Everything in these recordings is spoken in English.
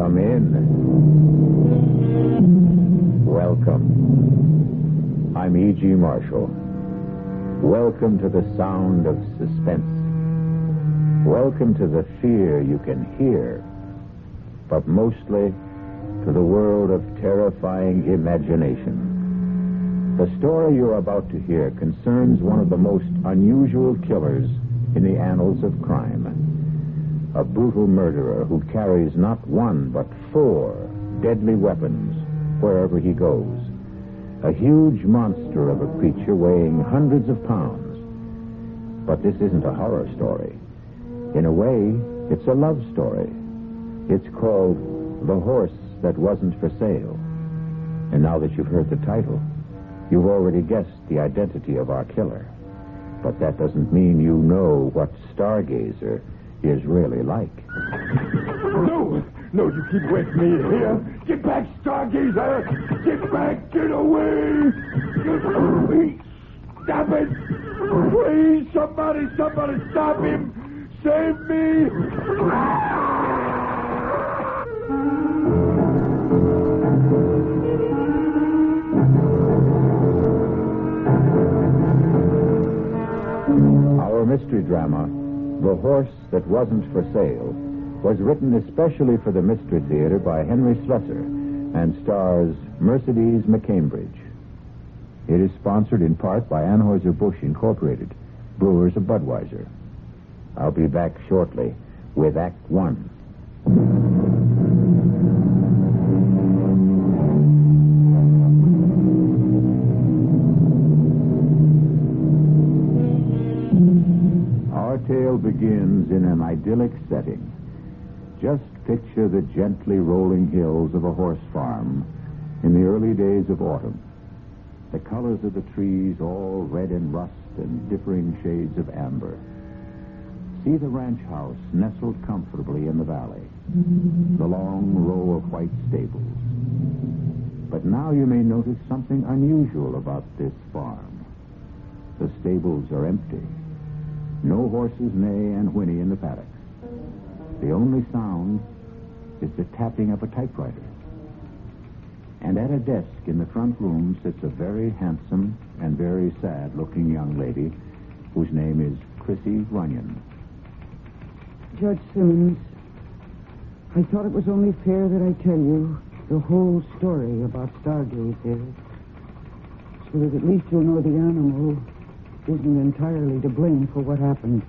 Come in. Welcome. I'm E.G. Marshall. Welcome to the sound of suspense. Welcome to the fear you can hear, but mostly to the world of terrifying imagination. The story you're about to hear concerns one of the most unusual killers in the annals of crime. A brutal murderer who carries not one but 4 deadly weapons wherever he goes. A huge monster of a creature weighing hundreds of pounds. But this isn't a horror story. In a way, it's a love story. It's called The Horse That Wasn't for Sale. And now that you've heard the title, you've already guessed the identity of our killer. But that doesn't mean you know what Stargazer is really like. No, you keep away from me here. Get back, Stargazer! Get back, get away! Please, stop it! Please, somebody stop him! Save me! Our mystery drama, The Horse That Wasn't for Sale, was written especially for the Mystery Theater by Henry Slessor and stars Mercedes McCambridge. It is sponsored in part by Anheuser-Busch Incorporated, brewers of Budweiser. I'll be back shortly with Act 1. Our tale begins in an idyllic setting. Just picture the gently rolling hills of a horse farm in the early days of autumn. The colors of the trees all red and rust and differing shades of amber. See the ranch house nestled comfortably in the valley. The long row of white stables. But now you may notice something unusual about this farm. The stables are empty. No horses neigh and whinny in the paddocks. The only sound is the tapping of a typewriter. And at a desk in the front room sits a very handsome and very sad-looking young lady whose name is Chrissy Runyon. Judge Simmons, I thought it was only fair that I tell you the whole story about Stargazer, so that at least you'll know the animal isn't entirely to blame for what happened.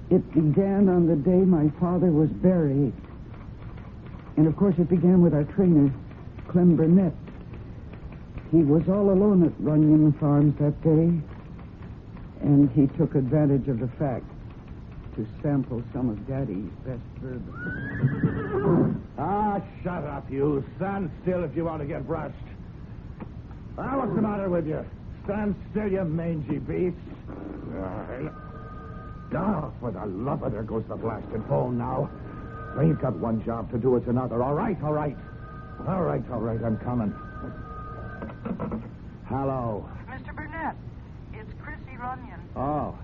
It began on the day my father was buried. And, of course, it began with our trainer, Clem Burnett. He was all alone at Runyon Farms that day, and he took advantage of the fact to sample some of Daddy's best bourbon. Ah, shut up, you. Stand still if you want to get brushed. Ah, what's the matter with you? Stand still, you mangy beast. For the love of... There goes the blasted phone now. I ain't got one job to do, it's another. All right. I'm coming. Hello. Mr. Burnett, it's Chrissy Runyon. Oh,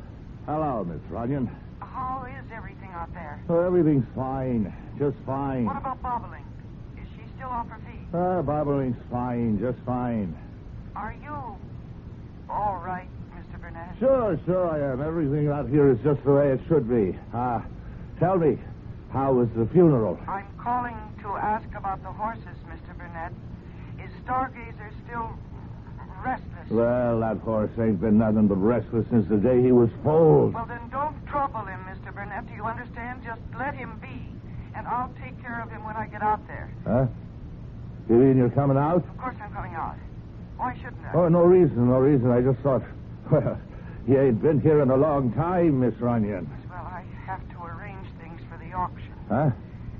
hello, Miss Runyon. How is everything out there? Oh, everything's fine. Just fine. What about bobbling? Is she still off her feet? Bobbling's fine. Just fine. Are you all right, Mr. Burnett? Sure, I am. Everything out here is just the way it should be. Tell me, how was the funeral? I'm calling to ask about the horses, Mr. Burnett. Is Stargazer still restless? Well, that horse ain't been nothing but restless since the day he was foaled. Well, then don't trouble him, Mr. Burnett. Do you understand? Just let him be, and I'll take care of him when I get out there. Huh? You mean you're coming out? Of course I'm coming out. Why shouldn't I? Oh, no reason. I just thought, well, you ain't been here in a long time, Miss Runyon. Well, I have to arrange things for the auction. Huh?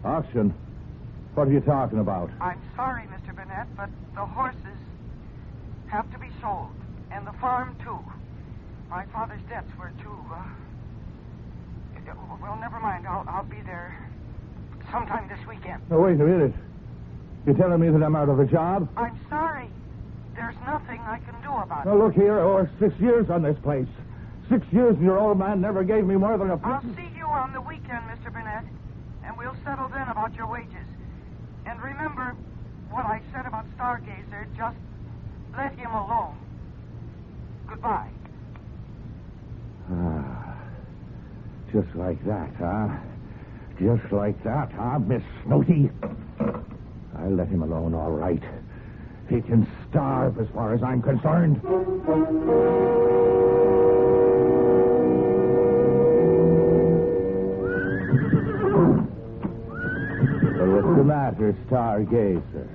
Auction? What are you talking about? I'm sorry, Mr. Burnett, but the horses have to be sold, and the farm, too. My father's debts were too, well, never mind. I'll be there sometime this weekend. Oh, wait a minute. You're telling me that I'm out of a job? I'm sorry. There's nothing I can do about it. Now, look here, or 6 years on this place. 6 years and your old man never gave me more than a... I'll see you on the weekend, Mr. Burnett, and we'll settle then about your wages. And remember what I said about Stargazer. Just let him alone. Goodbye. Just like that, huh? Just like that, huh, Miss Snooty? I'll let him alone, all right. He can starve as far as I'm concerned. What's the matter, Stargazer?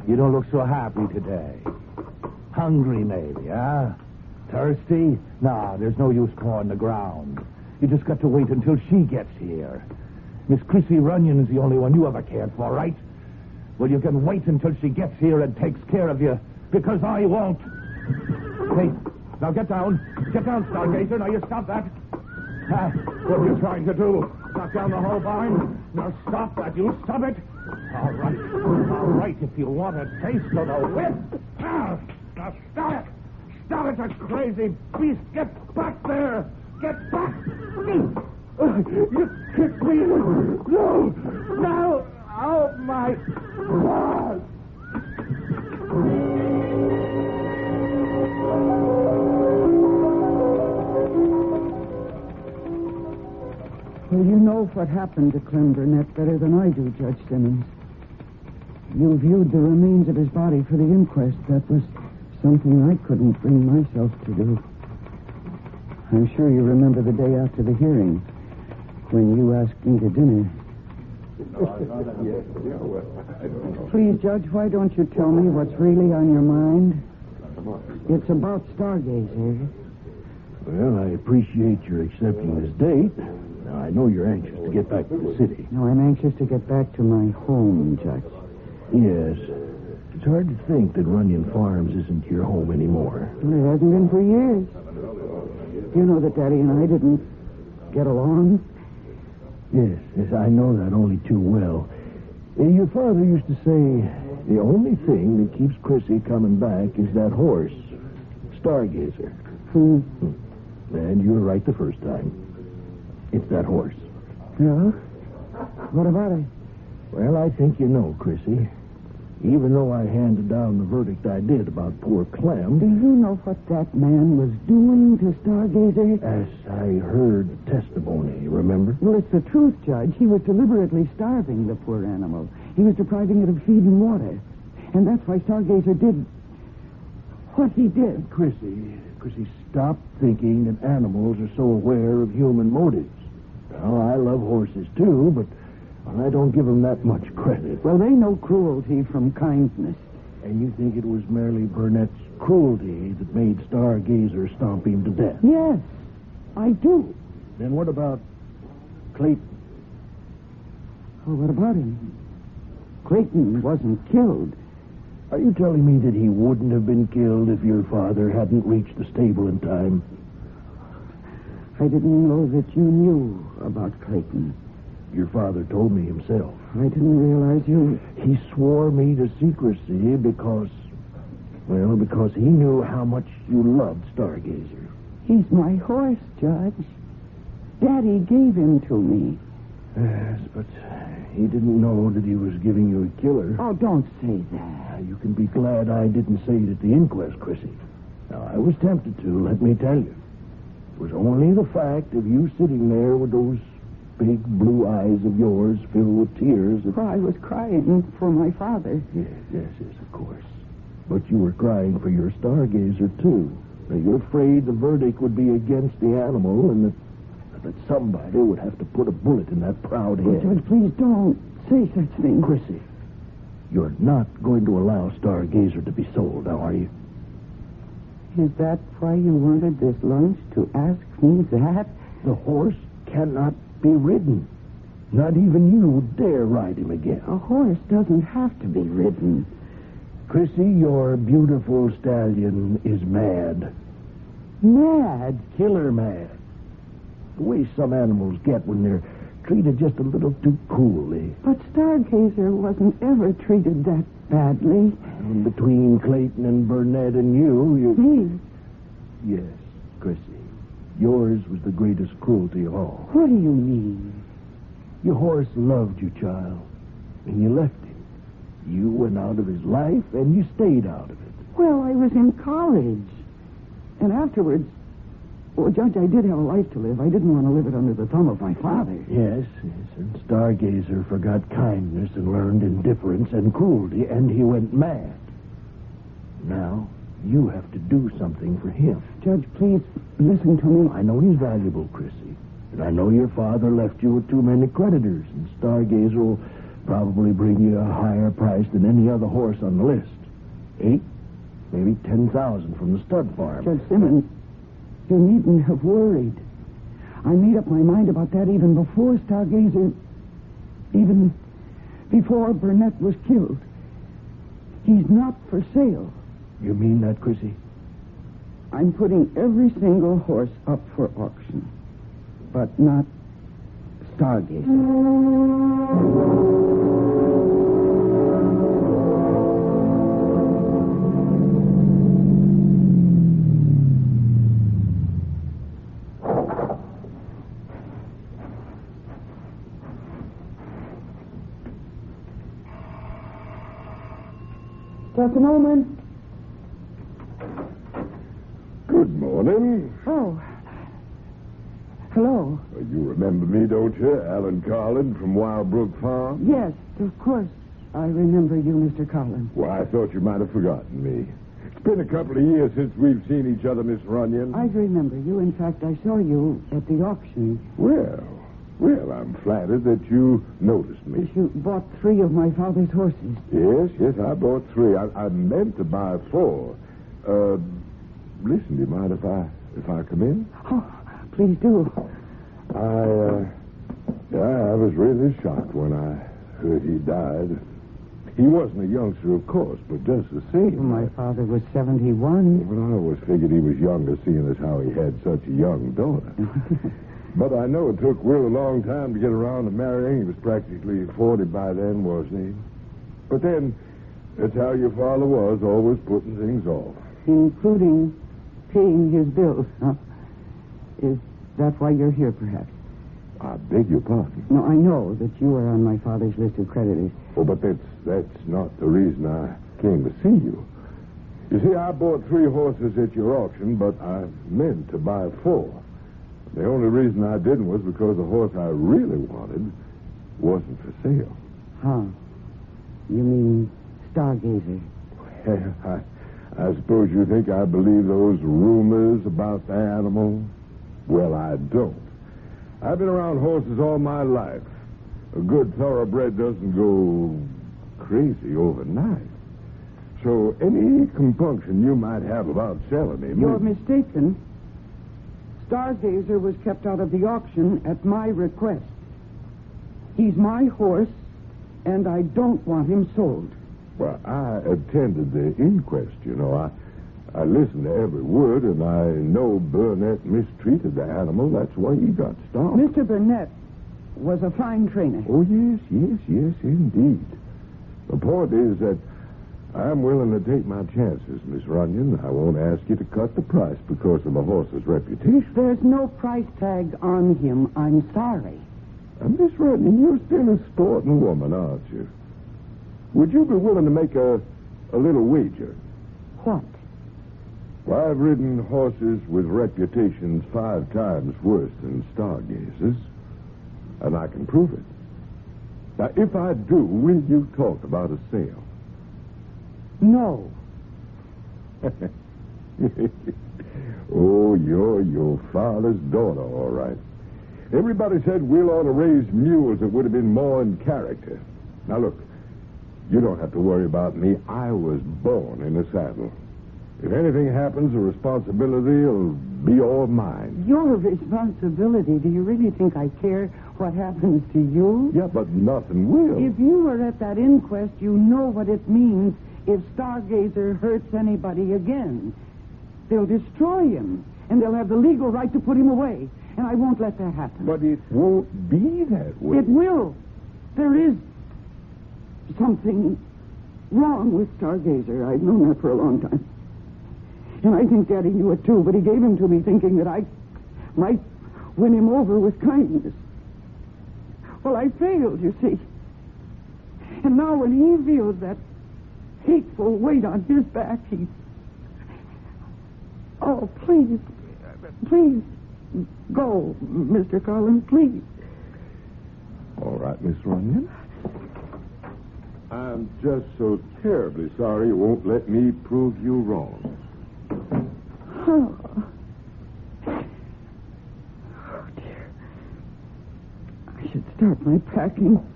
You don't look so happy today. Hungry, maybe, huh? Thirsty? Nah, there's no use clawing the ground. You just got to wait until she gets here. Miss Chrissy Runyon is the only one you ever cared for, right? Well, you can wait until she gets here and takes care of you, because I won't. Hey, now get down. Get down, Stargazer. Now you stop that. What are you trying to do? Knock down the whole barn? Now stop that. You stop it. All right, if you want a taste of the whip. Now stop it. Stop it, that crazy beast. Get back there. Get back. You kicked me. No. Oh, my God. Well, you know what happened to Clem Burnett better than I do, Judge Simmons. You viewed the remains of his body for the inquest. That was something I couldn't bring myself to do. I'm sure you remember the day after the hearing, when you asked me to dinner. Please, Judge, why don't you tell me what's really on your mind? It's about Stargazer. Well, I appreciate your accepting this date. Now, I know you're anxious to get back to the city. No, I'm anxious to get back to my home, Judge. Yes. It's hard to think that Runyon Farms isn't your home anymore. Well, it hasn't been for years. You know that Daddy and I didn't get along? Yes, I know that only too well. Your father used to say, the only thing that keeps Chrissy coming back is that horse, Stargazer. And you were right the first time. It's that horse. Yeah? What about it? Well, I think you know, Chrissy. Even though I handed down the verdict I did about poor Clem... Do you know what that man was doing to Stargazer? As I heard testimony, remember? Well, it's the truth, Judge. He was deliberately starving the poor animal. He was depriving it of feed and water. And that's why Stargazer did what he did. Chrissy, stop thinking that animals are so aware of human motives. Now, I love horses, too, but I don't give them that much credit. Well, they know cruelty from kindness. And you think it was merely Burnett's cruelty that made Stargazer stomp him to death? Yes, I do. Then what about Clayton? Well, what about him? Clayton wasn't killed. Are you telling me that he wouldn't have been killed if your father hadn't reached the stable in time? I didn't know that you knew about Clayton. Your father told me himself. I didn't realize you... He swore me to secrecy because he knew how much you loved Stargazer. He's my horse, Judge. Daddy gave him to me. Yes, but he didn't know that he was giving you a killer. Oh, don't say that. You can be glad I didn't say it at the inquest, Chrissy. Now, I was tempted to, let me tell you. It was only the fact of you sitting there with those big blue eyes of yours filled with tears. Well, I was crying for my father. Yes, of course. But you were crying for your Stargazer, too. Now, you're afraid the verdict would be against the animal and that somebody would have to put a bullet in that proud head. Judge, please don't say such things. Chrissy, you're not going to allow Stargazer to be sold, now, are you? Is that why you wanted this lunch, to ask me that? The horse cannot be ridden. Not even you dare ride him again. A horse doesn't have to be ridden. Chrissy, your beautiful stallion is mad. Mad? Killer mad. The way some animals get when they're treated just a little too cruelly. But Stargazer wasn't ever treated that badly. And between Clayton and Burnett and you... Me? Yes, Chrissy. Yours was the greatest cruelty of all. What do you mean? Your horse loved you, child, and you left him. You went out of his life, and you stayed out of it. Well, I was in college. And afterwards... Well, Judge, I did have a life to live. I didn't want to live it under the thumb of my father. Yes, and Stargazer forgot kindness and learned indifference and cruelty, and he went mad. Now, you have to do something for him. Judge, please listen to me. I know he's valuable, Chrissy. And I know your father left you with too many creditors, and Stargazer will probably bring you a higher price than any other horse on the list. 8, maybe 10,000 from the stud farm. Judge Simmons, you needn't have worried. I made up my mind about that even before Stargazer, even before Burnett was killed. He's not for sale. You mean that, Chrissy? I'm putting every single horse up for auction, but not Stargazer. Just a moment. Good morning. Oh. Hello. You remember me, don't you? Alan Carlin from Wild Brook Farm? Yes, of course. I remember you, Mr. Carlin. Well, I thought you might have forgotten me. It's been a couple of years since we've seen each other, Miss Runyon. I remember you. In fact, I saw you at the auction. Well, I'm flattered that you noticed me. You bought 3 of my father's horses. Yes, I bought 3. I meant to buy 4. Listen, do you mind if I come in? Oh, please do. I was really shocked when I heard he died. He wasn't a youngster, of course, but just the same. My father was 71. Well, I always figured he was younger, seeing as how he had such a young daughter. But I know it took Will a long time to get around to marrying. He was practically 40 by then, wasn't he? But then, that's how your father was, always putting things off. Including paying his bills, huh? Is that why you're here, perhaps? I beg your pardon. No, I know that you are on my father's list of creditors. Oh, but that's not the reason I came to see you. You see, I bought 3 horses at your auction, but I meant to buy 4. The only reason I didn't was because the horse I really wanted wasn't for sale. Huh. You mean Stargazer? I suppose you think I believe those rumors about the animal? Well, I don't. I've been around horses all my life. A good thoroughbred doesn't go crazy overnight. So any compunction you might have about selling him... You're mistaken. Stargazer was kept out of the auction at my request. He's my horse, and I don't want him sold. Well, I attended the inquest, you know. I listened to every word, and I know Burnett mistreated the animal. That's why he got stopped. Mr. Burnett was a fine trainer. Oh, yes, indeed. The point is that I'm willing to take my chances, Miss Runyon. I won't ask you to cut the price because of a horse's reputation. There's no price tag on him. I'm sorry. Miss Runyon, you're still a sporting woman, aren't you? Would you be willing to make a little wager? What? Well, I've ridden horses with reputations 5 times worse than Stargazer's, and I can prove it. Now, if I do, will you talk about a sale? No. Oh, you're your father's daughter, all right. Everybody said Will ought to raise mules that would have been more in character. Now, look, you don't have to worry about me. I was born in a saddle. If anything happens, the responsibility will be all mine. Your responsibility? Do you really think I care what happens to you? Yeah, but nothing will. If you were at that inquest, you know what it means if Stargazer hurts anybody again. They'll destroy him, and they'll have the legal right to put him away. And I won't let that happen. But it won't be that way. It will. There is something wrong with Stargazer. I've known that for a long time. And I think Daddy knew it too, but he gave him to me thinking that I might win him over with kindness. Well, I failed, you see. And And now when he feels that hateful weight on his back, he... Oh, please, please, go, Mr. Collins, please. All right, Miss Runyon. I'm just so terribly sorry you won't let me prove you wrong. Oh, dear. I should start my packing.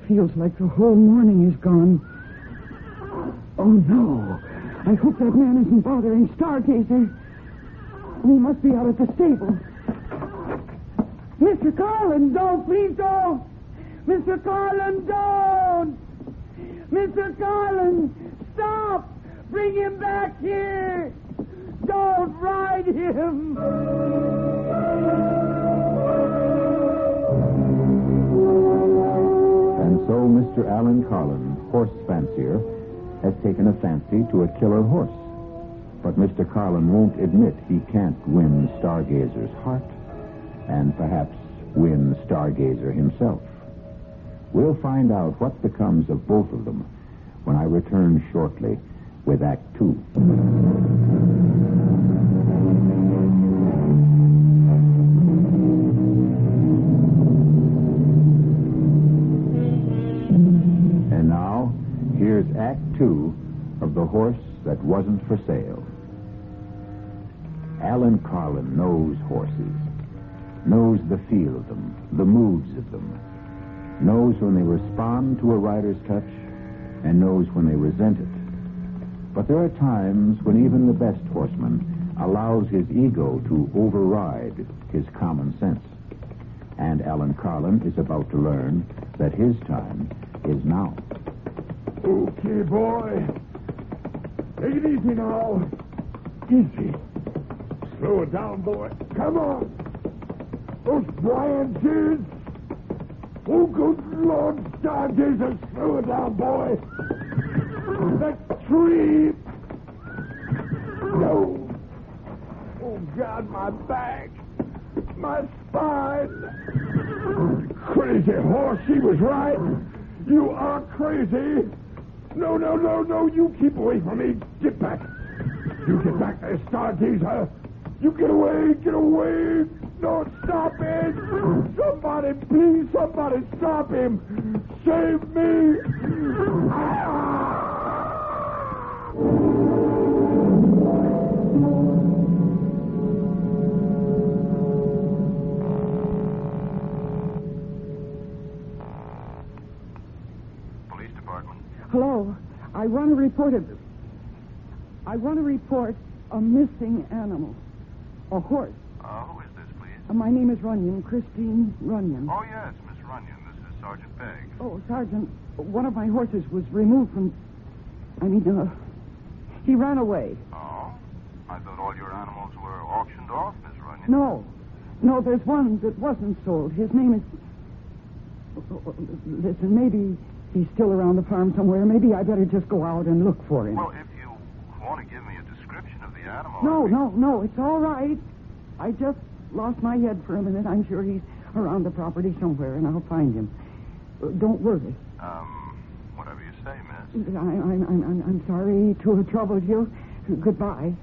Feels like the whole morning is gone. Oh, no. I hope that man isn't bothering Stargazer. He must be out at the stable. Mr. Collins, don't, please don't. Mr. Collins, don't. Mr. Collins, stop. Bring him back here. Don't ride him. And so Mr. Alan Collins, horse fancier, has taken a fancy to a killer horse. But Mr. Collins won't admit he can't win Stargazer's heart and perhaps win Stargazer himself. We'll find out what becomes of both of them when I return shortly with Act 2. And now, here's Act 2 of The Horse That Wasn't for Sale. Alan Carlin knows horses, knows the feel of them, the moods of them, knows when they respond to a rider's touch, and knows when they resent it. But there are times when even the best horseman allows his ego to override his common sense. And Alan Carlin is about to learn that his time is now. Okay, boy. Take it easy now. Easy. Slow it down, boy. Come on. Those branches. Oh, good Lord, Stargazer, slow it down, boy. That tree. No. Oh, God, my back. My spine. Crazy horse, she was right. You are crazy. No, no, no, no, you keep away from me. Get back. You get back there, Stargazer. You get away, get away. No, stop it. Somebody, please, somebody stop him. Save me. Police department. Hello. I want to report a missing animal. A horse. Who is this, please? My name is Runyon, Christine Runyon. Oh, yes, Miss Runyon. This is Sergeant Pegg. Oh, Sergeant, one of my horses was removed from... he ran away. Oh? I thought all your animals were auctioned off, Miss Runyon. No, there's one that wasn't sold. His name is... Listen, maybe he's still around the farm somewhere. Maybe I better just go out and look for him. Well, if you want to give me a description of the animal... No, it's all right. I just lost my head for a minute. I'm sure he's around the property somewhere, and I'll find him. Don't worry. Whatever you say, miss. I'm sorry to have troubled you. Goodbye.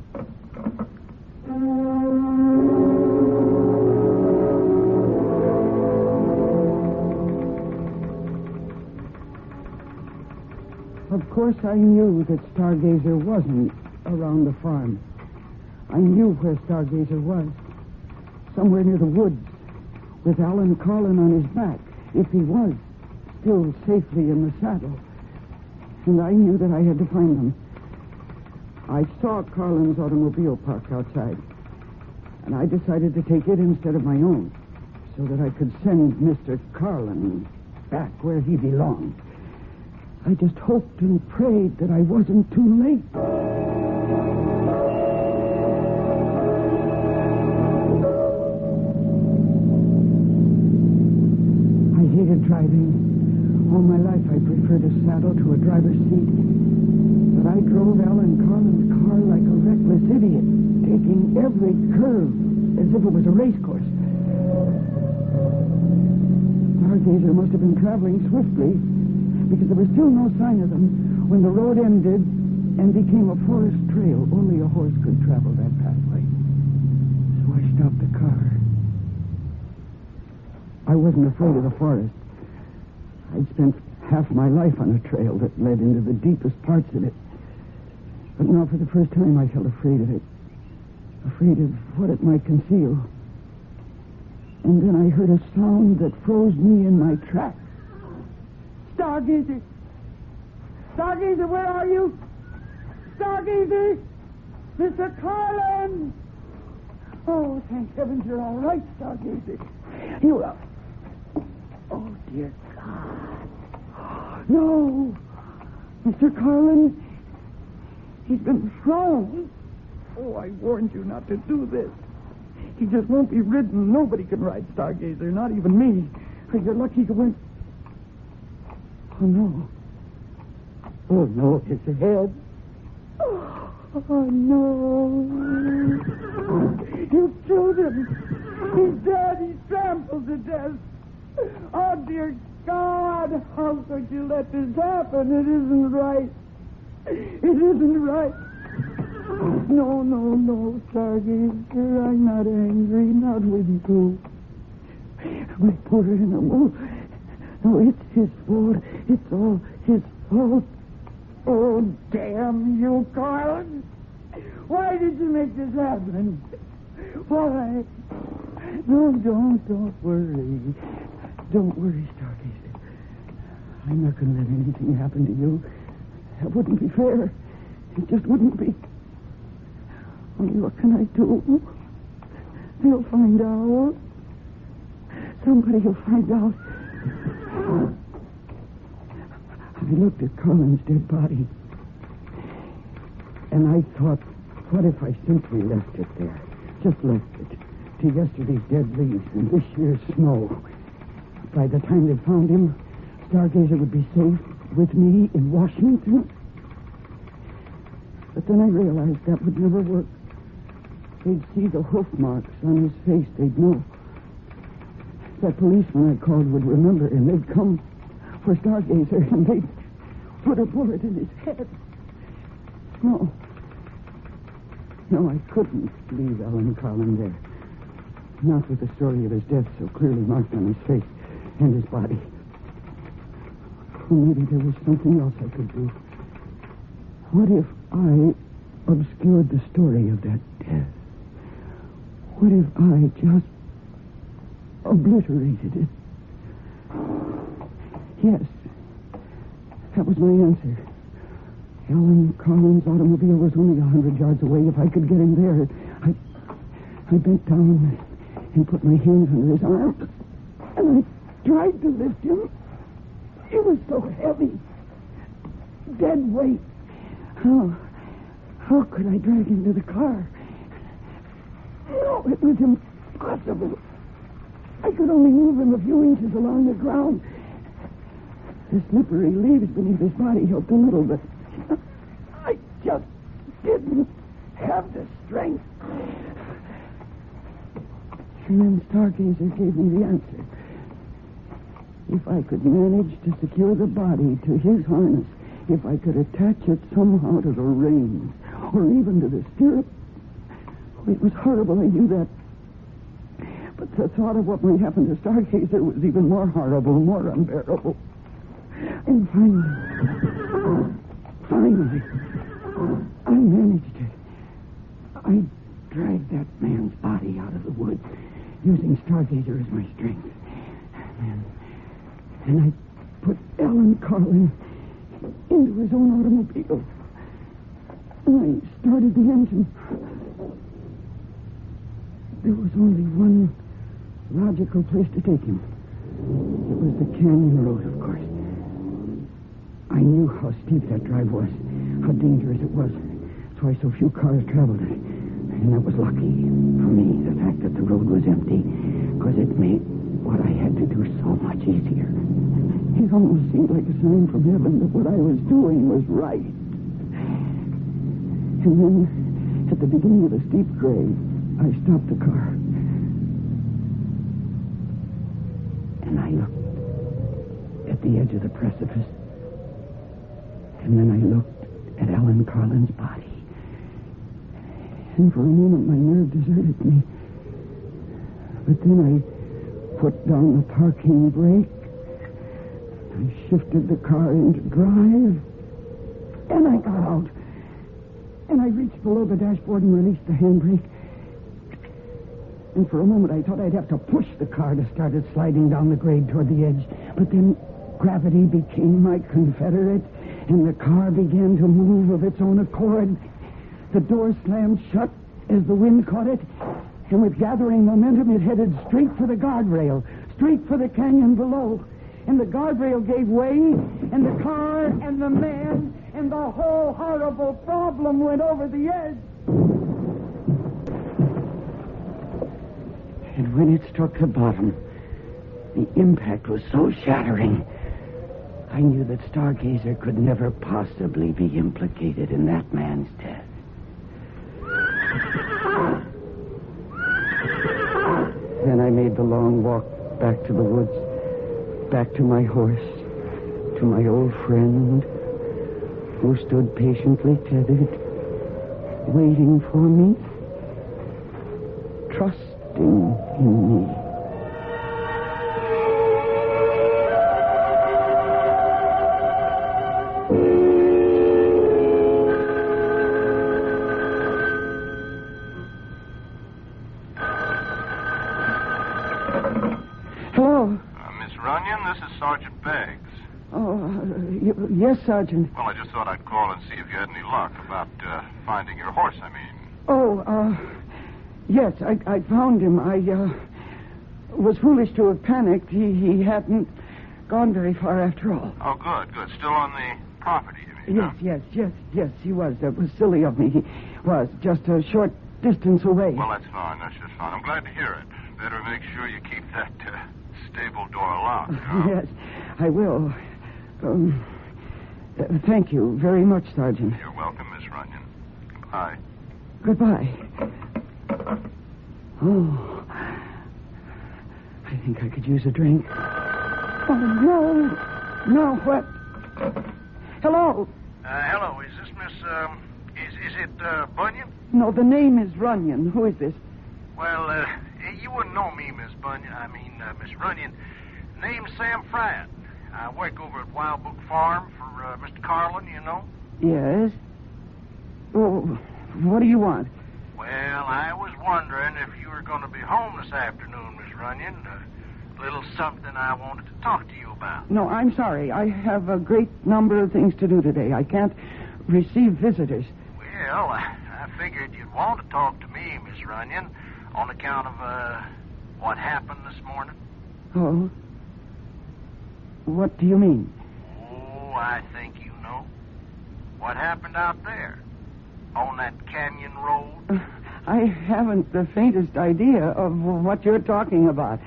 Of course, I knew that Stargazer wasn't around the farm. I knew where Stargazer was. Somewhere near the woods, with Alan Carlin on his back, if he was still safely in the saddle. And I knew that I had to find him. I saw Carlin's automobile parked outside, and I decided to take it instead of my own, so that I could send Mr. Carlin back where he belonged. I just hoped and prayed that I wasn't too late. I hated driving. All my life I preferred a saddle to a driver's seat. But I drove Alan Carlin's car like a reckless idiot, taking every curve as if it was a race course. Stargazer must have been traveling swiftly, because there was still no sign of them when the road ended and became a forest trail. Only a horse could travel that pathway. So I stopped the car. I wasn't afraid of the forest. I'd spent half my life on a trail that led into the deepest parts of it. But now for the first time I felt afraid of it. Afraid of what it might conceal. And then I heard a sound that froze me in my tracks. Stargazer! Stargazer, where are you? Stargazer! Mr. Carlin! Oh, thank heavens you're all right, Stargazer. You are... Oh, dear God. No! Mr. Carlin, he's been thrown. Oh, I warned you not to do this. He just won't be ridden. Nobody can ride Stargazer, not even me. You're lucky he went... Oh, no. Oh, no, his head. Oh, no. You killed him. He's dead. He's trampled to death. Oh, dear God. How could you let this happen? It isn't right. It isn't right. No, Stargazer. I'm not angry. Not with you. My poor animal. No, it's his fault. It's all his fault. Oh, damn you, Carlin. Why did you make this happen? Why? No, don't worry. Don't worry, Stargazer. I'm not going to let anything happen to you. That wouldn't be fair. It just wouldn't be. Only what can I do? They'll find out. Somebody will find out. I looked at Colin's dead body, and I thought, what if I simply left it there? Just left it to yesterday's dead leaves and this year's snow. By the time they found him, Stargazer would be safe with me in Washington. But then I realized that would never work. They'd see the hoof marks on his face. They'd know. That policeman I called would remember, and they'd come for Stargazer, and they'd put a bullet in his head. No, I couldn't leave Ellen Carlin there. Not with the story of his death so clearly marked on his face and his body. Or maybe there was something else I could do. What if I obscured the story of that death? What if I just obliterated it? Yes, that was my answer. Ellen Carlin's automobile was only 100 yards away. If I could get him there, I bent down and put my hands under his arms, and I tried to lift him. It was so heavy. Dead weight. How could I drag him to the car? No, it was impossible. I could only move him a few inches along the ground. The slippery leaves beneath his body helped a little, but I just didn't have the strength. And then Stargazer gave me the answer. If I could manage to secure the body to his harness, if I could attach it somehow to the reins, or even to the stirrup. It was horrible, I knew that. But the thought of what might happen to Stargazer was even more horrible, more unbearable. And finally, I managed it. I dragged that man's body out of the woods, using Stargazer as my strength. And I put Ellen Carlin into his own automobile. And I started the engine. There was only one logical place to take him. It was the canyon road, of course. I knew how steep that drive was, how dangerous it was. That's why so few cars traveled it. And that was lucky for me, the fact that the road was empty, because it made what I had to do so much easier. It almost seemed like a sign from heaven that what I was doing was right. And then, at the beginning of a steep grade, I stopped the car. And I looked at the edge of the precipice. And then I looked at Ellen Carlin's body. And for a moment, my nerve deserted me. But then I put down the parking brake. I shifted the car into drive. And I got out. And I reached below the dashboard and released the handbrake. And for a moment, I thought I'd have to push the car to start it sliding down the grade toward the edge. But then gravity became my confederate, and the car began to move of its own accord. The door slammed shut as the wind caught it, and with gathering momentum, it headed straight for the guardrail, straight for the canyon below. And the guardrail gave way, and the car and the man and the whole horrible problem went over the edge. And when it struck the bottom, the impact was so shattering, I knew that Stargazer could never possibly be implicated in that man's death. Then I made the long walk back to the woods, back to my horse, to my old friend, who stood patiently tethered, waiting for me, trusting in me. Yes, Sergeant. Well, I just thought I'd call and see if you had any luck about finding your horse, I mean. Oh, yes, I found him. I was foolish to have panicked. He hadn't gone very far after all. Oh, good. Still on the property, you mean? Yes, he was. That was silly of me. He was just a short distance away. Well, that's fine. That's just fine. I'm glad to hear it. Better make sure you keep that stable door locked. You know? Yes, I will. Thank you very much, Sergeant. You're welcome, Miss Runyon. Goodbye. Goodbye. Oh, I think I could use a drink. Oh, no. No, what? Hello? Hello, is this Miss, is it, Bunyan? No, the name is Runyon. Who is this? Well, you wouldn't know me, Miss Miss Runyon. Name's Sam Fradd. I work over at Wild Book Farm for Mr. Carlin, you know. Yes? Well, what do you want? Well, I was wondering if you were going to be home this afternoon, Miss Runyon. A little something I wanted to talk to you about. No, I'm sorry. I have a great number of things to do today. I can't receive visitors. Well, I figured you'd want to talk to me, Miss Runyon, on account of what happened this morning. Oh? What do you mean? Oh, I think you know. What happened out there? On that canyon road? I haven't the faintest idea of what you're talking about.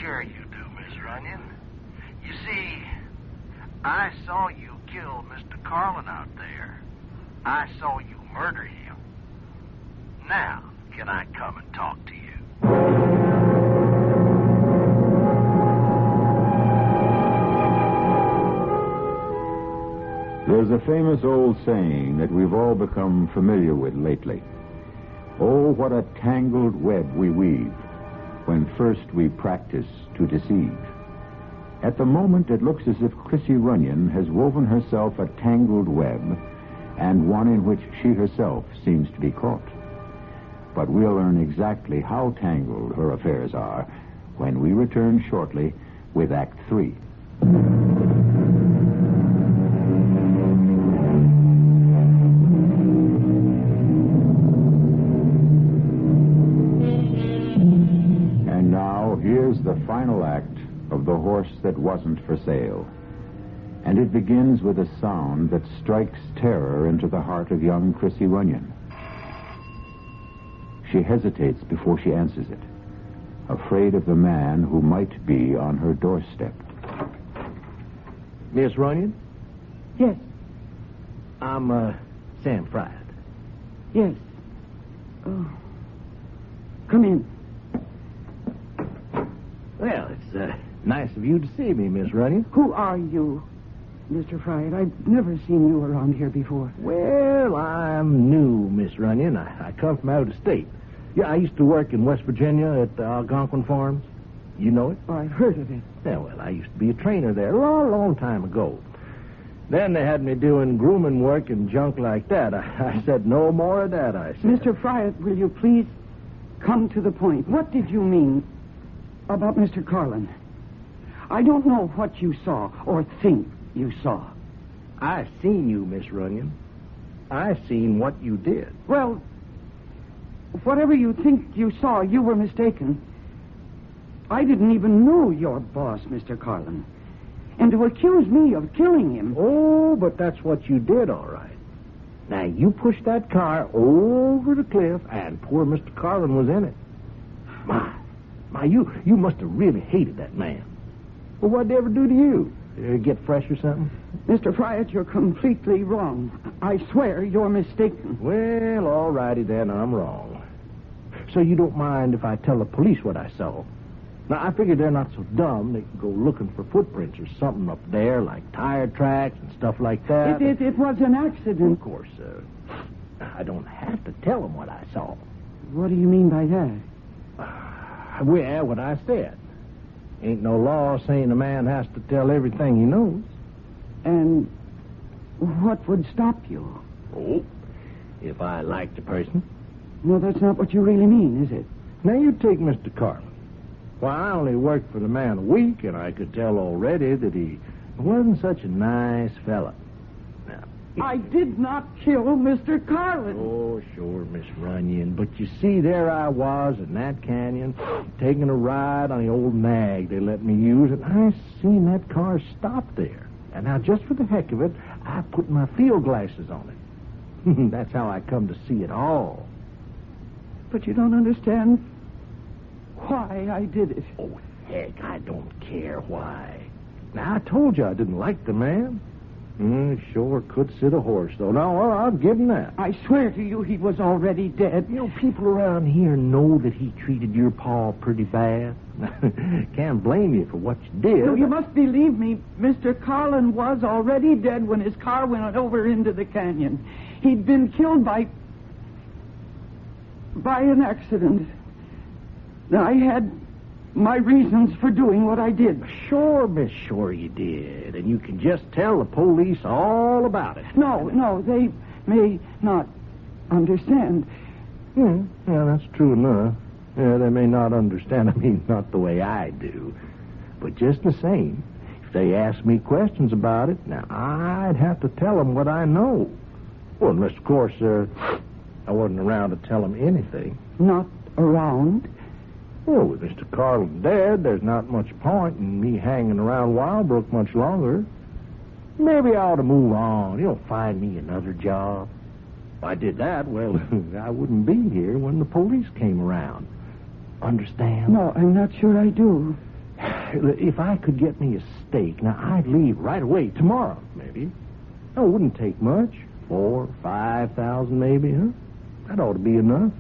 Sure you do, Miss Runyon. You see, I saw you kill Mr. Carlin out there. I saw you murder him. Now, can I come and talk to you? There's a famous old saying that we've all become familiar with lately. Oh, what a tangled web we weave when first we practice to deceive. At the moment, it looks as if Chrissy Runyon has woven herself a tangled web, and one in which she herself seems to be caught. But we'll learn exactly how tangled her affairs are when we return shortly with Act 3. Here's the final act of The Horse That Wasn't for Sale. And it begins with a sound that strikes terror into the heart of young Chrissy Runyon. She hesitates before she answers it, afraid of the man who might be on her doorstep. Miss Runyon? Yes. I'm, Sam Fradd. Yes. Oh. Come in. Well, it's nice of you to see me, Miss Runyon. Who are you? Mr. Fried. I've never seen you around here before. Well, I'm new, Miss Runyon. I come from out of state. Yeah, I used to work in West Virginia at the Algonquin Farms. You know it? Oh, I've heard of it. Yeah, well, I used to be a trainer there a long, long time ago. Then they had me doing grooming work and junk like that. I said, no more of that, I said. Mr. Fried, will you please come to the point? What did you mean about Mr. Carlin? I don't know what you saw or think you saw. I seen you, Miss Runyon. I seen what you did. Well, whatever you think you saw, you were mistaken. I didn't even know your boss, Mr. Carlin. And to accuse me of killing him... Oh, but that's what you did, all right. Now, you pushed that car over the cliff, and poor Mr. Carlin was in it. My, you must have really hated that man. Well, what'd they ever do to you? Get fresh or something? Mr. Friat, you're completely wrong. I swear you're mistaken. Well, all righty then, I'm wrong. So you don't mind if I tell the police what I saw? Now, I figure they're not so dumb. They can go looking for footprints or something up there, like tire tracks and stuff like that. It was an accident. Of course, I don't have to tell them what I saw. What do you mean by that? Well, what I said. Ain't no law saying a man has to tell everything he knows. And what would stop you? Oh, if I liked the person. No, that's not what you really mean, is it? Now, you take Mr. Carlin. Well, I only worked for the man a week, and I could tell already that he wasn't such a nice fella. Now, I did not kill Mr. Carlin. Oh, sure, Miss Runyon. But you see, there I was in that canyon, taking a ride on the old nag they let me use, and I seen that car stop there. And now, just for the heck of it, I put my field glasses on it. That's how I come to see it all. But you don't understand why I did it. Oh, heck, I don't care why. Now, I told you I didn't like the man. Sure could sit a horse, though. Now, I'll give him that. I swear to you he was already dead. You know, people around here know that he treated your pa pretty bad. Can't blame you for what you did. No, you must believe me. Mr. Carlin was already dead when his car went over into the canyon. He'd been killed by an accident. Now, I had my reasons for doing what I did. Sure, miss, sure you did. And you can just tell the police all about it. No, they may not understand. Yeah, that's true enough. Yeah, they may not understand. I mean, not the way I do. But just the same, if they ask me questions about it, now, I'd have to tell them what I know. Well, unless, of course, I wasn't around to tell them anything. Not around? Well, with Mr. Carlin dead, there's not much point in me hanging around Wildbrook much longer. Maybe I ought to move on. Find me another job. If I did that, well, I wouldn't be here when the police came around. Understand? No, I'm not sure I do. If I could get me a stake, now, I'd leave right away, tomorrow, maybe. No, it wouldn't take much. 4,000 or 5,000, maybe, huh? That ought to be enough,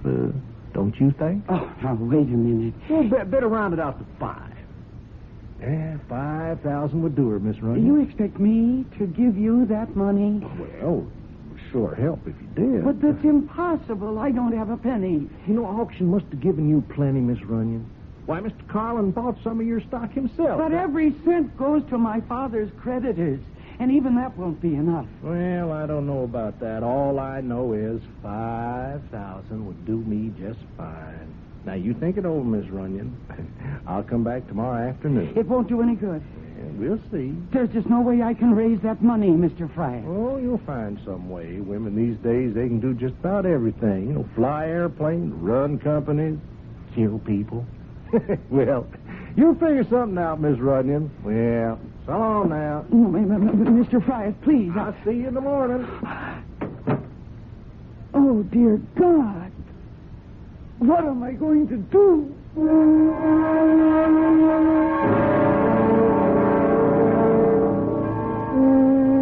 don't you think? Oh, now, wait a minute. Well, better round it out to 5. Yeah, 5,000 would do her, Miss Runyon. You expect me to give you that money? Well, sure help if you did. But that's impossible. I don't have a penny. Auction must have given you plenty, Miss Runyon. Why, Mr. Carlin bought some of your stock himself. But every cent goes to my father's creditors, and even that won't be enough. Well, I don't know about that. All I know is 5,000 would do me just fine. Now, you think it over, Miss Runyon. I'll come back tomorrow afternoon. It won't do any good. Yeah, we'll see. There's just no way I can raise that money, Mr. Fry. Oh, you'll find some way. Women these days, they can do just about everything. Fly airplanes, run companies, kill people. Well, you'll figure something out, Miss Runyon. Well, so long now. No, Mr. Fry, please. I'll see you in the morning. Oh, dear God. What am I going to do?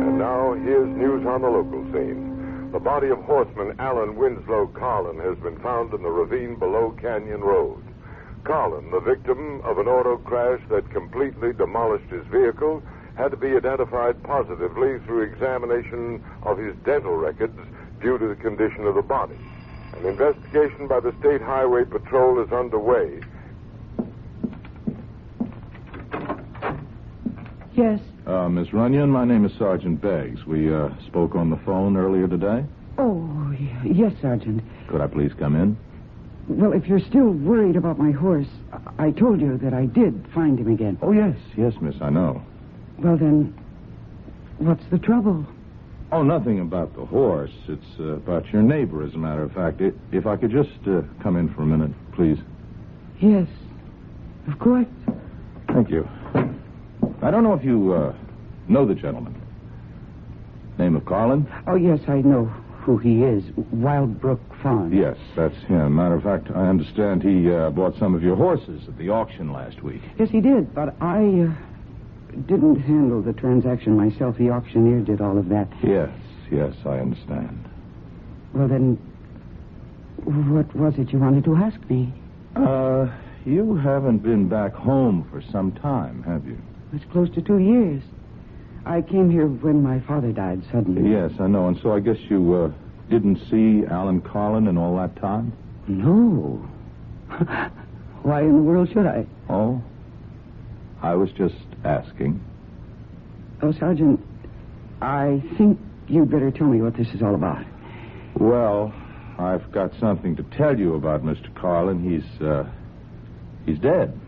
And now, here's news on the local scene. The body of horseman Alan Winslow Carlin has been found in the ravine below Canyon Road. Carlin, the victim of an auto crash that completely demolished his vehicle, had to be identified positively through examination of his dental records due to the condition of the body. An investigation by the State Highway Patrol is underway. Yes. Miss Runyon, my name is Sergeant Beggs. We spoke on the phone earlier today. Oh, yes, Sergeant. Could I please come in? Well, if you're still worried about my horse, I told you that I did find him again. Oh, yes, miss, I know. Well, then, what's the trouble? Oh, nothing about the horse. It's about your neighbor, as a matter of fact. If I could just come in for a minute, please. Yes, of course. Thank you. I don't know if you know the gentleman. Name of Carlin? Oh, yes, I know who he is. Wildbrook Farm. Yes, that's him. Matter of fact, I understand he bought some of your horses at the auction last week. Yes, he did, but I didn't handle the transaction myself. The auctioneer did all of that. Yes, I understand. Well, then, what was it you wanted to ask me? You haven't been back home for some time, have you? It's close to 2 years. I came here when my father died suddenly. Yes, I know. And so I guess you didn't see Alan Carlin in all that time? No. Why in the world should I? Oh, I was just asking. Oh, Sergeant, I think you'd better tell me what this is all about. Well, I've got something to tell you about Mr. Carlin. He's dead.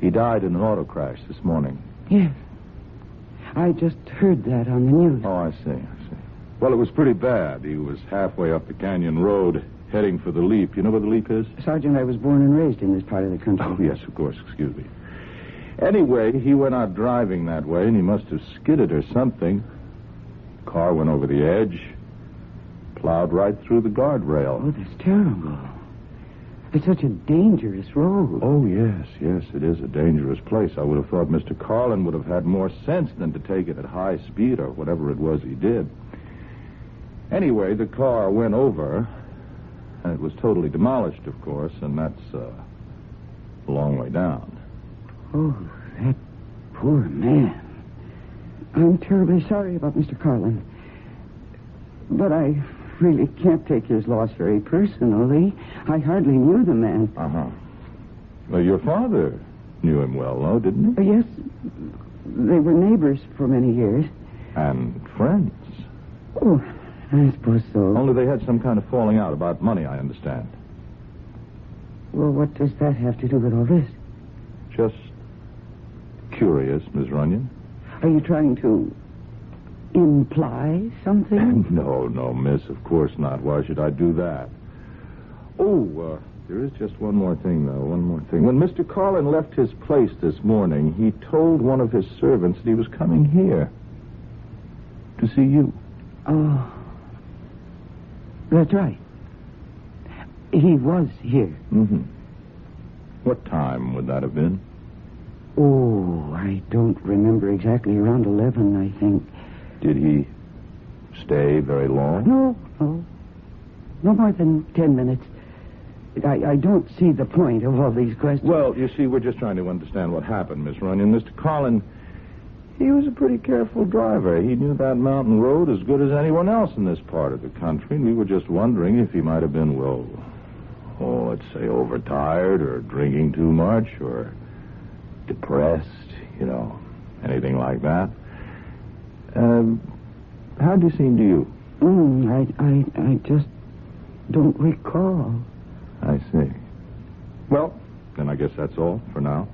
He died in an auto crash this morning. Yes. I just heard that on the news. Oh, I see. Well, it was pretty bad. He was halfway up the canyon road, heading for the Leap. You know where the Leap is? Sergeant, I was born and raised in this part of the country. Oh, yes, of course. Excuse me. Anyway, he went out driving that way, and he must have skidded or something. Car went over the edge, plowed right through the guardrail. Oh, that's terrible. It's such a dangerous road. Oh, yes, it is a dangerous place. I would have thought Mr. Carlin would have had more sense than to take it at high speed or whatever it was he did. Anyway, the car went over, and it was totally demolished, of course, and that's a long way down. Oh, that poor man. I'm terribly sorry about Mr. Carlin. But I really can't take his loss very personally. I hardly knew the man. Uh-huh. Well, your father knew him well, though, didn't he? Yes. They were neighbors for many years. And friends. Oh, I suppose so. Only they had some kind of falling out about money, I understand. Well, what does that have to do with all this? Just curious, Miss Runyon. Are you trying to imply something? No, miss, of course not. Why should I do that? Oh, there is just one more thing, though. One more thing. When Mr. Carlin left his place this morning, he told one of his servants that he was coming here to see you. Oh, that's right. He was here. Mm-hmm. What time would that have been? Oh, I don't remember exactly. Around 11, I think. Did he stay very long? No. No more than 10 minutes. I don't see the point of all these questions. Well, you see, we're just trying to understand what happened, Miss Runyon. Mr. Carlin, he was a pretty careful driver. He knew that mountain road as good as anyone else in this part of the country, and we were just wondering if he might have been, let's say overtired or drinking too much or depressed, anything like that. How'd he seem to you? I just don't recall. I see. Well, then I guess that's all for now.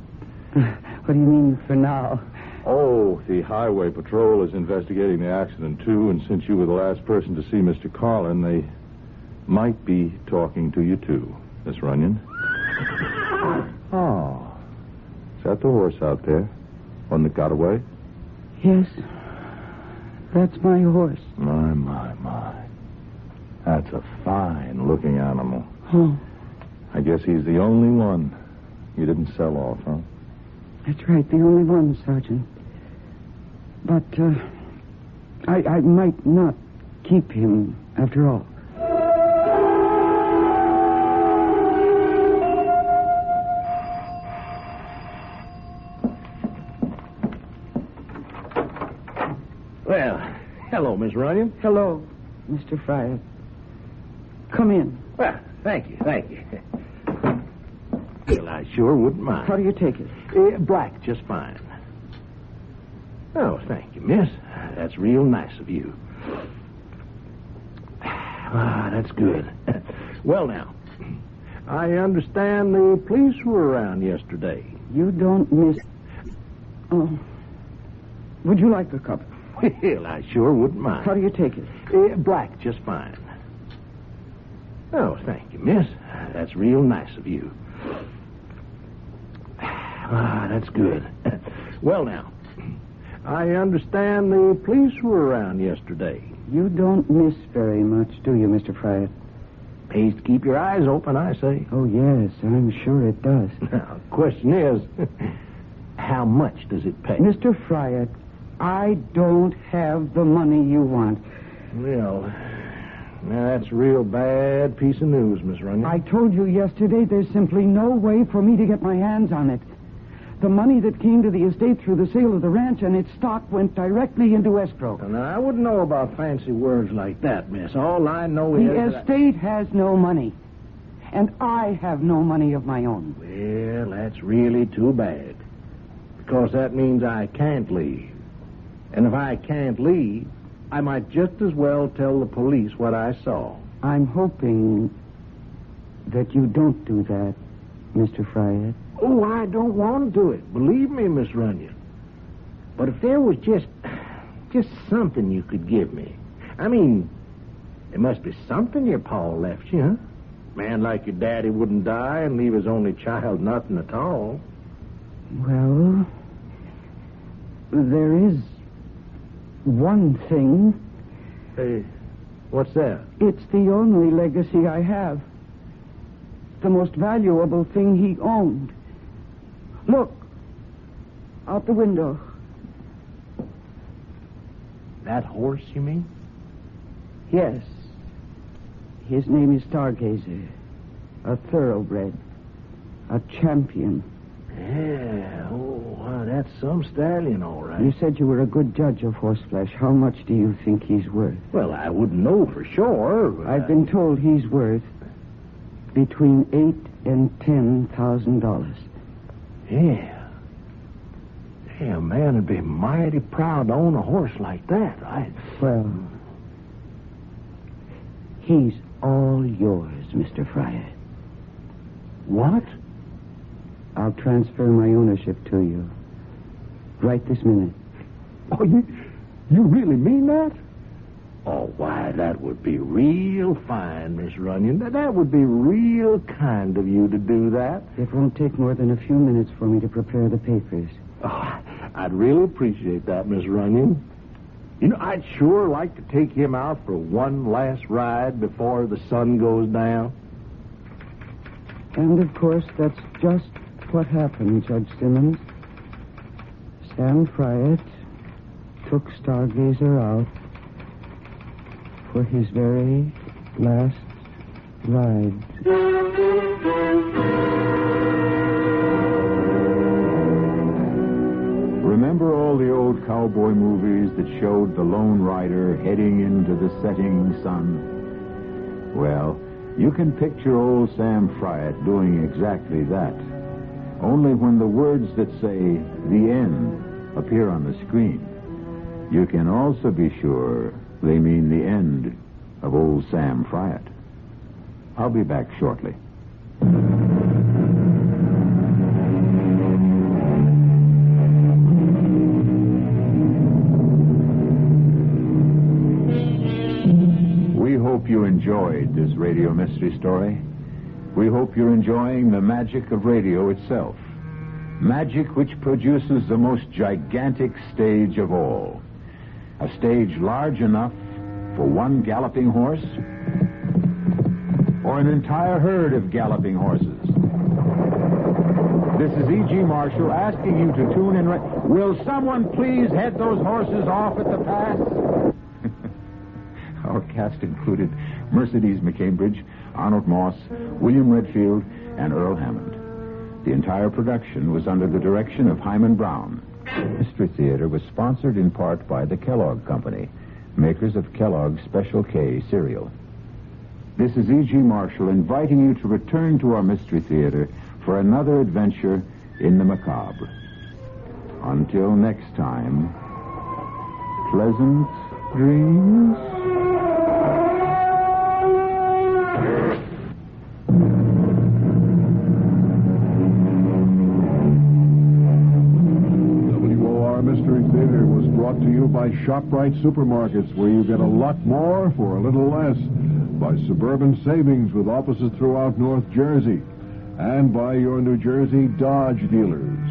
What do you mean, for now? Oh, the Highway Patrol is investigating the accident, too, and since you were the last person to see Mr. Carlin, they might be talking to you, too, Miss Runyon. Oh. Is that the horse out there? One that got away? Yes. That's my horse. My. That's a fine-looking animal. Oh. I guess he's the only one you didn't sell off, huh? That's right, the only one, Sergeant. But, I might not keep him after all. Well, hello, Miss Runyon. Hello, Mr. Fryer. Come in. Well, thank you. Well, I sure wouldn't mind. How do you take it? Black, just fine. Oh, thank you, miss. That's real nice of you. Ah, that's good. Well, now, I understand the police were around yesterday. You don't miss... Oh. Would you like a cup? Well, I sure wouldn't mind. How do you take it? Black, just fine. Oh, thank you, miss. That's real nice of you. Ah, that's good. Well, now, I understand the police were around yesterday. You don't miss very much, do you, Mr. Fryer? Pays to keep your eyes open, I say. Oh, yes, I'm sure it does. Now, the question is, how much does it pay? Mr. Fryer, I don't have the money you want. Well, now that's a real bad piece of news, Miss Runyon. I told you yesterday there's simply no way for me to get my hands on it. The money that came to the estate through the sale of the ranch and its stock went directly into escrow. Now, I wouldn't know about fancy words like that, miss. All I know is... The estate has no money. And I have no money of my own. Well, that's really too bad. Because that means I can't leave. And if I can't leave, I might just as well tell the police what I saw. I'm hoping that you don't do that, Mr. Fryer. Oh, I don't want to do it. Believe me, Miss Runyon. But if there was just something you could give me. I mean, there must be something your pa left you, huh? Man like your daddy wouldn't die and leave his only child nothing at all. Well, there is one thing. Hey, what's that? It's the only legacy I have. The most valuable thing he owned. Look, out the window. That horse, you mean? Yes. His name is Stargazer. A thoroughbred. A champion. Yeah, oh, that's some stallion, all right. You said you were a good judge of horseflesh. How much do you think he's worth? Well, I wouldn't know for sure. I've been told he's worth between $8,000 and $10,000. Yeah. Yeah, a man would be mighty proud to own a horse like that. Well, he's all yours, Mr. Fryer. What? I'll transfer my ownership to you. Right this minute. Oh, you really mean that? Oh, why, that would be real fine, Miss Runyon. That would be real kind of you to do that. It won't take more than a few minutes for me to prepare the papers. Oh, I'd really appreciate that, Miss Runyon. You know, I'd sure like to take him out for one last ride before the sun goes down. And, of course, that's just what happened, Judge Simmons. Sam Fryatt took Stargazer out for his very last ride. Remember all the old cowboy movies that showed the lone rider heading into the setting sun? Well, you can picture old Sam Fryatt doing exactly that. Only when the words that say "the end" appear on the screen, you can also be sure they mean the end of old Sam Fryatt. I'll be back shortly. We hope you enjoyed this radio mystery story. We hope you're enjoying the magic of radio itself. Magic which produces the most gigantic stage of all. A stage large enough for one galloping horse or an entire herd of galloping horses. This is E.G. Marshall asking you to tune in. Will someone please head those horses off at the pass? Our cast included Mercedes McCambridge, Arnold Moss, William Redfield, and Earl Hammond. The entire production was under the direction of Himan Brown. Mystery Theater was sponsored in part by the Kellogg Company, makers of Kellogg's Special K cereal. This is E.G. Marshall inviting you to return to our Mystery Theater for another adventure in the macabre. Until next time, pleasant dreams. Mystery Theater was brought to you by ShopRite Supermarkets, where you get a lot more for a little less, by Suburban Savings with offices throughout North Jersey, and by your New Jersey Dodge dealers.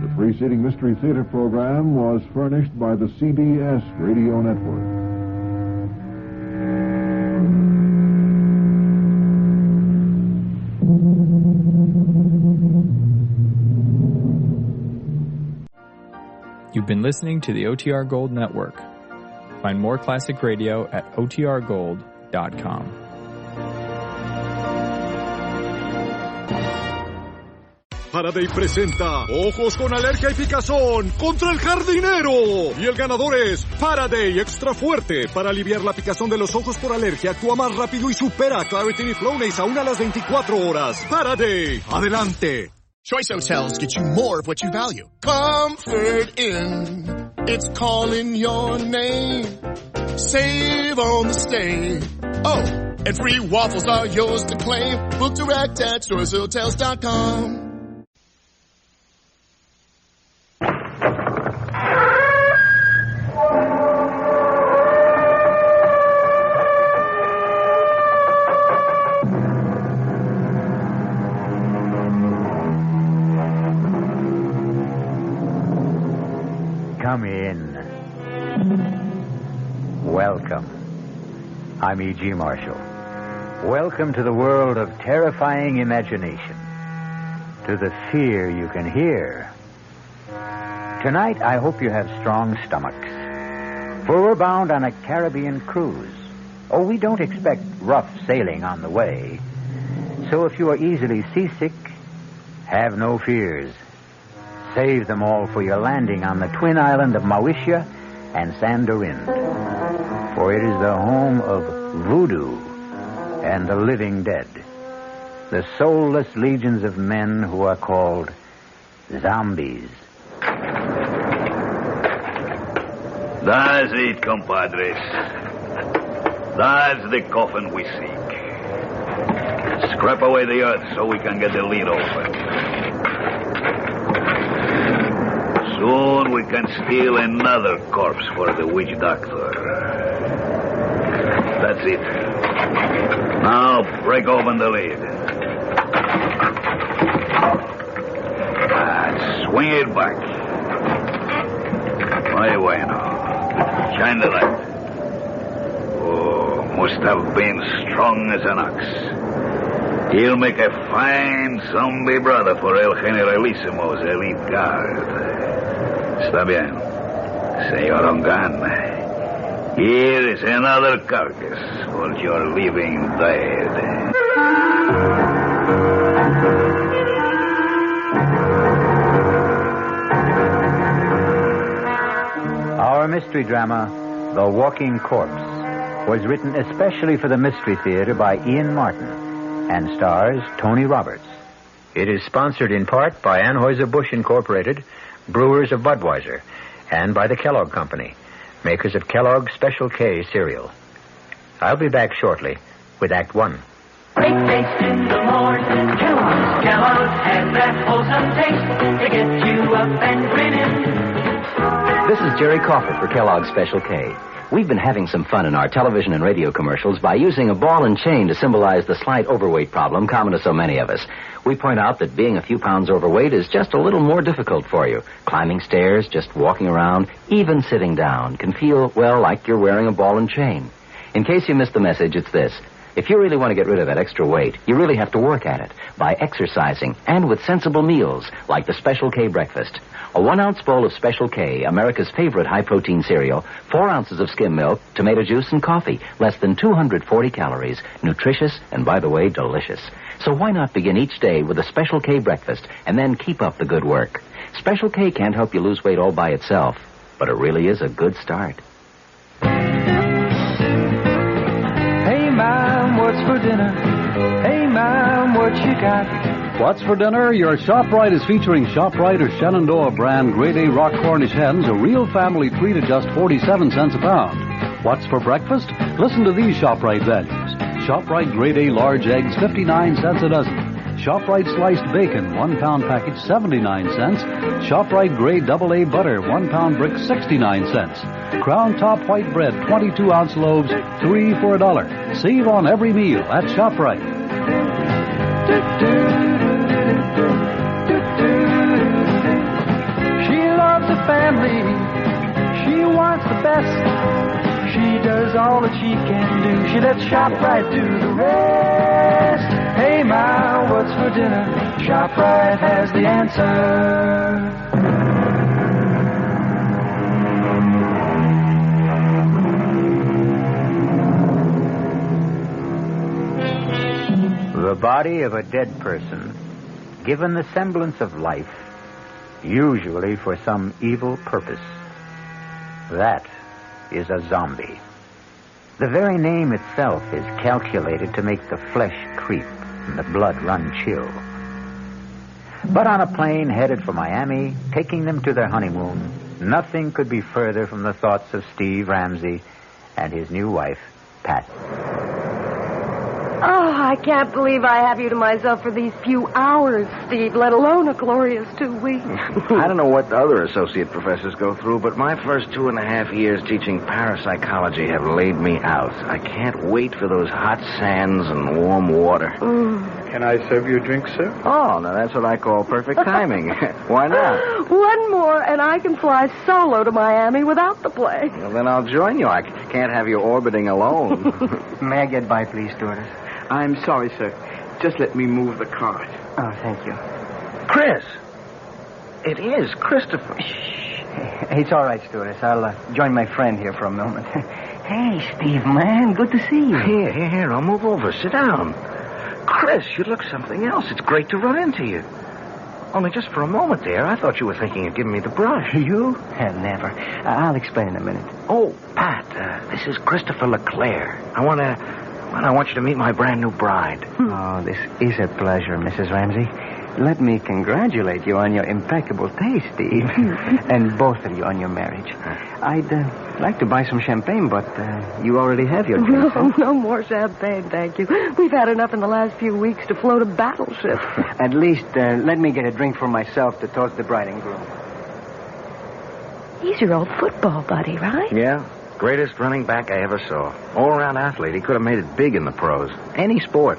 The preceding Mystery Theater program was furnished by the CBS Radio Network. You've been listening to the OTR Gold Network. Find more classic radio at otrgold.com. Faraday presenta Ojos con Alergia y Picazón contra el jardinero. Y el ganador es Faraday Extra Fuerte. Para aliviar la picazón de los ojos por alergia, actúa más rápido y supera a Claritin y Flonase aún a las 24 horas. Faraday, adelante. Choice Hotels get you more of what you value. Comfort Inn, it's calling your name. Save on the stay. Oh, and free waffles are yours to claim. Book direct at choicehotels.com. Come in. Welcome. I'm E.G. Marshall. Welcome to the world of terrifying imagination, to the fear you can hear. Tonight, I hope you have strong stomachs, for we're bound on a Caribbean cruise. Oh, we don't expect rough sailing on the way. So if you are easily seasick, have no fears. Save them all for your landing on the twin island of Mauritia and Sandorin. For it is the home of voodoo and the living dead, the soulless legions of men who are called zombies. That's it, compadres. That's the coffin we seek. Scrap away the earth so we can get the lid open. Soon we can steal another corpse for the witch doctor. That's it. Now break open the lid. Swing it back. Muy bueno. Shine the light. Oh, must have been strong as an ox. He'll make a fine zombie brother for El Generalissimo's elite guard. Está bien, Señor Ongan. Here is another carcass for your living dead. Our mystery drama, The Walking Corpse, was written especially for the Mystery Theater by Ian Martin and stars Tony Roberts. It is sponsored in part by Anheuser-Busch Incorporated, brewers of Budweiser, and by the Kellogg Company, makers of Kellogg's Special K cereal. I'll be back shortly with Act One. Great taste in the morning, Kellogg's has that wholesome taste to get you up and grinning. This is Jerry Crawford for Kellogg's Special K. We've been having some fun in our television and radio commercials by using a ball and chain to symbolize the slight overweight problem common to so many of us. We point out that being a few pounds overweight is just a little more difficult for you. Climbing stairs, just walking around, even sitting down can feel, well, like you're wearing a ball and chain. In case you missed the message, it's this. If you really want to get rid of that extra weight, you really have to work at it by exercising and with sensible meals like the Special K breakfast. A 1-ounce bowl of Special K, America's favorite high-protein cereal, 4 ounces of skim milk, tomato juice, and coffee. Less than 240 calories. Nutritious and, by the way, delicious. So why not begin each day with a Special K breakfast and then keep up the good work? Special K can't help you lose weight all by itself, but it really is a good start. Hey, Mom, what's for dinner? Hey, Mom, what you got? What's for dinner? Your ShopRite is featuring ShopRite or Shenandoah brand Grade A Rock Cornish hens, a real family treat at just 47 cents a pound. What's for breakfast? Listen to these ShopRite values. ShopRite Grade A large eggs, 59 cents a dozen. ShopRite sliced bacon, 1 pound package, 79 cents. ShopRite Grade AA butter, 1 pound brick, 69 cents. Crown Top white bread, 22-ounce loaves, 3 for $1. Save on every meal at ShopRite. She loves the family. She wants the best. She does all that she can do. She lets ShopRite do the rest. Hey, Ma, what's for dinner? ShopRite has the answer. The body of a dead person, given the semblance of life, usually for some evil purpose. That is a zombie. The very name itself is calculated to make the flesh creep and the blood run chill. But on a plane headed for Miami, taking them to their honeymoon, nothing could be further from the thoughts of Steve Ramsey and his new wife, Pat. Oh, I can't believe I have you to myself for these few hours, Steve, let alone a glorious 2 weeks. I don't know what the other associate professors go through, but my first 2.5 years teaching parapsychology have laid me out. I can't wait for those hot sands and warm water. Mm. Can I serve you a drink, sir? Oh, now that's what I call perfect timing. Why not? One more, and I can fly solo to Miami without the plane. Well, then I'll join you. I can't have you orbiting alone. May I get by, please, stewardess? I'm sorry, sir. Just let me move the cart. Oh, thank you. Chris! It is Christopher. It's all right, stewardess. I'll join my friend here for a moment. Hey, Steve, man, good to see you. Here, I'll move over. Sit down. Chris, you look something else. It's great to run into you. Only just for a moment there, I thought you were thinking of giving me the brush. You? Never. I'll explain in a minute. Oh, Pat, this is Christopher LeClaire. I want you to meet my brand new bride. Oh, this is a pleasure, Mrs. Ramsey. Let me congratulate you on your impeccable taste, Steve. And both of you on your marriage. I'd like to buy some champagne, but you already have your drink. No more champagne, thank you. We've had enough in the last few weeks to float a battleship. At least let me get a drink for myself to toast the bride and groom. He's your old football buddy, right? Yeah. Greatest running back I ever saw. All-around athlete. He could have made it big in the pros. Any sport.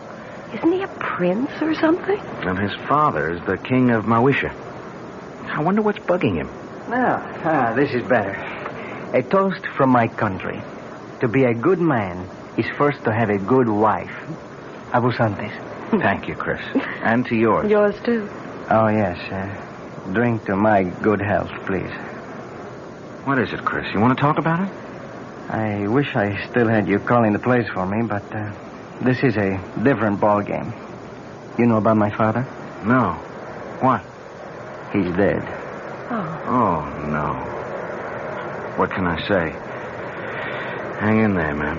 Isn't he a prince or something? And his father is the king of Mawisha. I wonder what's bugging him. This is better. A toast from my country. To be a good man is first to have a good wife. Abusantes. Thank you, Chris. And to yours. Yours, too. Oh, yes. Drink to my good health, please. What is it, Chris? You want to talk about it? I wish I still had you calling the plays for me, but this is a different ball game. You know about my father? No. What? He's dead. Oh, no. What can I say? Hang in there, man.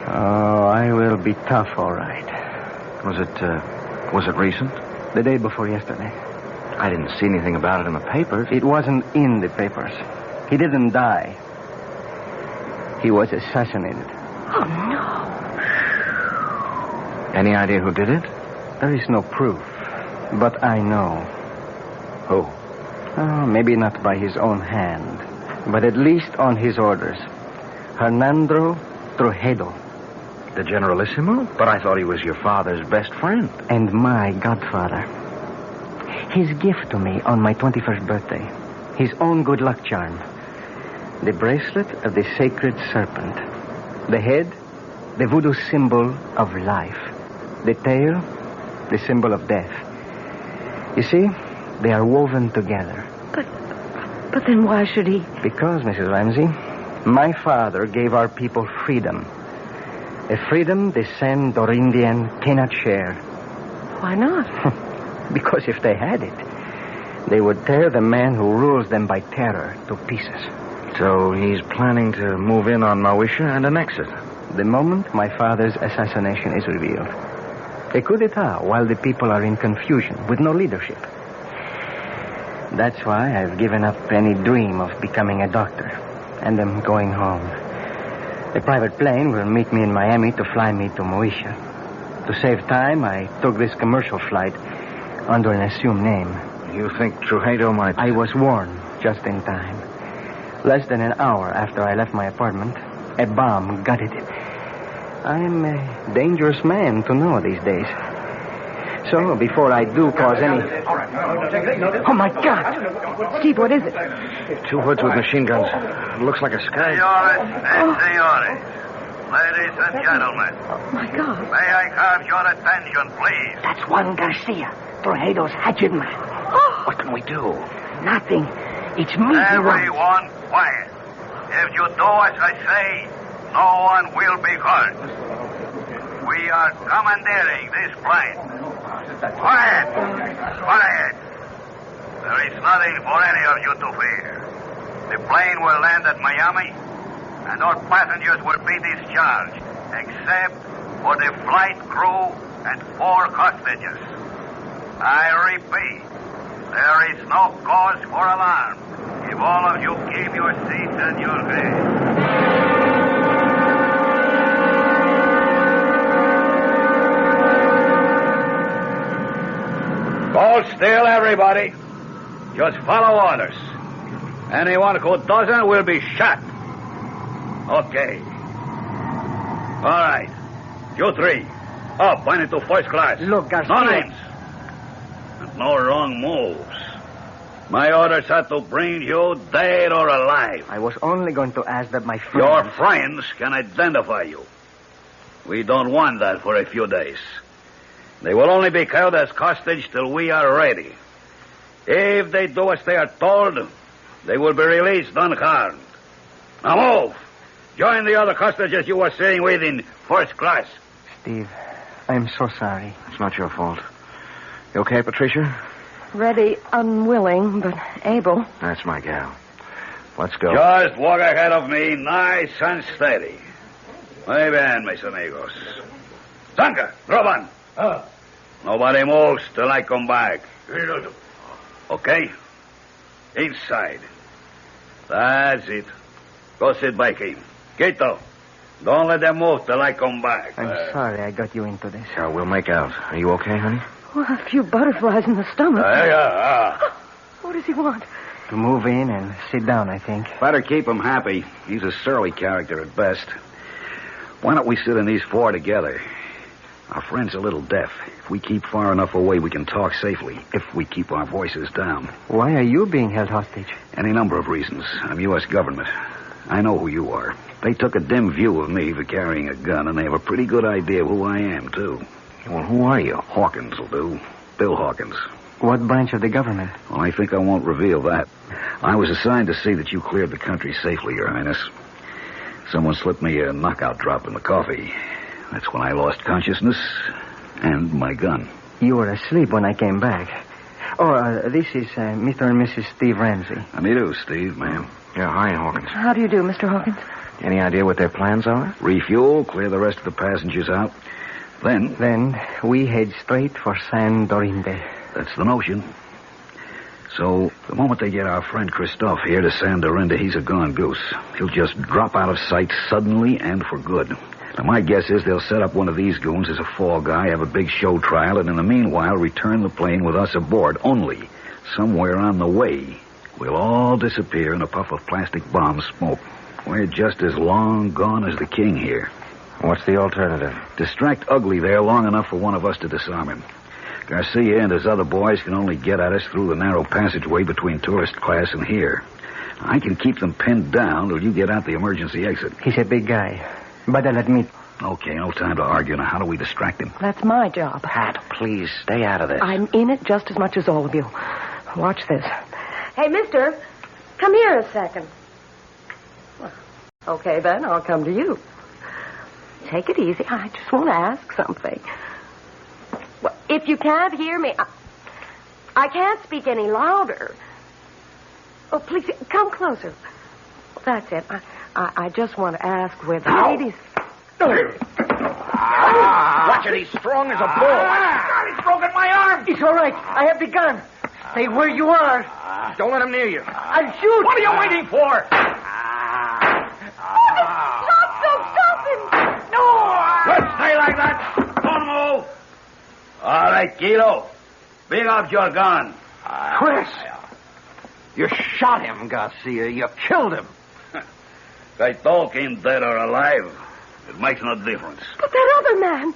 Oh, I will be tough, all right. Was it recent? The day before yesterday. I didn't see anything about it in the papers. It wasn't in the papers. He didn't die. He was assassinated. Oh, no. Any idea who did it? There is no proof, but I know. Who? Oh, maybe not by his own hand, but at least on his orders. Hernando Trujillo. The Generalissimo? But I thought he was your father's best friend. And my godfather. His gift to me on my 21st birthday. His own good luck charm. The bracelet of the sacred serpent. The head, the voodoo symbol of life. The tail, the symbol of death. You see, they are woven together. But then why should he? Because, Mrs. Ramsey, my father gave our people freedom. A freedom the San Dorindian cannot share. Why not? Because if they had it, They would tear the man who rules them by terror to pieces. So he's planning to move in on Mawisha and annex it. The moment my father's assassination is revealed. A coup d'etat while the people are in confusion with no leadership. That's why I've given up any dream of becoming a doctor and am going home. A private plane will meet me in Miami to fly me to Mawisha. To save time, I took this commercial flight under an assumed name. You think Trujillo might... I was warned just in time. Less than an hour after I left my apartment, a bomb gutted it. I am a dangerous man to know these days. So, before I do cause any... Oh, my God! Steve, what is it? 2 hoods with machine guns. It looks like a sky... Senores. Ladies and gentlemen. Oh, my God. May I have your attention, please? That's Juan Garcia, Trujillo's hatchet man. Oh. What can we do? Nothing. It's me. Everyone quiet. If you do as I say, no one will be hurt. We are commandeering this plane. Quiet! Quiet! There is nothing for any of you to fear. The plane will land at Miami, and all passengers will be discharged, except for the flight crew and 4 hostages. I repeat, there is no cause for alarm if all of you keep your seats and your heads. Hold still, everybody. Just follow orders. Anyone who doesn't will be shot. Okay. All right. You 3. Up, pointed to first class. Look, Garcia. No names. And no wrong moves. My orders are to bring you dead or alive. I was only going to ask that my friends... Your friends can identify you. We don't want that for a few days. They will only be held as hostage till we are ready. If they do as they are told, they will be released unharmed. Now move! Join the other hostages you were staying with in first class. Steve, I'm so sorry. It's not your fault. You okay, Patricia? Ready, unwilling, but able. That's my gal. Let's go. Just walk ahead of me, nice and steady. Muy bien, mis amigos. Zanka, Roban. Nobody moves till I come back. Okay? Inside. That's it. Go sit by him. Quito, don't let them move till I come back. I'm sorry I got you into this. Yeah, we'll make out. Are you okay, honey? Well, a few butterflies in the stomach. What does he want? To move in and sit down, I think. Better keep him happy. He's a surly character at best. Why don't we sit in these 4 together? Our friend's a little deaf. If we keep far enough away, we can talk safely. If we keep our voices down. Why are you being held hostage? Any number of reasons. I'm U.S. government. I know who you are. They took a dim view of me for carrying a gun, and they have a pretty good idea of who I am, too. Well, who are you? Hawkins will do. Bill Hawkins. What branch of the government? Well, I think I won't reveal that. I was assigned to see that you cleared the country safely, Your Highness. Someone slipped me a knockout drop in the coffee. That's when I lost consciousness and my gun. You were asleep when I came back. Oh, this is Mr. and Mrs. Steve Ramsey. How do you do, Steve, ma'am? Yeah, hi, Hawkins. How do you do, Mr. Hawkins? Any idea what their plans are? Refuel, clear the rest of the passengers out. Then we head straight for San Dorinde. That's the notion. So, the moment they get our friend Christophe here to San Dorinde, he's a gone goose. He'll just drop out of sight suddenly and for good. Now, my guess is they'll set up one of these goons as a fall guy, have a big show trial, and in the meanwhile return the plane with us aboard. Only, somewhere on the way, we'll all disappear in a puff of plastic bomb smoke. We're just as long gone as the king here. What's the alternative? Distract Ugly there long enough for one of us to disarm him. Garcia and his other boys can only get at us through the narrow passageway between tourist class and here. I can keep them pinned down till you get out the emergency exit. He's a big guy. But they'll admit... Okay, no time to argue. Now, how do we distract him? That's my job. Pat, please, stay out of this. I'm in it just as much as all of you. Watch this. Hey, mister, come here a second. Well, okay, then, I'll come to you. Take it easy. I just want to ask something. Well, if you can't hear me, I can't speak any louder. Oh, please, come closer. That's it. I just want to ask where the ladies... Watch it, he's strong as a bull. He's broken my arm. He's all right. I have the gun. Stay where you are. Don't let him near you. I'll shoot. What are you waiting for? Stop him! No! Good, stay like that. Don't move. All right, Kilo. Bring up your gun. Chris! You shot him, Garcia. You killed him. That dog ain't dead or alive. It makes no difference. But that other man,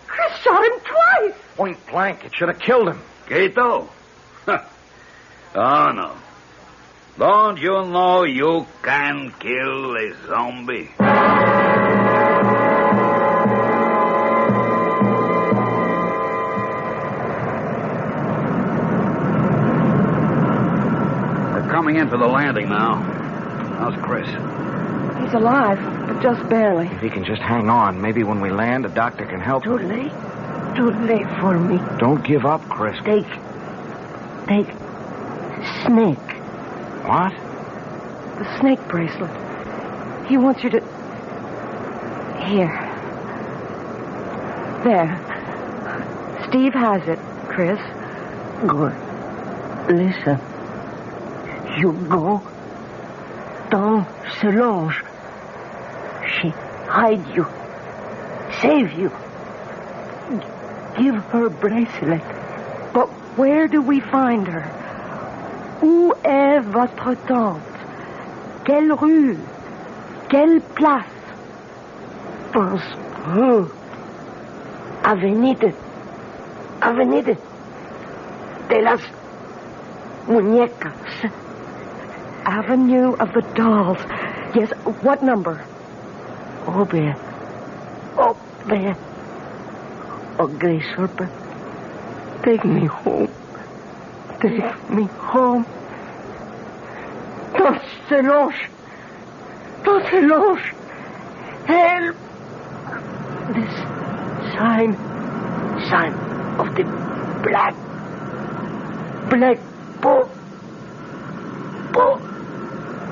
Chris shot him twice. Point blank. It should have killed him. Quito? Oh, no. Don't you know you can kill a zombie? We're coming in for the landing now. How's Chris? He's alive, but just barely. If he can just hang on, maybe when we land, a doctor can help him. Too late for me. Don't give up, Chris. Take snake. What? The snake bracelet. He wants you to... Here. There. Steve has it, Chris. Good. Listen. You go down Solange. She hide you. Save you. Give her bracelet. But where do we find her? Où est votre tante? Quelle rue? Quelle place? Pense Avenida de las Muñecas. Avenue of the Dolls. Yes, what number? Up there. Oh, Grace Serpent. Take me home. Take me home. Don't se lâche. Help. This sign of the black boat.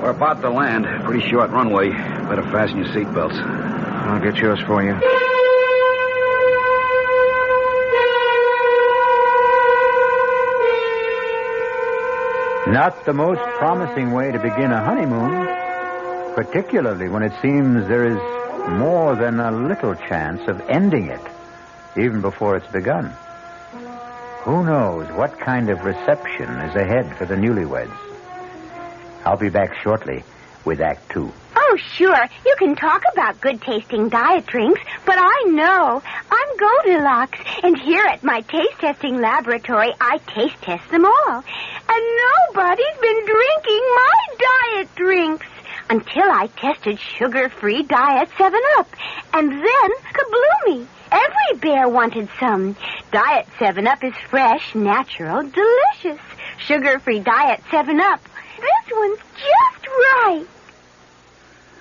We're about to land. Pretty short runway. Better fasten your seatbelts. I'll get yours for you. Not the most promising way to begin a honeymoon, particularly when it seems there is more than a little chance of ending it, even before it's begun. Who knows what kind of reception is ahead for the newlyweds? I'll be back shortly with Act 2. Oh, sure. You can talk about good-tasting diet drinks, but I know. I'm Goldilocks, and here at my taste-testing laboratory, I taste-test them all. And nobody's been drinking my diet drinks until I tested sugar-free Diet 7-Up. And then, kabloomy, every bear wanted some. Diet 7-Up is fresh, natural, delicious. Sugar-free Diet 7-Up. This one's just right.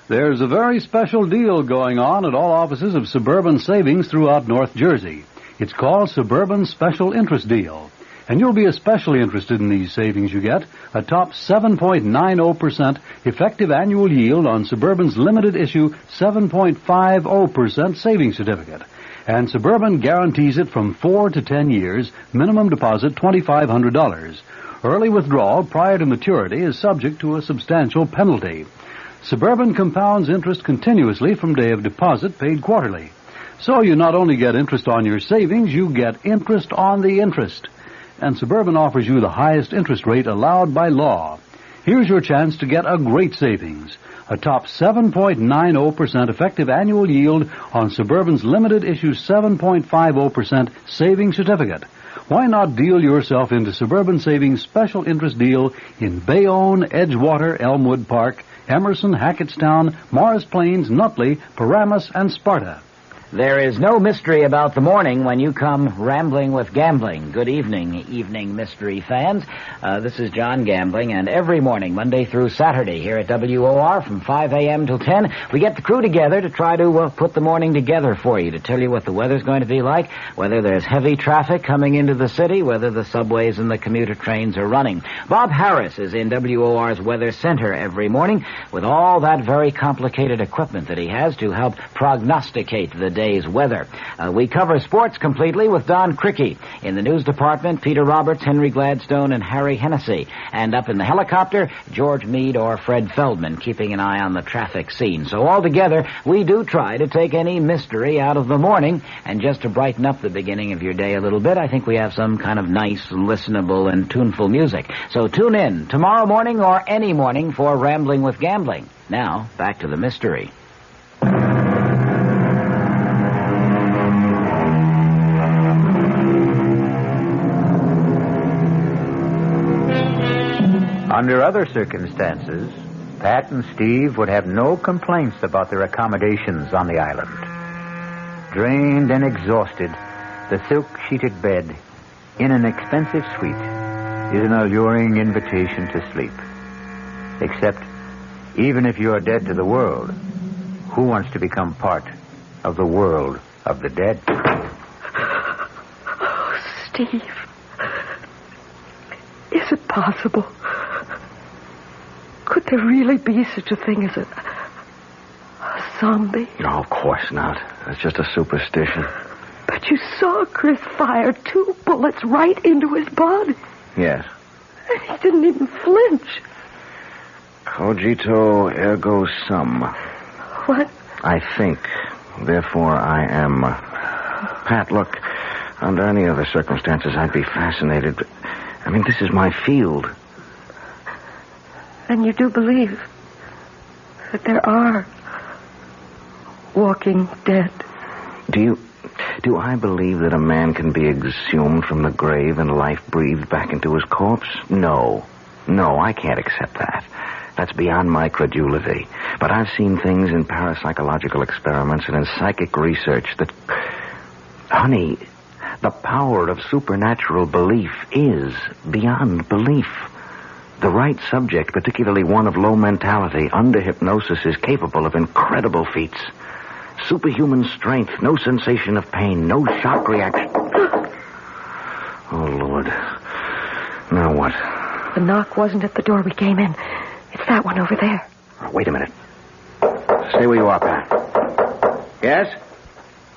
There's a very special deal going on at all offices of Suburban Savings throughout North Jersey. It's called Suburban Special Interest Deal. And you'll be especially interested in these savings you get. A top 7.90% effective annual yield on Suburban's limited issue 7.50% savings certificate. And Suburban guarantees it from 4 to 10 years, minimum deposit $2,500. Early withdrawal prior to maturity is subject to a substantial penalty. Suburban compounds interest continuously from day of deposit paid quarterly. So you not only get interest on your savings, you get interest on the interest. And Suburban offers you the highest interest rate allowed by law. Here's your chance to get a great savings. A top 7.90% effective annual yield on Suburban's limited issue 7.50% savings certificate. Why not deal yourself into Suburban Savings special interest deal in Bayonne, Edgewater, Elmwood Park, Emerson, Hackettstown, Morris Plains, Nutley, Paramus, and Sparta? There is no mystery about the morning when you come rambling with gambling. Good evening, mystery fans. This is John Gambling, and every morning, Monday through Saturday, here at WOR from 5 a.m. till 10, we get the crew together to try to put the morning together for you, to tell you what the weather's going to be like, whether there's heavy traffic coming into the city, whether the subways and the commuter trains are running. Bob Harris is in WOR's Weather Center every morning with all that very complicated equipment that he has to help prognosticate the day's weather. We cover sports completely with Don Cricky. In the news department, Peter Roberts, Henry Gladstone, and Harry Hennessy. And up in the helicopter, George Meade or Fred Feldman, keeping an eye on the traffic scene. So altogether, we do try to take any mystery out of the morning. And just to brighten up the beginning of your day a little bit, I think we have some kind of nice, listenable, and tuneful music. So tune in tomorrow morning or any morning for Rambling with Gambling. Now, back to the mystery. Under other circumstances, Pat and Steve would have no complaints about their accommodations on the island. Drained and exhausted, the silk-sheeted bed in an expensive suite is an alluring invitation to sleep. Except, even if you're dead to the world, who wants to become part of the world of the dead? Oh, Steve. Is it possible? Could there really be such a thing as a zombie? No, of course not. It's just a superstition. But you saw Chris fire 2 bullets right into his body. Yes. And he didn't even flinch. Cogito ergo sum. What? I think. Therefore, I am. Pat, look, under any other circumstances, I'd be fascinated. I mean, this is my field. And you do believe that there are walking dead? Do I believe that a man can be exhumed from the grave and life breathed back into his corpse? No, I can't accept that. That's beyond my credulity. But I've seen things in parapsychological experiments and in psychic research that... Honey, the power of supernatural belief is beyond belief. The right subject, particularly one of low mentality, under hypnosis, is capable of incredible feats. Superhuman strength, no sensation of pain, no shock reaction. Oh, Lord. Now what? The knock wasn't at the door we came in. It's that one over there. Oh, wait a minute. Stay where you are, Pat. Yes?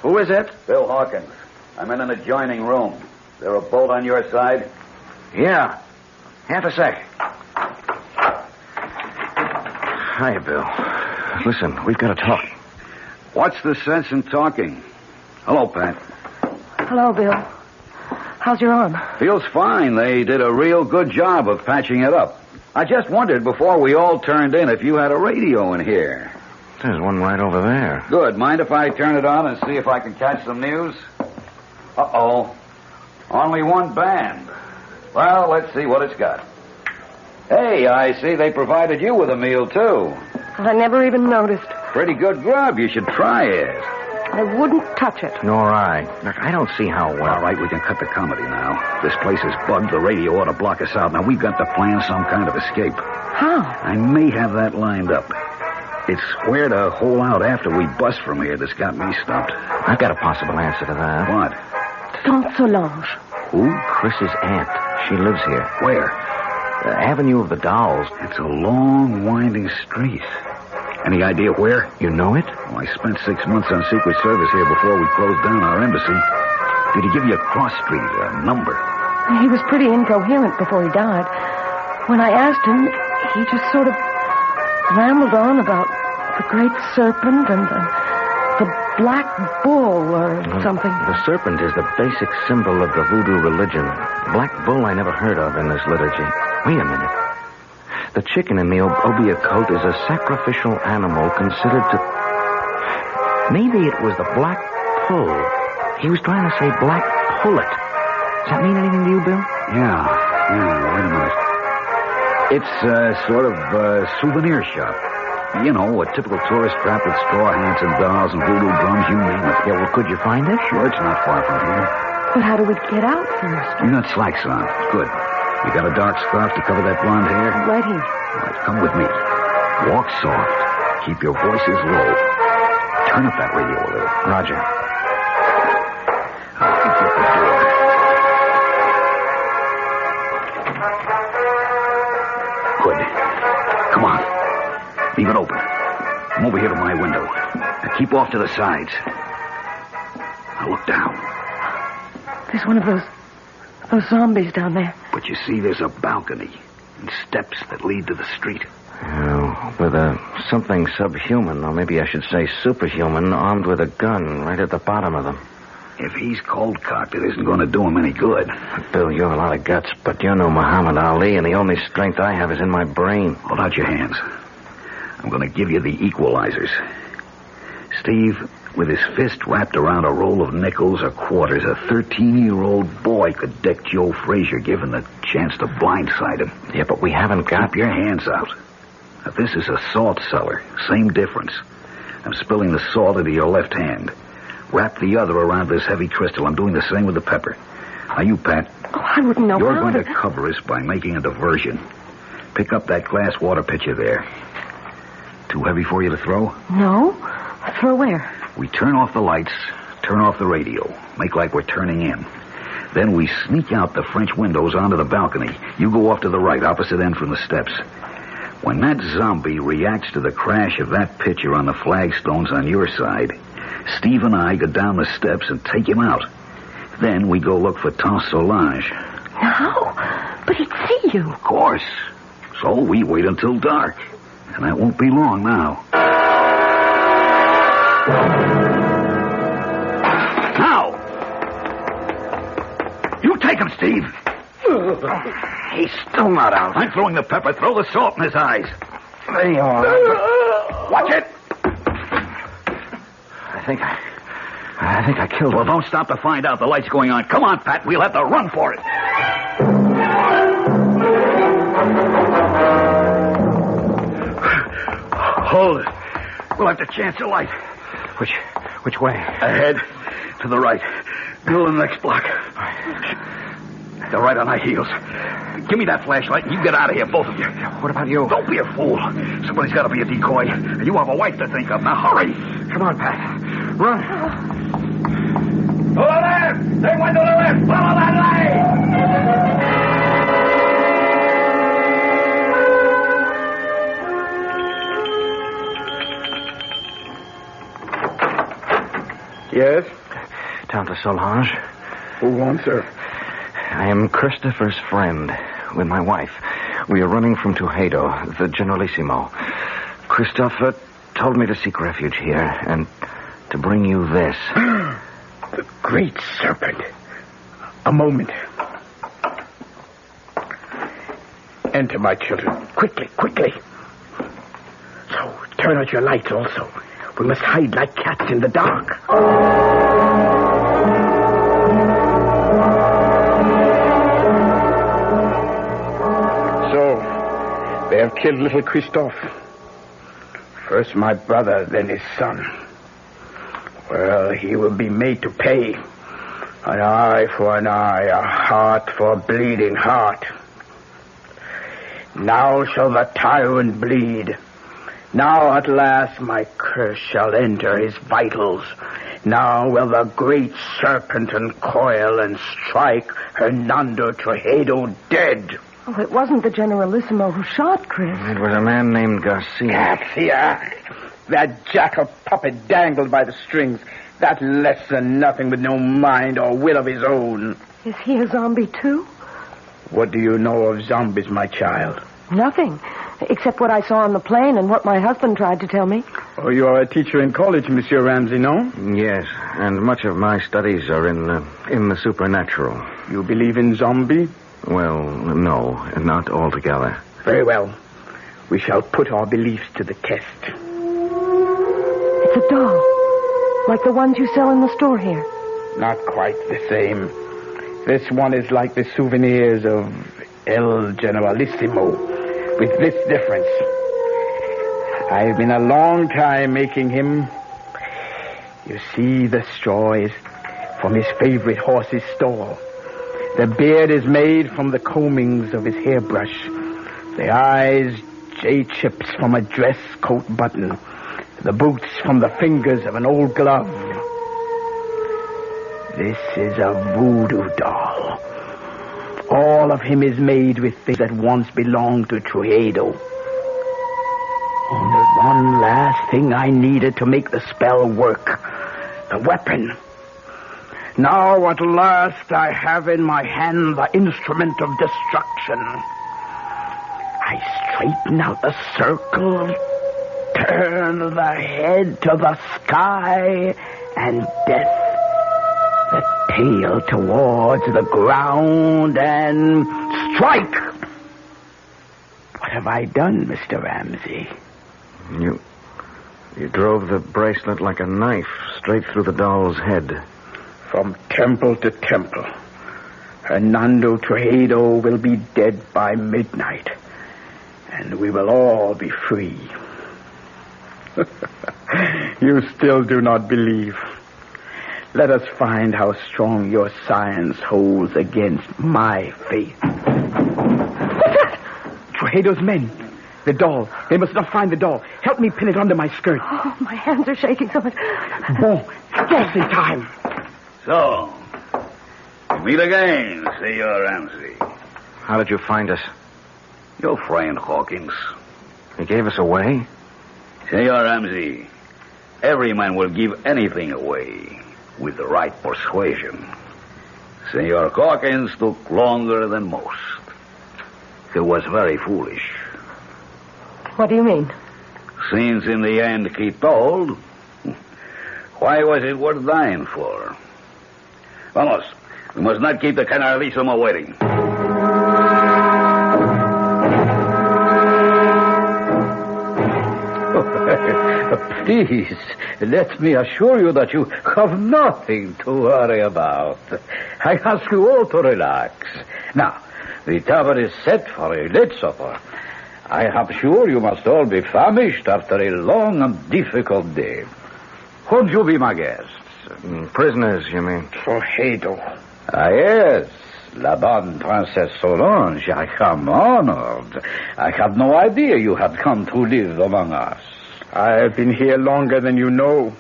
Who is it? Bill Hawkins. I'm in an adjoining room. Is there a bolt on your side? Yeah. Half a sec. Hiya, Bill. Listen, we've got to talk. What's the sense in talking? Hello, Pat. Hello, Bill. How's your arm? Feels fine. They did a real good job of patching it up. I just wondered before we all turned in if you had a radio in here. There's one right over there. Good. Mind if I turn it on and see if I can catch some news? Uh-oh. Only one band. Well, let's see what it's got. Hey, I see they provided you with a meal, too. I never even noticed. Pretty good grub. You should try it. I wouldn't touch it. Nor I. Look, I don't see how well. All right, we can cut the comedy now. This place is bugged. The radio ought to block us out. Now, we've got to plan some kind of escape. How? I may have that lined up. It's where to hole out after we bust from here that's got me stumped. I've got a possible answer to that. What? Saint Solange. Who? Chris's aunt. She lives here. Where? The Avenue of the Dolls. It's a long, winding street. Any idea where? You know it? Well, I spent 6 months on Secret Service here before we closed down our embassy. Did he give you a cross street, a number? He was pretty incoherent before he died. When I asked him, he just sort of rambled on about the great serpent and the black bull or something. The serpent is the basic symbol of the voodoo religion. Black bull I never heard of in this liturgy. Wait a minute. The chicken in the Obeah cult is a sacrificial animal considered to... Maybe it was the black pull. He was trying to say black pullet. Does that mean anything to you, Bill? Yeah, wait a minute. It's sort of a souvenir shop. You know, a typical tourist trap with straw hats and dolls and voodoo drums, you name it. Yeah, well, could you find it? Sure, it's not far from here. But how do we get out first? You got slacks on. Good. You got a dark scarf to cover that blonde hair? Right here. All right, come with me. Walk soft. Keep your voices low. Turn up that radio a little. Roger. I'll get you at the door. Good. Come on. Leave it open. I'm over here to my window. Now keep off to the sides. Now look down. There's one of those zombies down there. But you see, there's a balcony and steps that lead to the street. Oh, with something subhuman, or maybe I should say superhuman, armed with a gun right at the bottom of them. If he's cold-cocked, it isn't going to do him any good. Bill, you have a lot of guts, but you're no Muhammad Ali, and the only strength I have is in my brain. Hold out your hands. I'm going to give you the equalizers. Steve, with his fist wrapped around a roll of nickels or quarters, a 13-year-old boy could deck Joe Frazier, given the chance to blindside him. Yeah, but we haven't got... Keep your hands out. Now, this is a salt cellar. Same difference. I'm spilling the salt into your left hand. Wrap the other around this heavy crystal. I'm doing the same with the pepper. Now, you, Pat. Oh, I wouldn't know You're how going to cover us by making a diversion. Pick up that glass water pitcher there. Too heavy for you to throw? No. Throw where? We turn off the lights, turn off the radio, make like we're turning in. Then we sneak out the French windows onto the balcony. You go off to the right, opposite end from the steps. When that zombie reacts to the crash of that pitcher on the flagstones on your side, Steve and I go down the steps and take him out. Then we go look for Tante Solange. No, but he'd see you. Of course. So we wait until dark. And that won't be long now. Now! You take him, Steve. He's still not out. I'm throwing the pepper. Throw the salt in his eyes. There you are. Watch it. I think I killed him. Well, don't stop to find out. The light's going on. Come on, Pat. We'll have to run for it. Hold it. We'll have to chance a light. Which way? Ahead. To the right. Go to the next block. They're right on our heels. Give me that flashlight and you get out of here, both of you. What about you? Don't be a fool. Somebody's got to be a decoy. And you have a wife to think of. Now hurry. Come on, Pat. Run. To the left! They went to the left! Follow that light! Yes? Tante Solange. Who wants her? I am Christopher's friend with my wife. We are running from Tuxedo, the Generalissimo. Christopher told me to seek refuge here and to bring you this. The great serpent. A moment. Enter, my children. Quickly, quickly. So, turn out your lights also. We must hide like cats in the dark. So, they have killed little Christophe. First my brother, then his son. Well, he will be made to pay. An eye for an eye, a heart for a bleeding heart. Now shall the tyrant bleed. Now at last my curse shall enter his vitals. Now will the great serpent uncoil and strike Hernando Trujillo dead. Oh, it wasn't the Generalissimo who shot Chris. It was a man named Garcia. Garcia! That jackal puppet dangled by the strings. That less than nothing with no mind or will of his own. Is he a zombie, too? What do you know of zombies, my child? Nothing, except what I saw on the plane and what my husband tried to tell me. Oh, you are a teacher in college, Monsieur Ramsey, no? Yes, and much of my studies are in the supernatural. You believe in zombie? Well, no, not altogether. Very well. We shall put our beliefs to the test. It's a doll, like the ones you sell in the store here. Not quite the same. This one is like the souvenirs of El Generalissimo, with this difference. I've been a long time making him. You see, the straw is from his favorite horse's stall. The beard is made from the combings of his hairbrush. The eyes, J-chips from a dress coat button. The boots from the fingers of an old glove. This is a voodoo doll. All of him is made with things that once belonged to Trujillo. Only one last thing I needed to make the spell work. The weapon. Now at last I have in my hand the instrument of destruction. I straighten out the circle, turn the head to the sky, and death. The tail towards the ground, and strike! What have I done, Mr. Ramsey? You drove the bracelet like a knife straight through the doll's head. From temple to temple. Hernando Trujillo will be dead by midnight. And we will all be free. You still do not believe. Let us find how strong your science holds against my faith. What's that? Trujillo's men. The doll. They must not find the doll. Help me pin it under my skirt. Oh, my hands are shaking so much. Bon, just in time. So, we meet again, Senor Ramsey. How did you find us? Your friend Hawkins. He gave us away? Senor Ramsey, every man will give anything away with the right persuasion. Senor Hawkins took longer than most. He was very foolish. What do you mean? Since in the end he told, why was it worth dying for? Vamos, we must not keep the Canarlismo waiting. Please, let me assure you that you have nothing to worry about. I ask you all to relax. Now, the table is set for a late supper. I am sure you must all be famished after a long and difficult day. Won't you be my guests? Prisoners, you mean? Trujillo. Ah, yes. La bonne Princess Solange, I am honored. I had no idea you had come to live among us. I've been here longer than you know.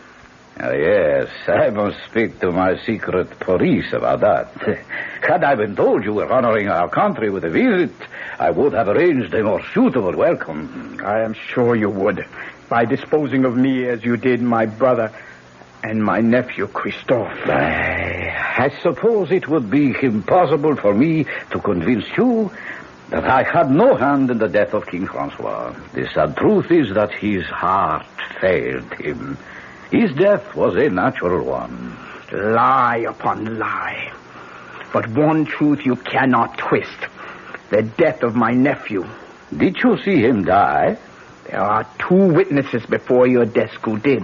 Yes, I must speak to my secret police about that. Had I been told you were honoring our country with a visit, I would have arranged a more suitable welcome. I am sure you would, by disposing of me as you did my brother and my nephew, Christophe. I suppose it would be impossible for me to convince you that I had no hand in the death of King Francois. The sad truth is that his heart failed him. His death was a natural one. Lie upon lie. But one truth you cannot twist. The death of my nephew. Did you see him die? There are 2 witnesses before your desk who did.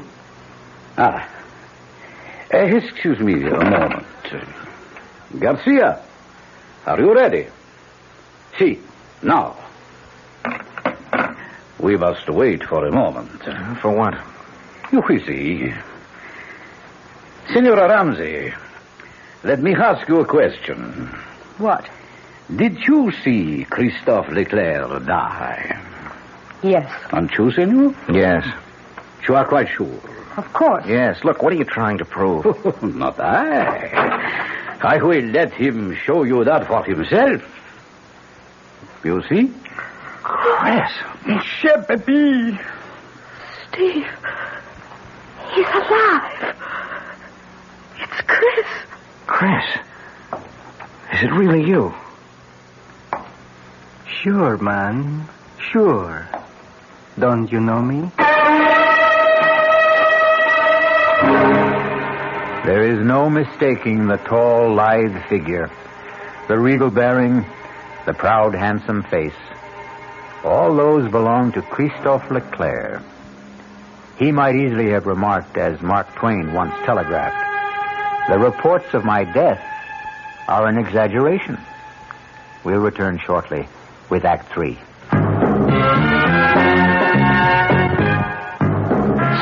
Excuse me a moment. Garcia, are you ready? See, now. We must wait for a moment. For what? You will see. Senora Ramsey, let me ask you a question. What? Did you see Christophe Leclerc die? Yes. And you, senor? Yes. You are quite sure? Of course. Yes. Look, what are you trying to prove? Not I. I will let him show you that for himself. You see? Chris. Monsieur Baby. Steve. He's alive. It's Chris. Chris. Is it really you? Sure, man. Sure. Don't you know me? There is no mistaking the tall, lithe figure, the regal bearing, the proud, handsome face. All those belong to Christophe Leclerc. He might easily have remarked, as Mark Twain once telegraphed, "The reports of my death are an exaggeration." We'll return shortly with Act 3.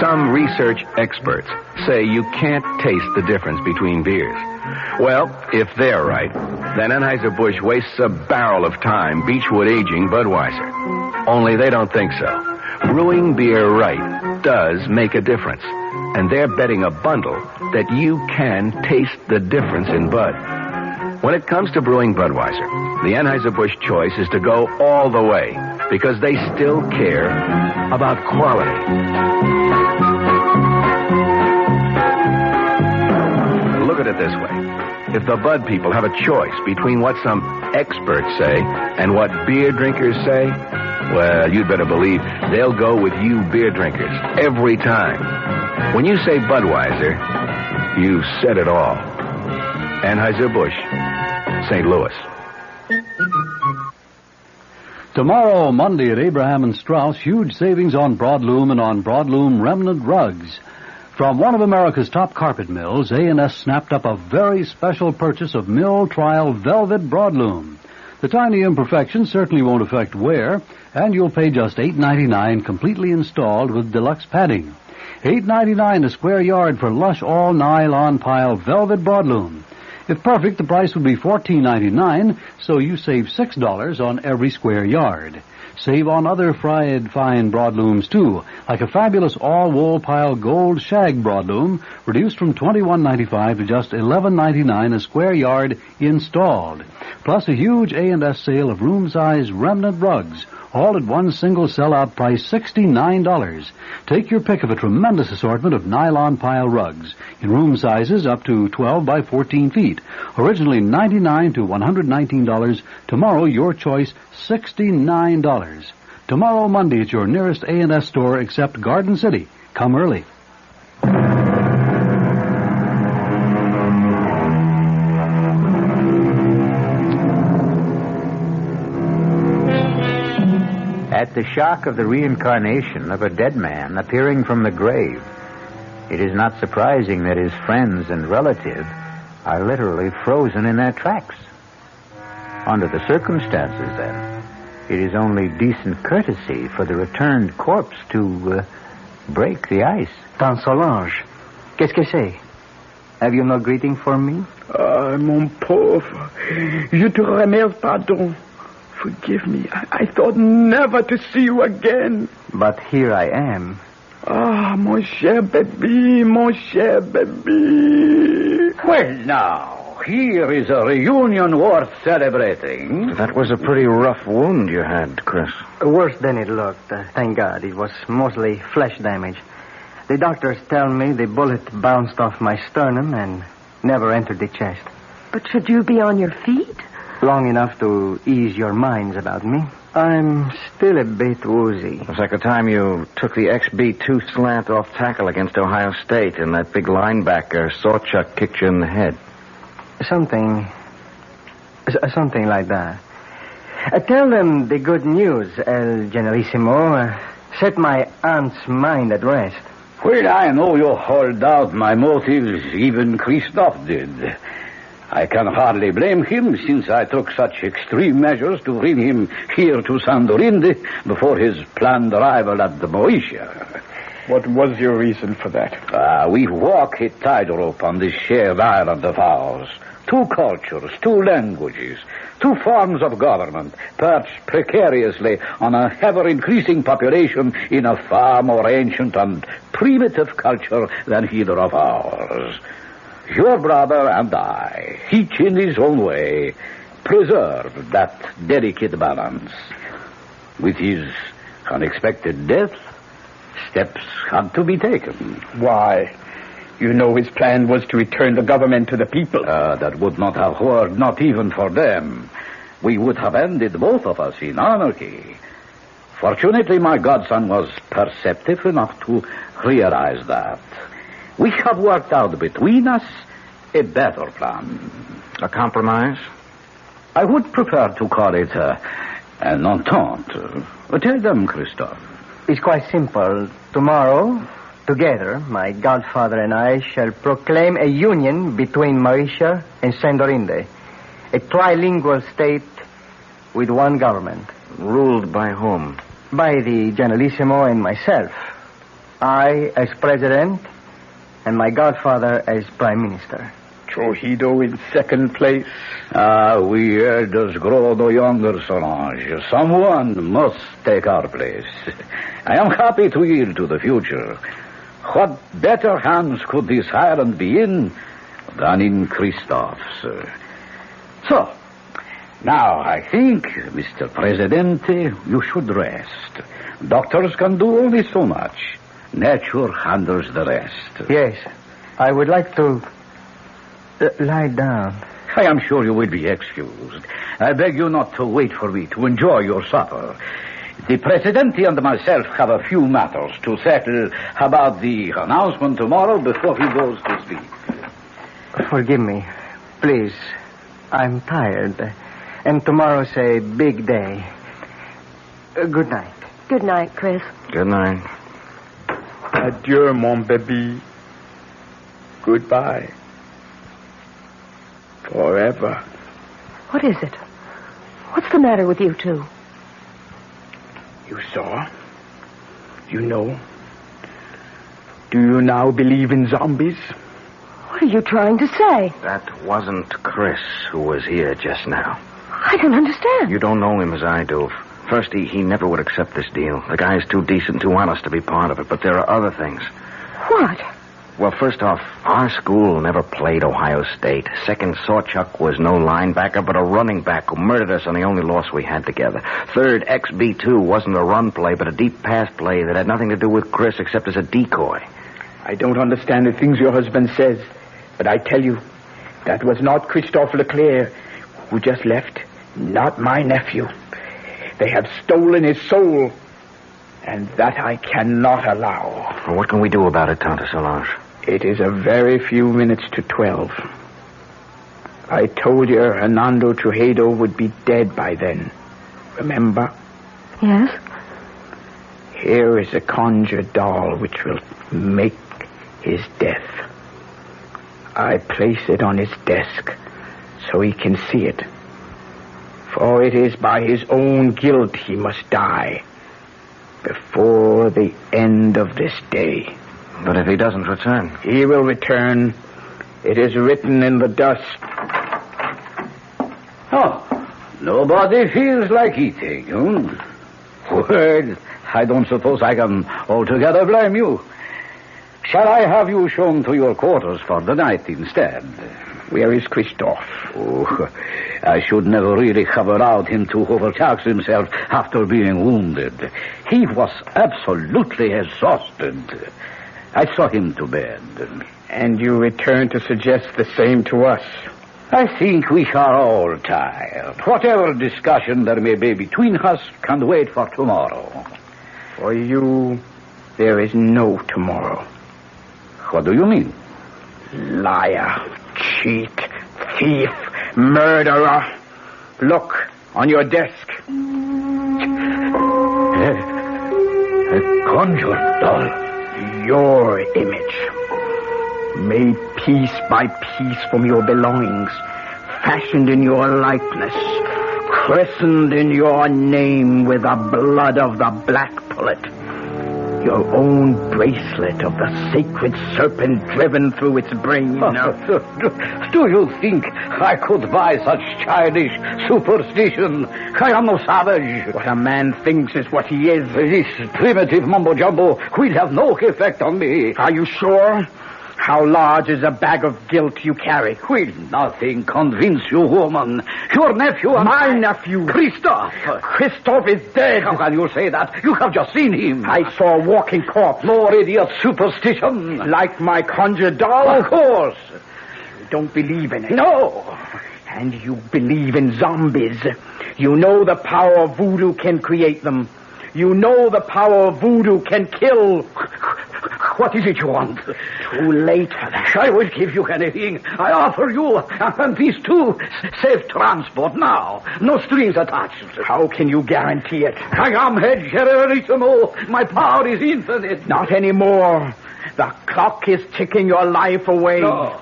Some research experts say you can't taste the difference between beers. Well, if they're right, then Anheuser-Busch wastes a barrel of time Beechwood aging Budweiser. Only they don't think so. Brewing beer right does make a difference. And they're betting a bundle that you can taste the difference in Bud. When it comes to brewing Budweiser, the Anheuser-Busch choice is to go all the way because they still care about quality. Look at it this way. If the Bud people have a choice between what some experts say and what beer drinkers say, well, you'd better believe they'll go with you beer drinkers every time. When you say Budweiser, you've said it all. Anheuser-Busch, St. Louis. Tomorrow, Monday at Abraham and Strauss, huge savings on broadloom and on broadloom remnant rugs. From one of America's top carpet mills, A&S snapped up a very special purchase of mill trial velvet broadloom. The tiny imperfections certainly won't affect wear, and you'll pay just $8.99 completely installed with deluxe padding. $8.99 a square yard for lush all-nylon pile velvet broadloom. If perfect, the price would be $14.99, so you save $6 on every square yard. Save on other fried fine broadlooms, too, like a fabulous all-wool pile gold shag broadloom, reduced from $21.95 to just $11.99 a square yard installed. Plus a huge A&S sale of room-size remnant rugs, all at one single sellout price, $69. Take your pick of a tremendous assortment of nylon pile rugs in room sizes up to 12 by 14 feet. Originally $99 to $119. Tomorrow, your choice, $69. Tomorrow, Monday, at your nearest A&S store except Garden City. Come early. At the shock of the reincarnation of a dead man appearing from the grave, it is not surprising that his friends and relatives are literally frozen in their tracks. Under the circumstances, then, it is only decent courtesy for the returned corpse to break the ice. Tante Solange, qu'est-ce que c'est? Have you no greeting for me? Ah, mon pauvre, je te remercie pardon. Forgive me. I thought never to see you again. But here I am. Ah, mon cher bébé, mon cher bébé. Well, now, here is a reunion worth celebrating. That was a pretty rough wound you had, Chris. Worse than it looked. Thank God. It was mostly flesh damage. The doctors tell me the bullet bounced off my sternum and never entered the chest. But should you be on your feet? Long enough to ease your minds about me. I'm still a bit woozy. It was like the time you took the XB2 slant off tackle against Ohio State and that big linebacker, Sawchuck, kicked you in the head. Something like that. Tell them the good news, El Generalissimo. Set my aunt's mind at rest. Well, I know you hold out my motives, even Christophe did. I can hardly blame him, since I took such extreme measures to bring him here to Sandorinde before his planned arrival at the Moesia. What was your reason for that? We walk a tightrope on this shared island of ours. 2 cultures, 2 languages, 2 forms of government, perched precariously on a ever-increasing population in a far more ancient and primitive culture than either of ours. Your brother and I, each in his own way, preserved that delicate balance. With his unexpected death, steps had to be taken. Why? You know his plan was to return the government to the people. That would not have worked, not even for them. We would have ended, both of us, in anarchy. Fortunately, my godson was perceptive enough to realize that. We have worked out between us a better plan. A compromise? I would prefer to call it an entente. Tell them, Christophe. It's quite simple. Tomorrow, together, my godfather and I shall proclaim a union between Mauritia and Sandorinde. A trilingual state with one government. Ruled by whom? By the Generalissimo and myself. I as president, and my godfather as prime minister. Trujillo in second place. We elders grow no younger, Solange. Someone must take our place. I am happy to yield to the future. What better hands could this island be in than in Christoph's? So, now I think, Mr. Presidente, you should rest. Doctors can do only so much. Nature handles the rest. Yes, I would like to lie down. I am sure you will be excused. I beg you not to wait for me to enjoy your supper. The Presidente and myself have a few matters to settle about the announcement tomorrow before he goes to sleep. Forgive me. Please. I'm tired. And tomorrow's a big day. Good night. Good night, Chris. Good night. Adieu, mon baby. Goodbye. Forever. What is it? What's the matter with you two? You saw? You know? Do you now believe in zombies? What are you trying to say? That wasn't Chris who was here just now. I don't understand. You don't know him as I do. First, he never would accept this deal. The guy's too decent, too honest to be part of it. But there are other things. What? Well, first off, our school never played Ohio State. Second, Sawchuck was no linebacker, but a running back who murdered us on the only loss we had together. Third, XB2 wasn't a run play, but a deep pass play that had nothing to do with Chris except as a decoy. I don't understand the things your husband says, but I tell you, that was not Christophe Leclerc who just left. Not my nephew. They have stolen his soul, and that I cannot allow. Well, what can we do about it, Tante Solange? It is a very few minutes to 12. I told you Hernando Trujillo would be dead by then. Remember? Yes? Here is a conjured doll which will make his death. I place it on his desk so he can see it. For it is by his own guilt he must die before the end of this day. But if he doesn't return? He will return. It is written in the dust. Oh, nobody feels like eating, Well, I don't suppose I can altogether blame you. Shall I have you shown to your quarters for the night instead? Where is Christophe? Oh, I should never really have allowed him to overtax himself after being wounded. He was absolutely exhausted. I saw him to bed. And you return to suggest the same to us? I think we are all tired. Whatever discussion there may be between us can wait for tomorrow. For you, there is no tomorrow. What do you mean? Liar, cheat, thief, murderer. Look, on your desk. A conjured doll. Your image. Made piece by piece from your belongings. Fashioned in your likeness. Christened in your name with the blood of the black pullet. Your own bracelet of the sacred serpent driven through its brain. Do you think I could buy such childish superstition? I am no savage. What a man thinks is what he is. This primitive mumbo-jumbo will have no effect on me. Are you sure? How large is the bag of guilt you carry? Will nothing convince you, woman? Your nephew... My nephew? Christophe. Christophe is dead. How can you say that? You have just seen him. I saw a walking corpse. More idiot superstition. Like my conjured doll? Of course. You don't believe in it? No. And you believe in zombies. You know the power of voodoo can create them. You know the power of voodoo can kill. What is it you want? Too late for that. I will give you anything. I offer you, and these two, safe transport now. No strings attached. How can you guarantee it? I am head generalissimo. My power is infinite. Not anymore. The clock is ticking your life away. No.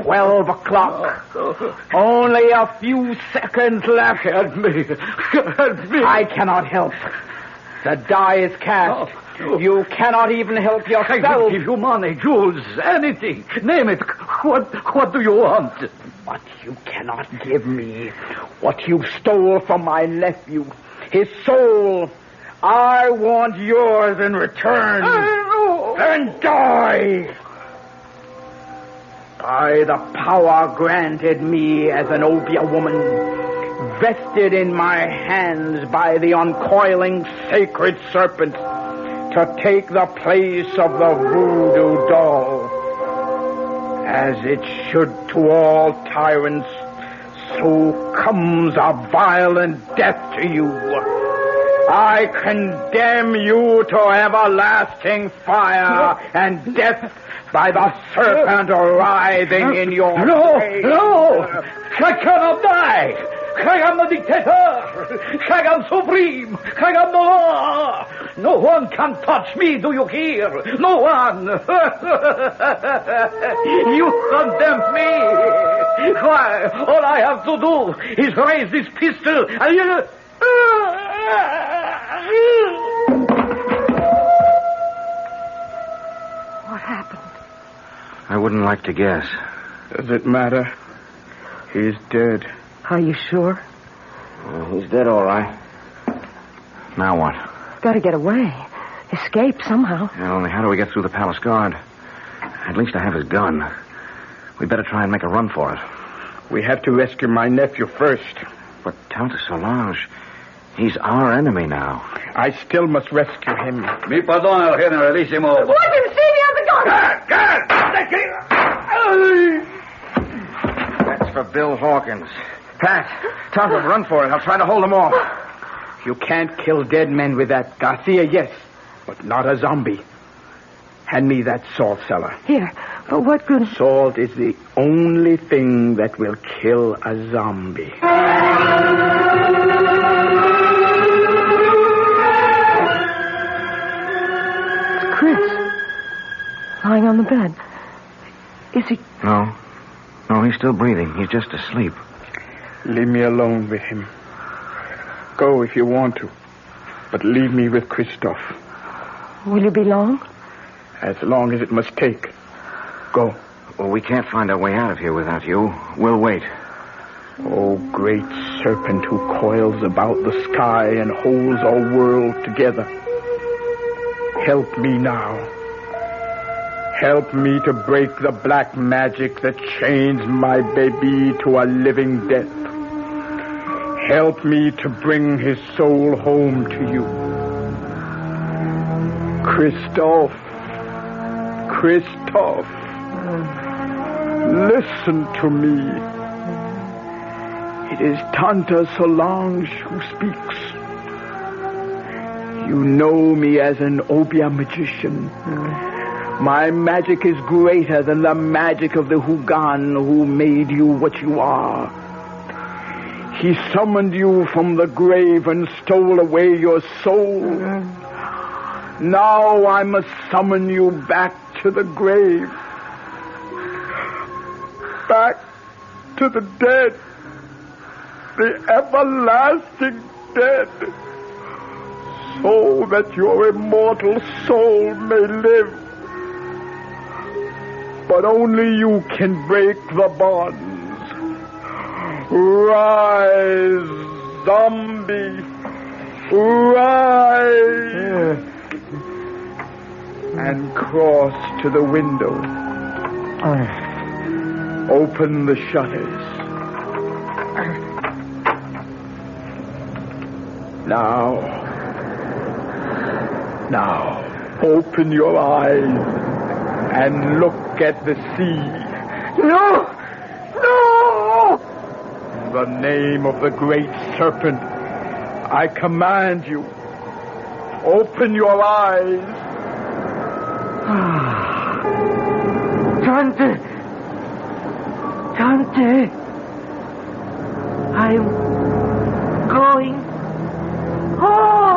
12 o'clock. No. Only a few seconds left. Help me. Help me. I cannot help. The die is cast. You cannot even help yourself. I will give you money, jewels, anything. Name it. What do you want? But you cannot give me what you stole from my nephew, his soul. I want yours in return. Then die. By the power granted me as an Obia woman, vested in my hands by the uncoiling sacred serpent, to take the place of the voodoo doll. As it should to all tyrants, so comes a violent death to you. I condemn you to everlasting fire and death by the serpent writhing in your grave. No! I cannot die! I am the dictator! I am supreme! I am the law! No one can touch me, do you hear? No one! You condemn me! Why, all I have to do is raise this pistol and you... What happened? I wouldn't like to guess. Does it matter? He's dead. Are you sure? He's dead, all right. Now what? Got to get away. Escape somehow. Yeah, only how do we get through the palace guard? At least I have his gun. We better try and make a run for it. We have to rescue my nephew first. But Tante Solange, he's our enemy now. I still must rescue him. Mi pardon, el generalissimo. Let him see me on the gun! That's for Bill Hawkins. Pat, Tonto, run for it. I'll try to hold them off. You can't kill dead men with that. Garcia, yes, but not a zombie. Hand me that salt cellar. Here, but what good... Salt is the only thing that will kill a zombie. It's Chris. Lying on the bed. Is he... No, he's still breathing. He's just asleep. Leave me alone with him. Go if you want to, but leave me with Christophe. Will you be long? As long as it must take. Go. Well, we can't find our way out of here without you. We'll wait. Oh, great serpent who coils about the sky and holds our world together. Help me now. Help me to break the black magic that chains my baby to a living death. Help me to bring his soul home to you. Christophe. Listen to me. It is Tante Solange who speaks. You know me as an Obia magician. My magic is greater than the magic of the Hugan who made you what you are. He summoned you from the grave and stole away your soul. Now I must summon you back to the grave. Back to the dead. The everlasting dead. So that your immortal soul may live. But only you can break the bonds. Rise, zombie. Rise. And cross to the window. Open the shutters. Now, open your eyes and look at the sea. No! In the name of the great serpent, I command you, open your eyes. Tante, I'm going home.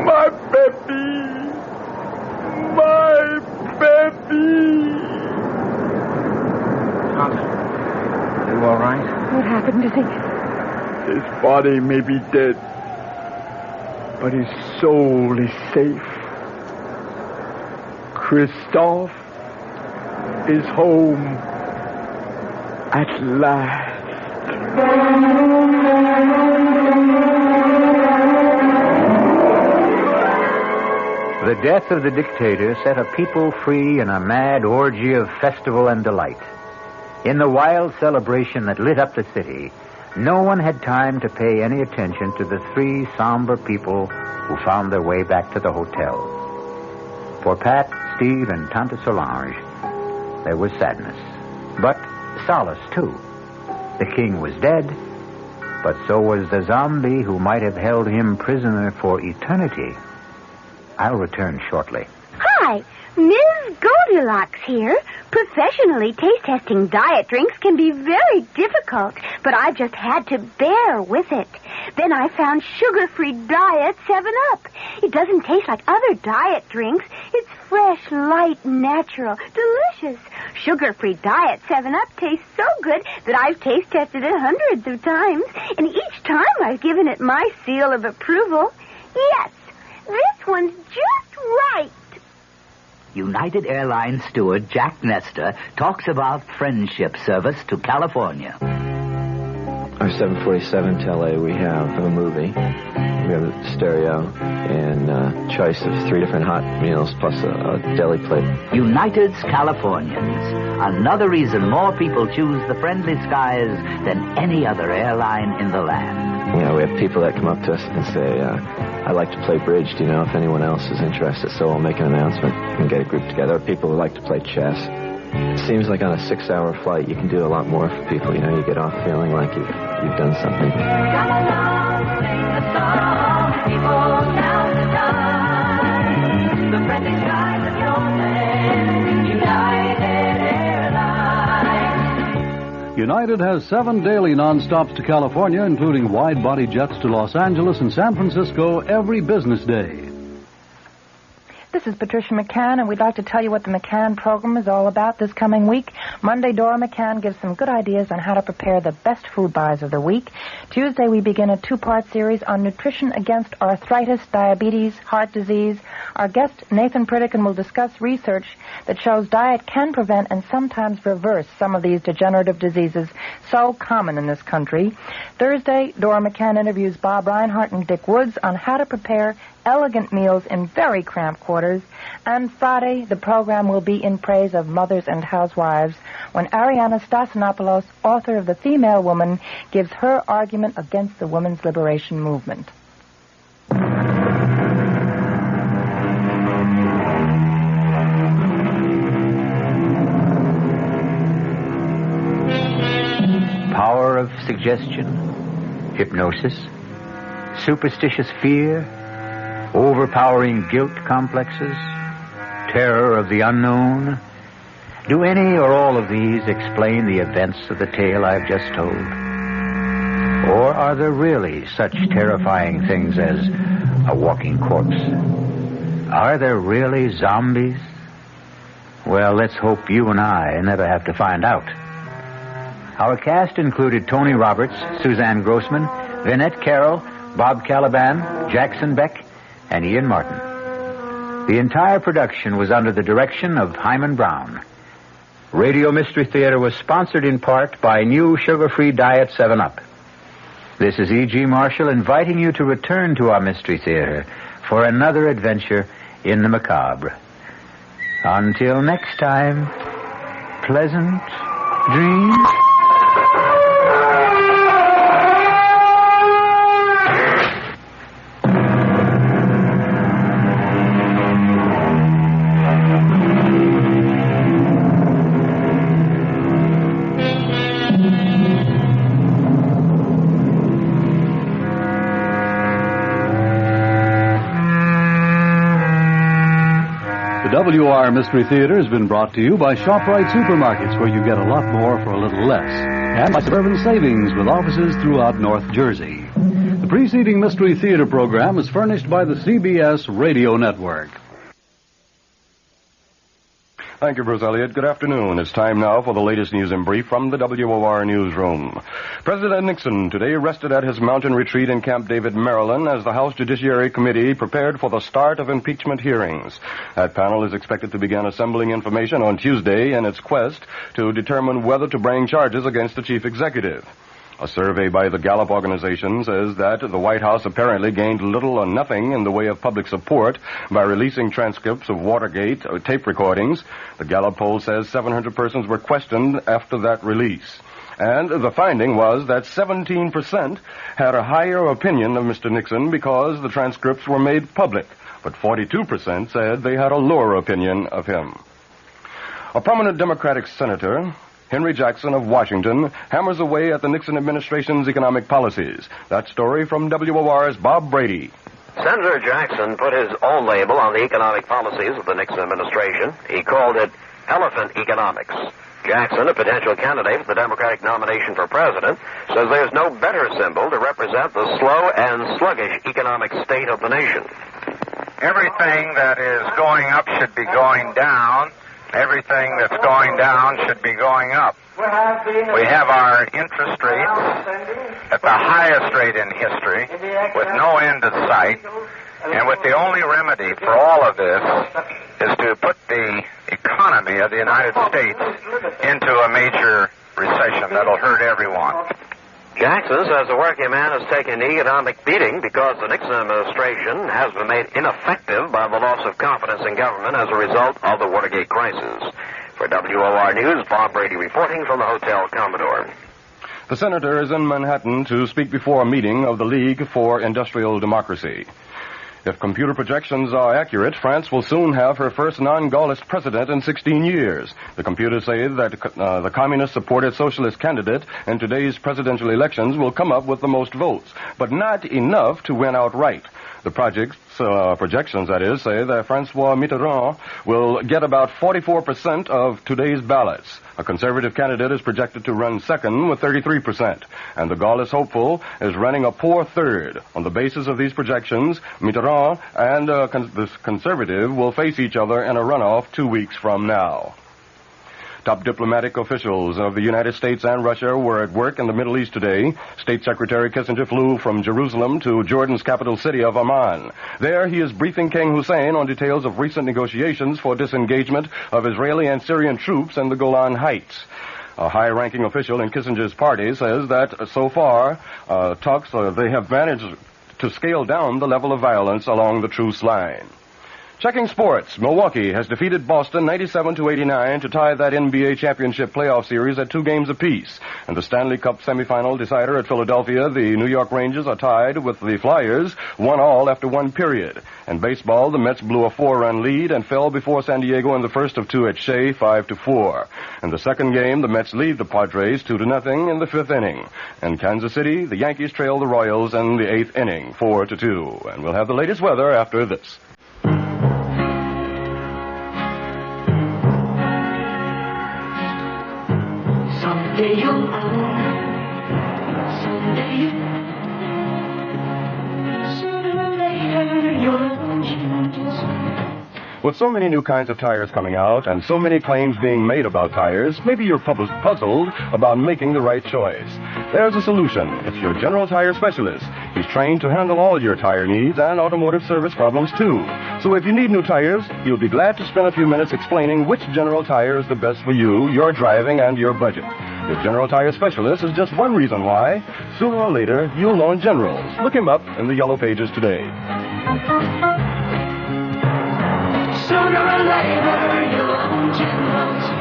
My baby. Tante, you all right? What happened to him? His body may be dead, but his soul is safe. Christophe is home at last. The death of the dictator set a people free in a mad orgy of festival and delight. In the wild celebration that lit up the city, no one had time to pay any attention to the three somber people who found their way back to the hotel. For Pat, Steve, and Tante Solange, there was sadness, but solace, too. The king was dead, but so was the zombie who might have held him prisoner for eternity. I'll return shortly. Hi, Ms. Goldilocks here. Professionally taste-testing diet drinks can be very difficult, but I just had to bear with it. Then I found sugar-free Diet 7-Up. It doesn't taste like other diet drinks. It's fresh, light, natural, delicious. Sugar-free Diet 7-Up tastes so good that I've taste-tested it hundreds of times, and each time I've given it my seal of approval. Yes, this one's just right. United Airlines steward Jack Nestor talks about friendship service to California. Our 747 to LA, we have a movie, we have a stereo, and a choice of 3 different hot meals plus a deli plate. United's Californians. Another reason more people choose the friendly skies than any other airline in the land. Yeah, we have people that come up to us and say, I'd like to play bridge. Do you know if anyone else is interested? So we'll make an announcement and get a group together. People who like to play chess. It seems like on a 6-hour flight, you can do a lot more for people. You know, you get off feeling like you've done something. Come along, sing the song, people now to die. The friendly skies of your land, United Airlines. United has 7 daily non-stops to California, including wide-body jets to Los Angeles and San Francisco every business day. This is Patricia McCann, and we'd like to tell you what the McCann program is all about this coming week. Monday, Dora McCann gives some good ideas on how to prepare the best food buys of the week. Tuesday, we begin a 2-part series on nutrition against arthritis, diabetes, heart disease. Our guest, Nathan Pritikin, will discuss research that shows diet can prevent and sometimes reverse some of these degenerative diseases so common in this country. Thursday, Dora McCann interviews Bob Reinhart and Dick Woods on how to prepare elegant meals in very cramped quarters. And Friday, the program will be in praise of mothers and housewives when Ariana Stasinopoulos, author of The Female Woman, gives her argument against the women's liberation movement. Power of suggestion, hypnosis, superstitious fear, overpowering guilt complexes, terror of the unknown. Do any or all of these explain the events of the tale I've just told? Or are there really such terrifying things as a walking corpse? Are there really zombies? Well, let's hope you and I never have to find out. Our cast included Tony Roberts, Suzanne Grossman, Vinette Carroll, Bob Caliban, Jackson Beck, and Ian Martin. The entire production was under the direction of Himan Brown. Radio Mystery Theater was sponsored in part by new sugar-free Diet 7-Up. This is E.G. Marshall inviting you to return to our Mystery Theater for another adventure in the macabre. Until next time, pleasant dreams. WR Mystery Theater has been brought to you by ShopRite Supermarkets, where you get a lot more for a little less, and by Suburban Savings with offices throughout North Jersey. The preceding Mystery Theater program is furnished by the CBS Radio Network. Thank you, Bruce Elliott. Good afternoon. It's time now for the latest news in brief from the WOR newsroom. President Nixon today rested at his mountain retreat in Camp David, Maryland, as the House Judiciary Committee prepared for the start of impeachment hearings. That panel is expected to begin assembling information on Tuesday in its quest to determine whether to bring charges against the chief executive. A survey by the Gallup organization says that the White House apparently gained little or nothing in the way of public support by releasing transcripts of Watergate tape recordings. The Gallup poll says 700 persons were questioned after that release. And the finding was that 17% had a higher opinion of Mr. Nixon because the transcripts were made public, but 42% said they had a lower opinion of him. A prominent Democratic senator, Henry Jackson of Washington, hammers away at the Nixon administration's economic policies. That story from WOR's Bob Brady. Senator Jackson put his own label on the economic policies of the Nixon administration. He called it elephant economics. Jackson, a potential candidate for the Democratic nomination for president, says there's no better symbol to represent the slow and sluggish economic state of the nation. Everything that is going up should be going down. Everything that's going down should be going up. We have our interest rates at the highest rate in history, with no end in sight, and with the only remedy for all of this is to put the economy of the United States into a major recession that'll hurt everyone. Jackson says the working man has taken an economic beating because the Nixon administration has been made ineffective by the loss of confidence in government as a result of the Watergate crisis. For WOR News, Bob Brady reporting from the Hotel Commodore. The senator is in Manhattan to speak before a meeting of the League for Industrial Democracy. If computer projections are accurate, France will soon have her first non-Gaullist president in 16 years. The computers say that the communist-supported socialist candidate in today's presidential elections will come up with the most votes, but not enough to win outright. The projections, that is, say that Francois Mitterrand will get about 44% of today's ballots. A conservative candidate is projected to run second with 33%, and the Gaullist hopeful is running a poor third. On the basis of these projections, Mitterrand and the conservative will face each other in a runoff 2 weeks from now. Top diplomatic officials of the United States and Russia were at work in the Middle East today. State Secretary Kissinger flew from Jerusalem to Jordan's capital city of Amman. There he is briefing King Hussein on details of recent negotiations for disengagement of Israeli and Syrian troops in the Golan Heights. A high-ranking official in Kissinger's party says that so far, they have managed to scale down the level of violence along the truce line. Checking sports, Milwaukee has defeated Boston 97-89 to tie that NBA championship playoff series at 2 games apiece. In the Stanley Cup semifinal decider at Philadelphia, the New York Rangers are tied with the Flyers, 1-1 after 1 period. In baseball, the Mets blew a 4-run lead and fell before San Diego in the first of 2 at Shea, 5-4. In the second game, the Mets lead the Padres 2-0 in the 5th inning. In Kansas City, the Yankees trail the Royals in the 8th inning, 4-2. And we'll have the latest weather after this. Someday you'll sooner or later you'll With so many new kinds of tires coming out and so many claims being made about tires, maybe you're puzzled about making the right choice. There's a solution. It's your General Tire specialist. He's trained to handle all your tire needs and automotive service problems, too. So if you need new tires, he'll be glad to spend a few minutes explaining which General Tire is the best for you, your driving, and your budget. Your General Tire specialist is just one reason why, sooner or later, you'll own Generals. Look him up in the Yellow Pages today. Sooner or later you'll own Generals.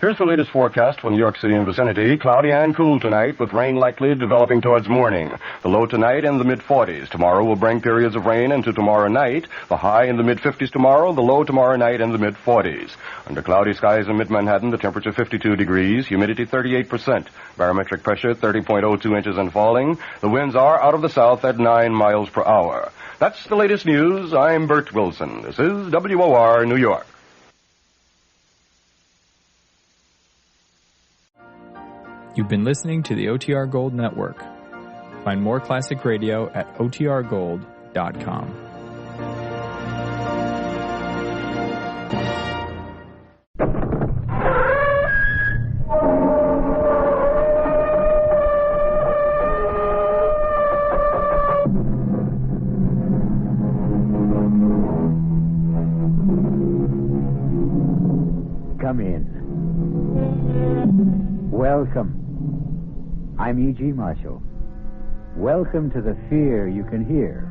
Here's the latest forecast for New York City and vicinity. Cloudy and cool tonight, with rain likely developing towards morning. The low tonight in the mid-40s. Tomorrow will bring periods of rain into tomorrow night. The high in the mid-50s tomorrow, the low tomorrow night in the mid-40s. Under cloudy skies in mid-Manhattan, the temperature 52 degrees, humidity 38%, barometric pressure 30.02 inches and falling. The winds are out of the south at 9 miles per hour. That's the latest news. I'm Bert Wilson. This is WOR New York. You've been listening to the OTR Gold Network. Find more classic radio at otrgold.com. Come in. Welcome. I'm E.G. Marshall. Welcome to the fear you can hear.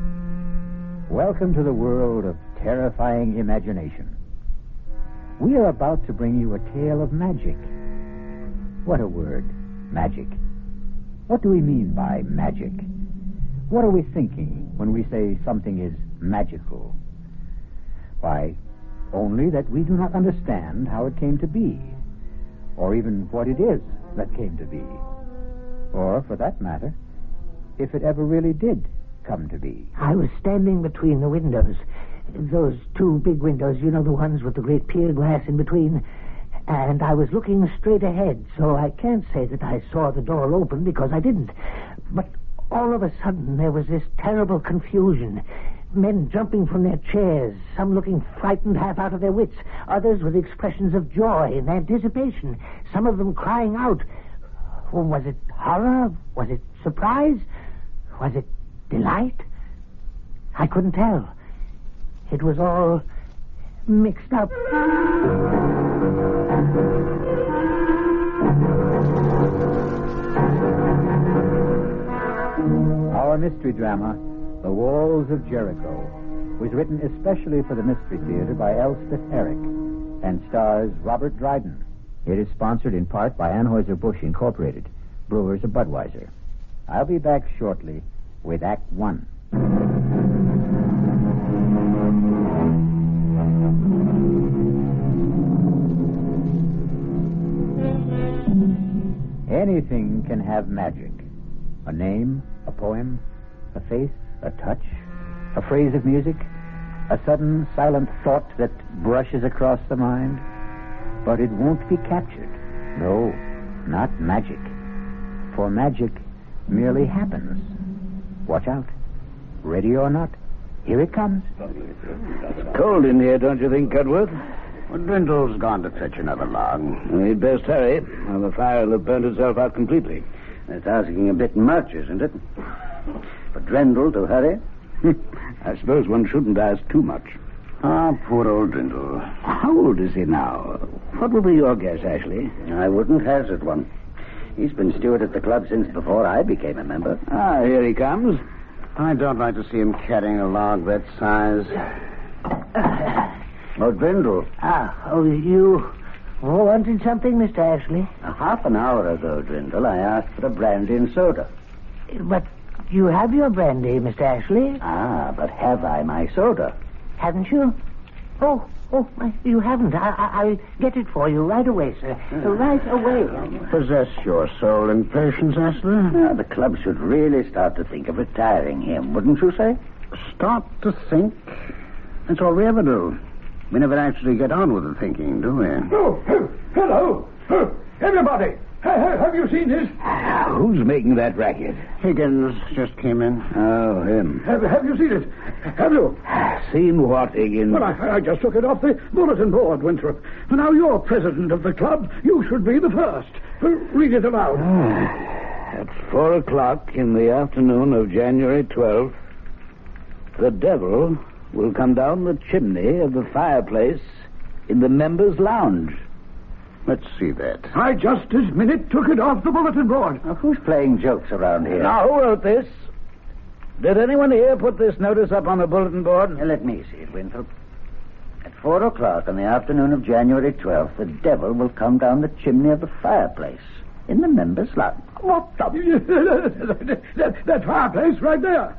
Welcome to the world of terrifying imagination. We are about to bring you a tale of magic. What a word, magic. What do we mean by magic? What are we thinking when we say something is magical? Why, only that we do not understand how it came to be, or even what it is that came to be, or, for that matter, if it ever really did come to be. I was standing between the windows, those two big windows, you know, the ones with the great pier glass in between, and I was looking straight ahead, so I can't say that I saw the door open, because I didn't. But all of a sudden there was this terrible confusion. Men jumping from their chairs, some looking frightened half out of their wits, others with expressions of joy and anticipation, some of them crying out. Was it horror? Was it surprise? Was it delight? I couldn't tell. It was all mixed up. Our mystery drama, The Walls of Jericho, was written especially for the Mystery Theater by Elspeth Eric and stars Robert Dryden. It is sponsored in part by Anheuser-Busch Incorporated, brewers of Budweiser. I'll be back shortly with Act One. Anything can have magic. A name, a poem, a face, a touch, a phrase of music, a sudden silent thought that brushes across the mind. But it won't be captured. No, not magic. For magic merely happens. Watch out. Ready or not, here it comes. It's cold in here, don't you think, Cudworth? Well, Brindle's gone to fetch another log. We'd best hurry, or the fire will have burnt itself out completely. That's asking a bit much, isn't it? For Drendel to hurry? I suppose one shouldn't ask too much. Ah, poor old Drindle. How old is he now? What would be your guess, Ashley? I wouldn't hazard one. He's been steward at the club since before I became a member. Ah, here he comes. I don't like to see him carrying a log that size. Oh, Drindle. You wanted something, Mr. Ashley? Half an hour ago, Drindle, I asked for a brandy and soda. But you have your brandy, Mr. Ashley. Ah, but have I my soda? Haven't you? Oh, you haven't. I'll get it for you right away, sir. Right away. Possess your soul in patience, Ashley. The club should really start to think of retiring him, wouldn't you say? Start to think? That's all we ever do. We never actually get on with the thinking, do we? Oh, hello. Everybody, have you seen this? Who's making that racket? Higgins just came in. Oh, him. Have you seen it? Have you? Seen what, Higgins? Well, I just took it off the bulletin board, Winthrop. Now, you're president of the club. You should be the first. Read it aloud. At 4:00 in the afternoon of January 12th, the devil will come down the chimney of the fireplace in the members' lounge. Let's see that. I just this minute took it off the bulletin board. Now, who's playing jokes around here? Now, who wrote this? Did anyone here put this notice up on the bulletin board? Let me see it, Winthrop. At 4:00 in the afternoon of January 12th, the devil will come down the chimney of the fireplace in the members' lounge. What the... that fireplace right there.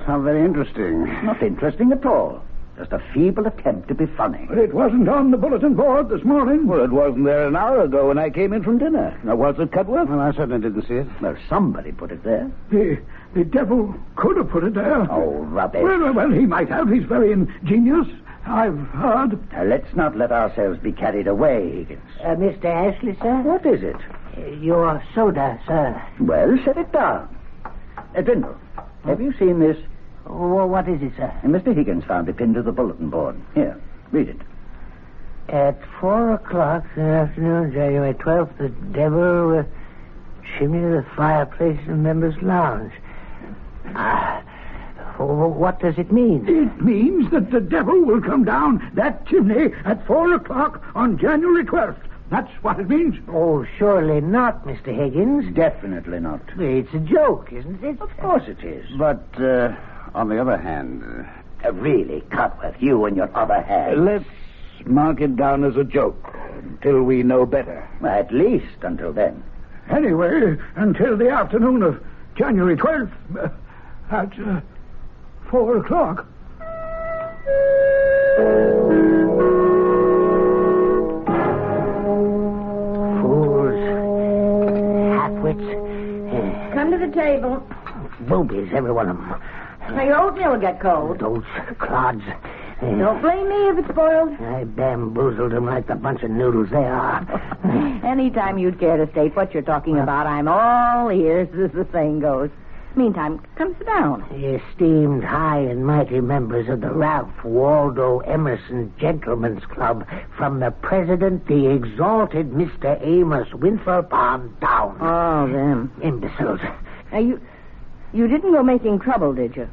How very interesting. Not interesting at all. Just a feeble attempt to be funny. But it wasn't on the bulletin board this morning. Well, it wasn't there an hour ago when I came in from dinner. Now, was it, Cudworth? Well, I certainly didn't see it. Well, somebody put it there. The devil could have put it there. Oh, rubbish. Well, he might have. He's very ingenious. I've heard. Now, let's not let ourselves be carried away, Higgins. Mr. Ashley, sir? What is it? Your soda, sir. Well, set it down. Drindle, have you seen this? Oh, what is it, sir? Mr. Higgins found it pinned to the bulletin board. Here, read it. At 4 o'clock this afternoon, January 12th, the devil chimney of the fireplace in members' lounge. What does it mean? It means that the devil will come down that chimney at 4 o'clock on January 12th. That's what it means. Oh, surely not, Mr. Higgins. Definitely not. It's a joke, isn't it? Of course it is. But, on the other hand... really, Cotworth, you and your other hand... Let's mark it down as a joke until we know better. At least until then. Anyway, until the afternoon of January 12th at 4 o'clock. Fools. Halfwits. Come to the table. Boobies, every one of them. Now, your oatmeal will get cold. Those clods. Don't blame me if it's spoiled. I bamboozled them like the bunch of noodles they are. Anytime you'd care to state what you're talking about, I'm all ears, as the saying goes. Meantime, come sit down. The esteemed high and mighty members of the Ralph Waldo Emerson Gentlemen's Club, from the president, the exalted Mr. Amos Winthrop on down. Oh, them. Imbeciles. Now, you didn't go making trouble, did you?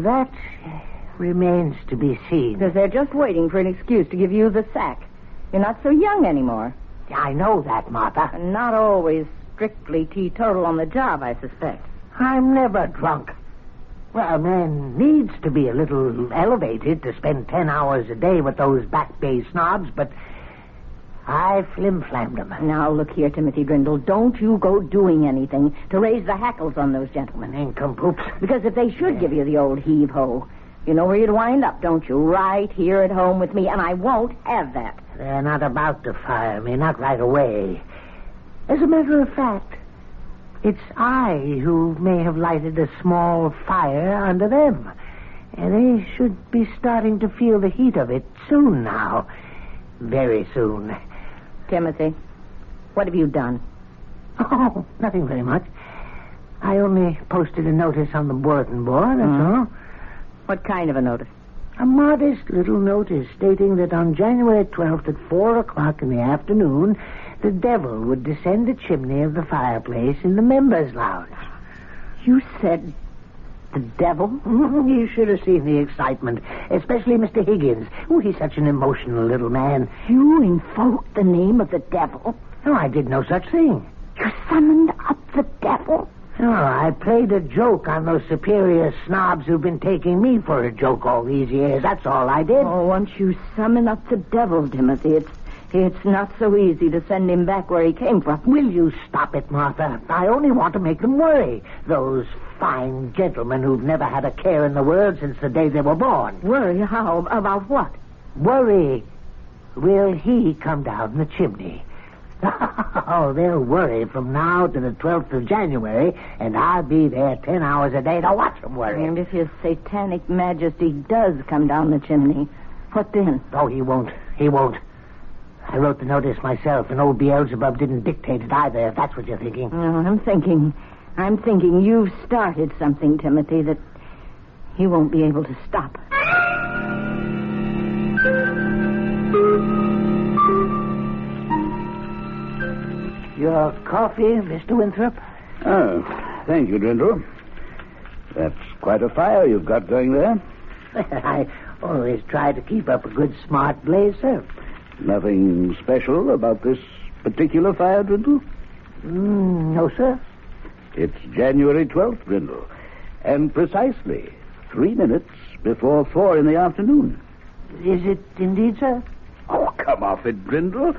That remains to be seen. Because they're just waiting for an excuse to give you the sack. You're not so young anymore. I know that, Martha. And not always strictly teetotal on the job, I suspect. I'm never drunk. Well, a man needs to be a little elevated to spend 10 hours a day with those Back Bay snobs, but I flim-flammed them. Now, look here, Timothy Drindle. Don't you go doing anything to raise the hackles on those gentlemen. Nincompoops. Because if they should give you the old heave-ho, you know where you'd wind up, don't you? Right here at home with me, and I won't have that. They're not about to fire me, not right away. As a matter of fact, it's I who may have lighted a small fire under them. And they should be starting to feel the heat of it soon now. Very soon. Timothy, what have you done? Oh, nothing very much. I only posted a notice on the bulletin board, that's all. What kind of a notice? A modest little notice stating that on January 12th at 4 o'clock in the afternoon, the devil would descend the chimney of the fireplace in the members' lounge. You said the devil? You should have seen the excitement, especially Mr. Higgins. Oh, he's such an emotional little man. You invoked the name of the devil? No, I did no such thing. You summoned up the devil? No, I played a joke on those superior snobs who've been taking me for a joke all these years. That's all I did. Oh, once you summon up the devil, Timothy, it's not so easy to send him back where he came from. Will you stop it, Martha? I only want to make them worry. Those fine gentlemen who've never had a care in the world since the day they were born. Worry? How? About what? Worry. Will he come down the chimney? Oh, they'll worry from now to the 12th of January, and I'll be there 10 hours a day to watch them worry. And if his satanic majesty does come down the chimney, what then? Oh, he won't. He won't. I wrote the notice myself, and old Beelzebub didn't dictate it either, if that's what you're thinking. No, I'm thinking you've started something, Timothy, that he won't be able to stop. Your coffee, Mr. Winthrop? Oh, thank you, Drindle. That's quite a fire you've got going there. I always try to keep up a good, smart blaze, sir. Nothing special about this particular fire, Drindle? No, sir. It's January 12th, Drindle, and precisely 3 minutes before 4 in the afternoon. Is it indeed, sir? Oh, come off it, Drindle.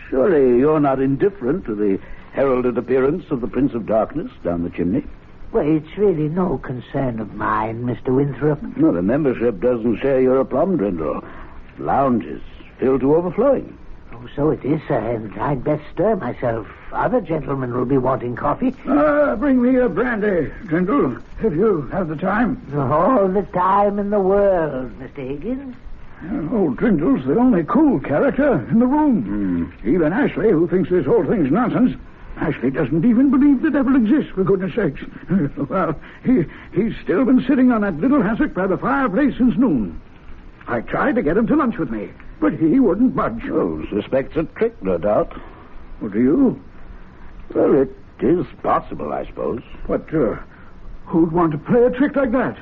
Surely you're not indifferent to the heralded appearance of the Prince of Darkness down the chimney? Well, it's really no concern of mine, Mr. Winthrop. No, the membership doesn't share your aplomb, Drindle. Lounges filled to overflowing. Oh, so it is, sir, and I'd best stir myself. Other gentlemen will be wanting coffee. Bring me a brandy, Drindle, if you have the time. All the time in the world, Mr. Higgins. Old Drindle's the only cool character in the room. Even Ashley, who thinks this whole thing's nonsense, Ashley doesn't even believe the devil exists, for goodness sakes. Well, he's still been sitting on that little hassock by the fireplace since noon. I tried to get him to lunch with me, but he wouldn't budge. Oh, suspects a trick, no doubt. What do you? Well, it is possible, I suppose. But, who'd want to play a trick like that?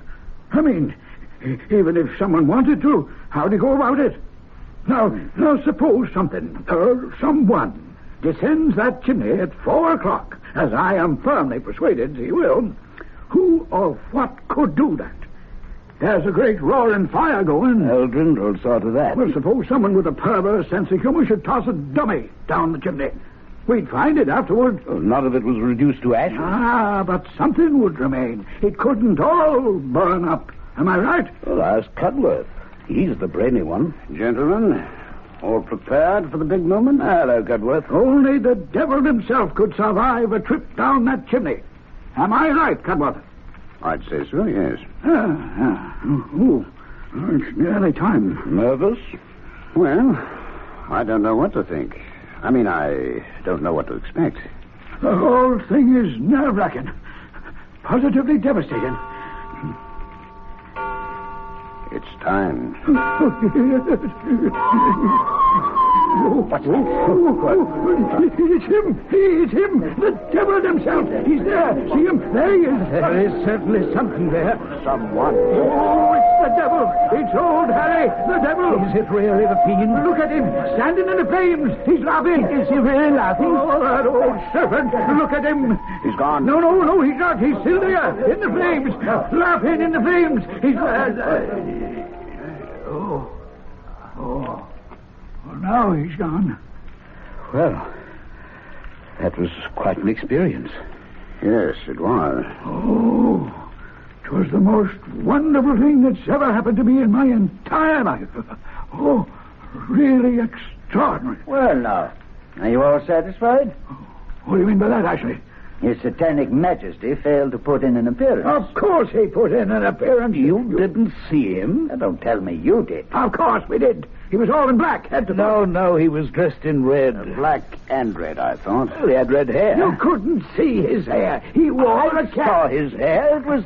I mean, even if someone wanted to, how'd he go about it? Now suppose something, or someone, descends that chimney at 4 o'clock, as I am firmly persuaded he will. Who or what could do that? There's a great roaring fire going. Eldrin will sort of that. Well, suppose someone with a perverse sense of humor should toss a dummy down the chimney. We'd find it afterwards. Well, none of it was reduced to ashes. But something would remain. It couldn't all burn up. Am I right? Well, ask Cudworth. He's the brainy one. Gentlemen, all prepared for the big moment? Hello, Cudworth. Only the devil himself could survive a trip down that chimney. Am I right, Cudworth? I'd say so, yes. It's nearly time. Nervous? Well, I don't know what to think. I mean, I don't know what to expect. The whole thing is nerve-wracking. Positively devastating. It's time. What's that? It's him. It's him. The devil himself. He's there. See him? There he is. There is certainly something there. Someone. Oh, it's the devil. It's old Harry. The devil. Is it really the fiend? Look at him. Standing in the flames. He's laughing. Is he really laughing? Oh, that old serpent. Look at him. He's gone. No, he's not. He's still there. In the flames. Laughing in the flames. He's... Well, now he's gone. Well, that was quite an experience. Yes, it was. Oh, it was the most wonderful thing that's ever happened to me in my entire life. Oh, really extraordinary. Well, now, are you all satisfied? What do you mean by that, Ashley? His Satanic Majesty failed to put in an appearance. Of course he put in an appearance. You didn't see him? Don't tell me you did. Of course we did. He was all in black, head to foot. No, he was dressed in red. Black and red, I thought. Well, he had red hair. You couldn't see his hair. He wore a cap. I saw his hair. It was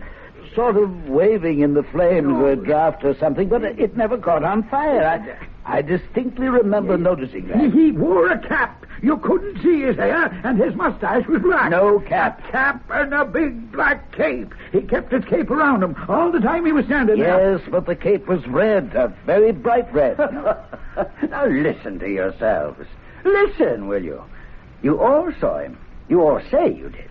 sort of waving in the flames of a draft or something, but it never caught on fire. I distinctly remember noticing that. He wore a cap. You couldn't see his hair, and his mustache was black. No cap. A cap and a big black cape. He kept his cape around him all the time he was standing there. Yes, but the cape was red, a very bright red. Now listen to yourselves. Listen, will you? You all saw him. You all say you did.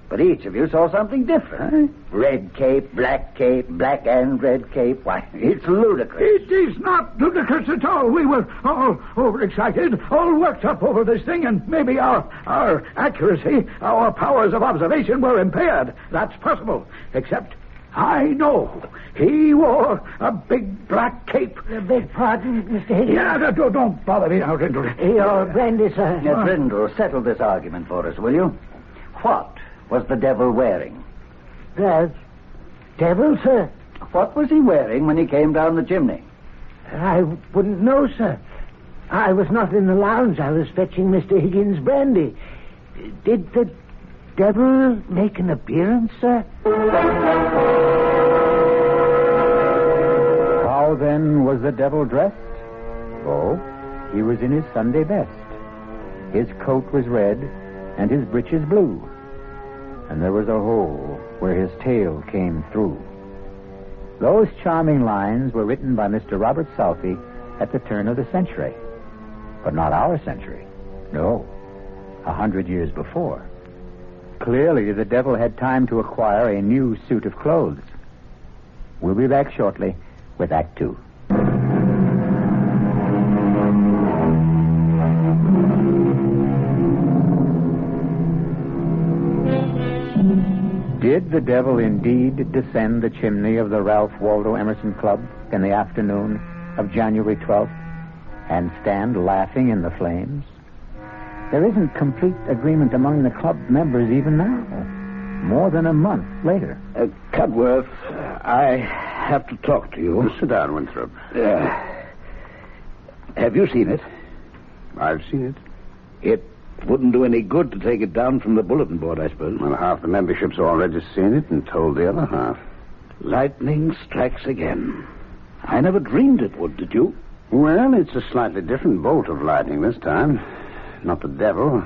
But each of you saw something different. Huh? Red cape, black and red cape. Why, it's ludicrous. It is not ludicrous at all. We were all overexcited, all worked up over this thing, and maybe our accuracy, our powers of observation were impaired. That's possible. Except I know he wore a big black cape. Beg pardon, Mr. Higgins? Yeah, don't bother me now, Brindle. Your brandy, sir. Brindle, settle this argument for us, will you? What was the devil wearing? The devil, sir? What was he wearing when he came down the chimney? I wouldn't know, sir. I was not in the lounge. I was fetching Mr. Higgins' brandy. Did the devil make an appearance, sir? How then was the devil dressed? Oh, he was in his Sunday best. His coat was red and his breeches blue. And there was a hole where his tail came through. Those charming lines were written by Mr. Robert Southey at the turn of the century. But not our century. No, 100 years before. Clearly, the devil had time to acquire a new suit of clothes. We'll be back shortly with Act 2. Did the devil indeed descend the chimney of the Ralph Waldo Emerson Club in the afternoon of January 12th and stand laughing in the flames? There isn't complete agreement among the club members even now, more than a month later. Cudworth, I have to talk to you. Sit down, Winthrop. Have you seen it? I've seen it. It wouldn't do any good to take it down from the bulletin board, I suppose. Well, half the membership's already seen it and told the other half. Lightning strikes again. I never dreamed it would, did you? Well, it's a slightly different bolt of lightning this time. Not the devil.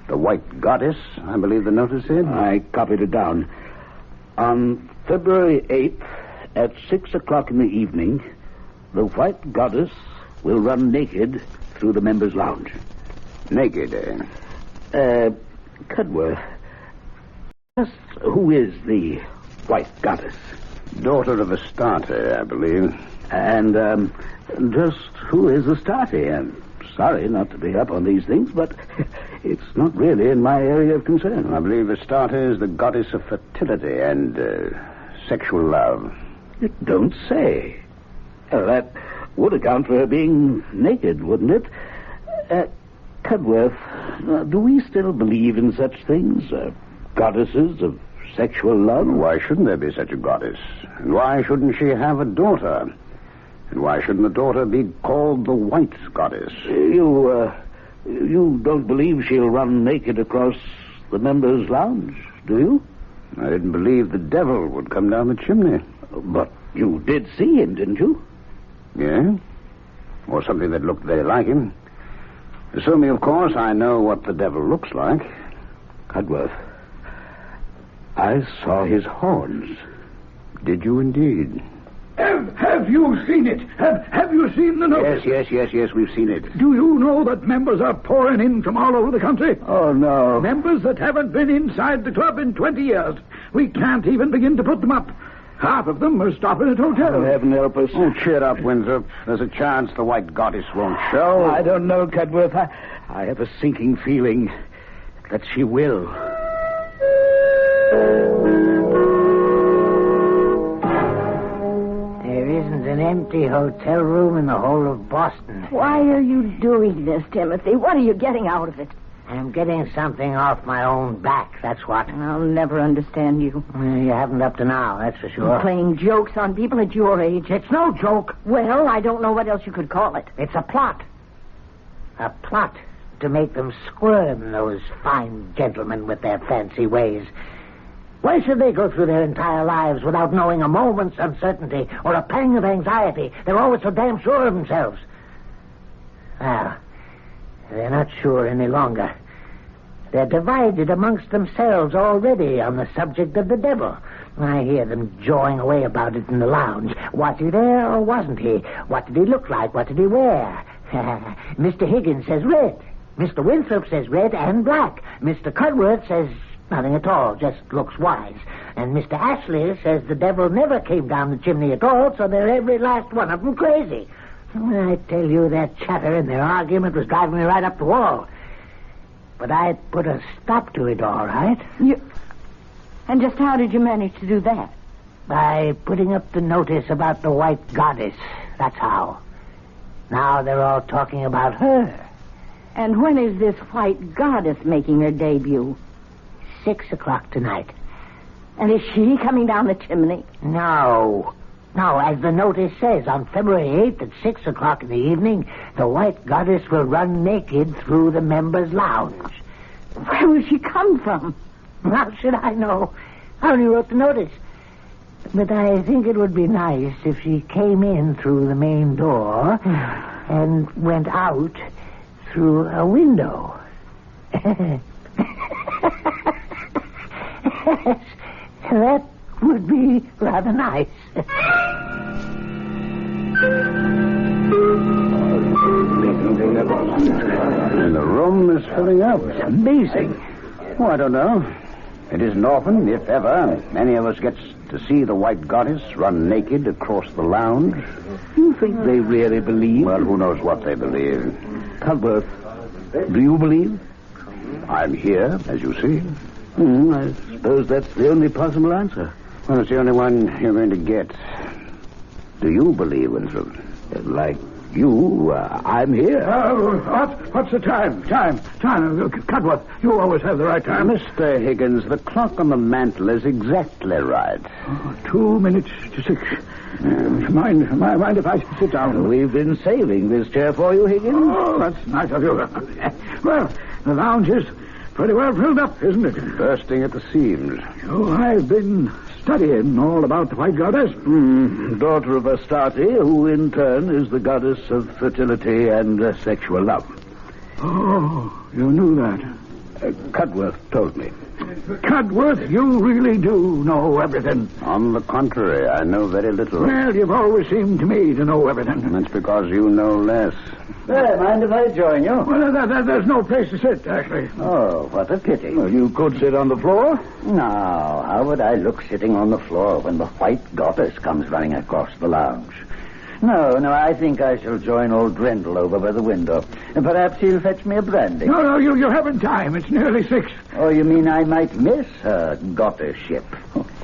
The White Goddess, I believe the notice said. I copied it down. On February 8th, at 6 o'clock in the evening, the White Goddess will run naked through the members' lounge. Naked, eh? Cudworth, just who is the White Goddess? Daughter of Astarte, I believe. And, just who is Astarte? I'm sorry not to be up on these things, but it's not really in my area of concern. I believe Astarte is the goddess of fertility and sexual love. You don't say. Well, that would account for her being naked, wouldn't it? Cudworth, do we still believe in such things? Goddesses of sexual love? Why shouldn't there be such a goddess? And why shouldn't she have a daughter? And why shouldn't the daughter be called the White Goddess? You don't believe she'll run naked across the members' lounge, do you? I didn't believe the devil would come down the chimney. But you did see him, didn't you? Yeah? Or something that looked very like him. Assuming, of course, I know what the devil looks like. Cudworth, I saw his horns. Did you indeed? Have you seen it? Have you seen the notice? Yes, we've seen it. Do you know that members are pouring in from all over the country? Oh, no. Members that haven't been inside the club in 20 years. We can't even begin to put them up. Half of them are stopping at hotels. Oh, heaven help us. Oh, cheer up, Winthrop. There's a chance the White Goddess won't show. I don't know, Cudworth. I have a sinking feeling that she will. There isn't an empty hotel room in the whole of Boston. Why are you doing this, Timothy? What are you getting out of it? I'm getting something off my own back, that's what. I'll never understand you. Well, you haven't up to now, that's for sure. Playing jokes on people at your age. It's no joke. Well, I don't know what else you could call it. It's a plot. A plot to make them squirm, those fine gentlemen with their fancy ways. Why should they go through their entire lives without knowing a moment's uncertainty or a pang of anxiety? They're always so damn sure of themselves. Well, they're not sure any longer. They're divided amongst themselves already on the subject of the devil. I hear them jawing away about it in the lounge. Was he there or wasn't he? What did he look like? What did he wear? Mr. Higgins says red. Mr. Winthrop says red and black. Mr. Cudworth says nothing at all, just looks wise. And Mr. Ashley says the devil never came down the chimney at all, so they're every last one of them crazy. I tell you, that chatter in their argument was driving me right up the wall. But I put a stop to it, all right. And just how did you manage to do that? By putting up the notice about the White Goddess. That's how. Now they're all talking about her. And when is this White Goddess making her debut? 6 o'clock tonight. And is she coming down the chimney? No, as the notice says, on February 8th at 6 o'clock in the evening, the White Goddess will run naked through the members' lounge. Where will she come from? How should I know? I only wrote the notice. But I think it would be nice if she came in through the main door and went out through a window. That would be rather nice. And the room is filling up. It's amazing. Oh, I don't know. It isn't often, if ever, any of us gets to see the White Goddess run naked across the lounge. You think they really believe? Well, who knows what they believe. Cudworth, do you believe? I'm here, as you see. I suppose that's the only possible answer. Well, it's the only one you're going to get. Do you believe, Winthrop? Like you, I'm here. What's the time? Time. Cudworth, you always have the right time. Mr. Higgins, the clock on the mantel is exactly right. 2 minutes to 6. Mind if I sit down? We've been saving this chair for you, Higgins. Oh, that's nice of you. Well, The lounge is pretty well filled up, isn't it? Bursting at the seams. Oh, I've been studying all about the White Goddess. Daughter of Astarte, who in turn is the goddess of fertility and sexual love. Oh, you knew that. Cudworth told me. Cudworth, you really do know everything. On the contrary, I know very little. Well, you've always seemed to me to know everything. That's because you know less. Hey, mind if I join you? Well, there's no place to sit, actually. Oh, what a pity. Well, you could sit on the floor. No, how would I look sitting on the floor when the White Goddess comes running across the lounge? No, I think I shall join old Drindle over by the window. And perhaps he'll fetch me a brandy. No, you haven't time. It's nearly 6. Oh, you mean I might miss her goddessship?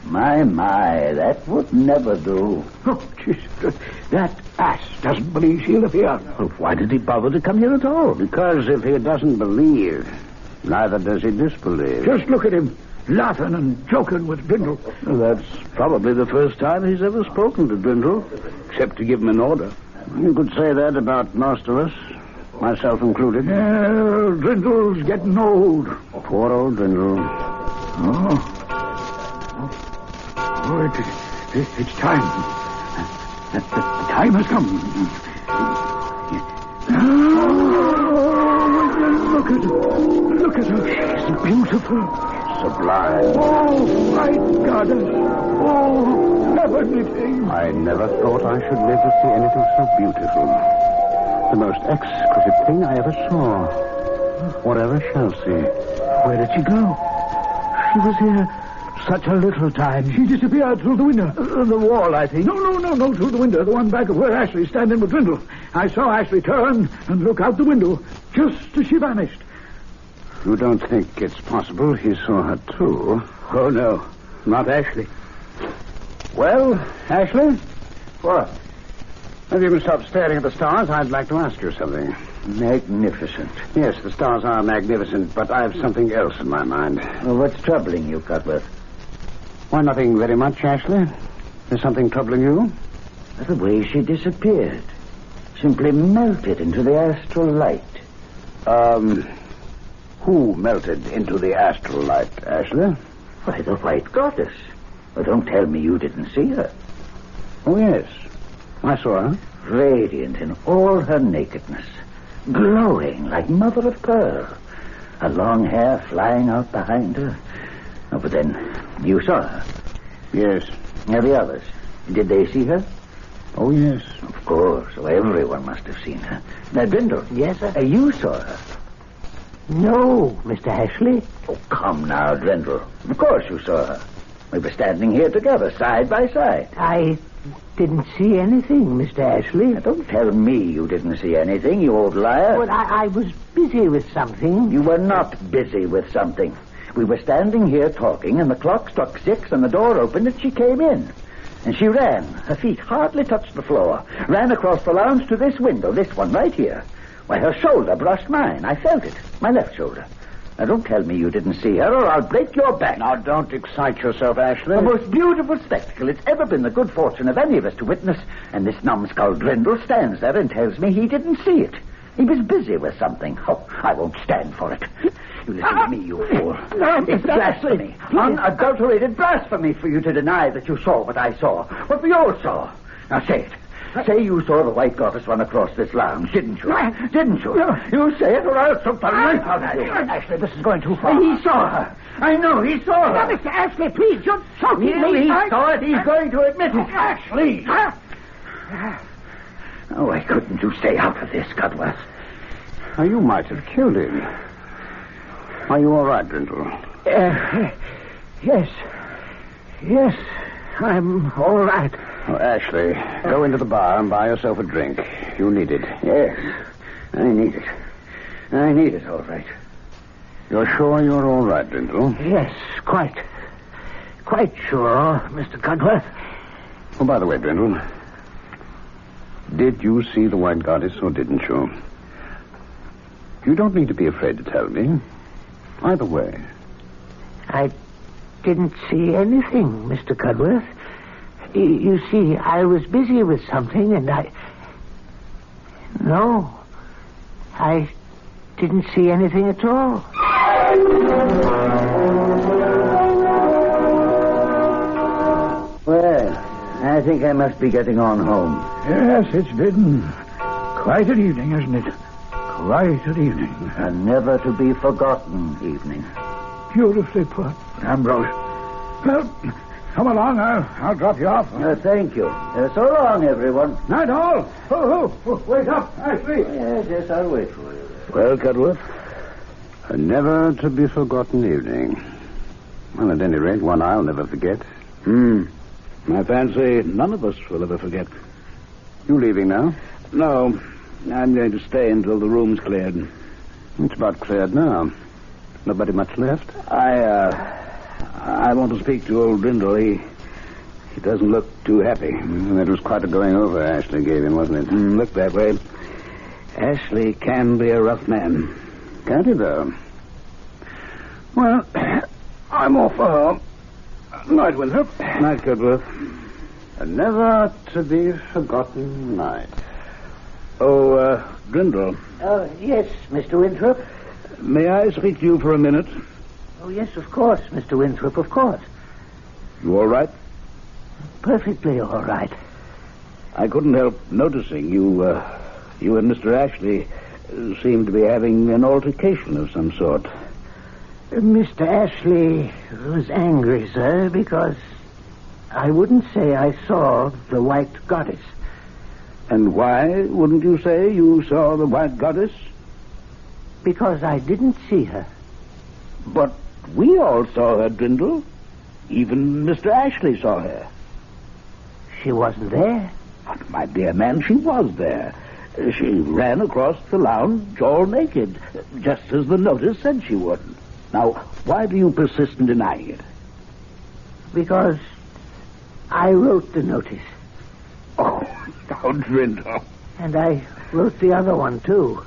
My, that would never do. Oh, Jesus. That ass doesn't believe she'll appear. Well, why did he bother to come here at all? Because if he doesn't believe, neither does he disbelieve. Just look at him, laughing and joking with Drindle. Well, that's probably the first time he's ever spoken to Drindle, except to give him an order. You could say that about most of us, myself included. Drindle's getting old. Poor old Drindle. Oh, it's time. The time has come. Look at her. Look at her. She's beautiful. Sublime. Oh, my goddess. Oh, heavenly thing. I never thought I should live to see anything so beautiful. The most exquisite thing I ever saw. Or ever shall see. Where did she go? She was here such a little time. She disappeared through the window. The wall, I think. No, through the window. The one back of where Ashley's standing with Drindle. I saw Ashley turn and look out the window just as she vanished. You don't think it's possible he saw her too? Oh, no. Not Ashley. Well, Ashley? What? If you can stop staring at the stars, I'd like to ask you something. Magnificent. Yes, the stars are magnificent, but I have something else in my mind. Well, what's troubling you, Cudworth? Why, nothing very much, Ashley. There's something troubling you? The way she disappeared. Simply melted into the astral light. Who melted into the astral light, Ashley? Why, the White Goddess. Well, don't tell me you didn't see her. Oh, yes. I saw her. Radiant in all her nakedness. Glowing like mother of pearl. Her long hair flying out behind her. Oh, but then, you saw her? Yes. Now, the others, did they see her? Oh, yes. Of course. So everyone must have seen her. Now, Drindle. Yes, sir? You saw her. No, Mr. Ashley. Oh, come now, Drindle. Of course you saw her. We were standing here together, side by side. I didn't see anything, Mr. Ashley. Now, don't tell me you didn't see anything, you old liar. Well, I was busy with something. You were not busy with something. We were standing here talking, and the clock struck 6, and the door opened, and she came in. And she ran. Her feet hardly touched the floor. Ran across the lounge to this window, this one right here. Why, her shoulder brushed mine. I felt it. My left shoulder. Now, don't tell me you didn't see her, or I'll break your back. Now, don't excite yourself, Ashley. The most beautiful spectacle it's ever been the good fortune of any of us to witness, and this numbskull Drindle stands there and tells me he didn't see it. He was busy with something. Oh, I won't stand for it. You listen to me, you fool. It's blasphemy. Unadulterated blasphemy for you to deny that you saw what I saw. What we all saw. Now, say it. Say you saw the White Goddess run across this lounge, didn't you? Didn't you? No. You say it, or I'll put the knife on you. Actually, this is going too far. He saw her. I know he saw her. Now, Mr. Ashley, please, you're choking me. He saw it. He's going to admit it. Ashley. Oh, why couldn't you stay out of this, Cudworth? Now, you might have killed him. Are you all right, Drindle? Yes. Yes, I'm all right. Oh, Ashley, go into the bar and buy yourself a drink. You need it. Yes, I need it. I need it, all right. You're sure you're all right, Drindle? Yes, quite sure, Mr. Cudworth. Oh, by the way, Drindle, did you see the White Goddess or didn't you? You don't need to be afraid to tell me. Either way. I didn't see anything, Mr. Cudworth. You see, I was busy with something, and I didn't see anything at all. Well, I think I must be getting on home. Yes, it's been quite an evening, isn't it? Quite an evening. A never-to-be-forgotten evening. Beautifully put, Ambrose. Well, come along. I'll drop you off. Thank you. So long, everyone. Night all. Oh, wake up. Ashley. Yes, I'll wait for you. Well, Cudworth, a never-to-be-forgotten evening. Well, at any rate, one I'll never forget. I fancy none of us will ever forget. You leaving now? No. I'm going to stay until the room's cleared. It's about cleared now. Nobody much left. I want to speak to old Brindle. He doesn't look too happy. That was quite a going over Ashley gave him, wasn't it? Looked that way. Ashley can be a rough man. Can't he, though? Well, I'm off for home. Night, Winthrop. Night, Cudworth. A never-to-be-forgotten night. Oh, Brindle. Yes, Mr. Winthrop. May I speak to you for a minute? Oh, yes, of course, Mr. Winthrop, of course. You all right? Perfectly all right. I couldn't help noticing you and Mr. Ashley seem to be having an altercation of some sort. Mr. Ashley was angry, sir, because I wouldn't say I saw the White Goddess. And why wouldn't you say you saw the White Goddess? Because I didn't see her. But we all saw her, Brindle. Even Mr. Ashley saw her. She wasn't there. But, my dear man, she was there. She ran across the lounge all naked, just as the notice said she would. Now, why do you persist in denying it? Because I wrote the notice. Oh, Brindle. And I wrote the other one, too,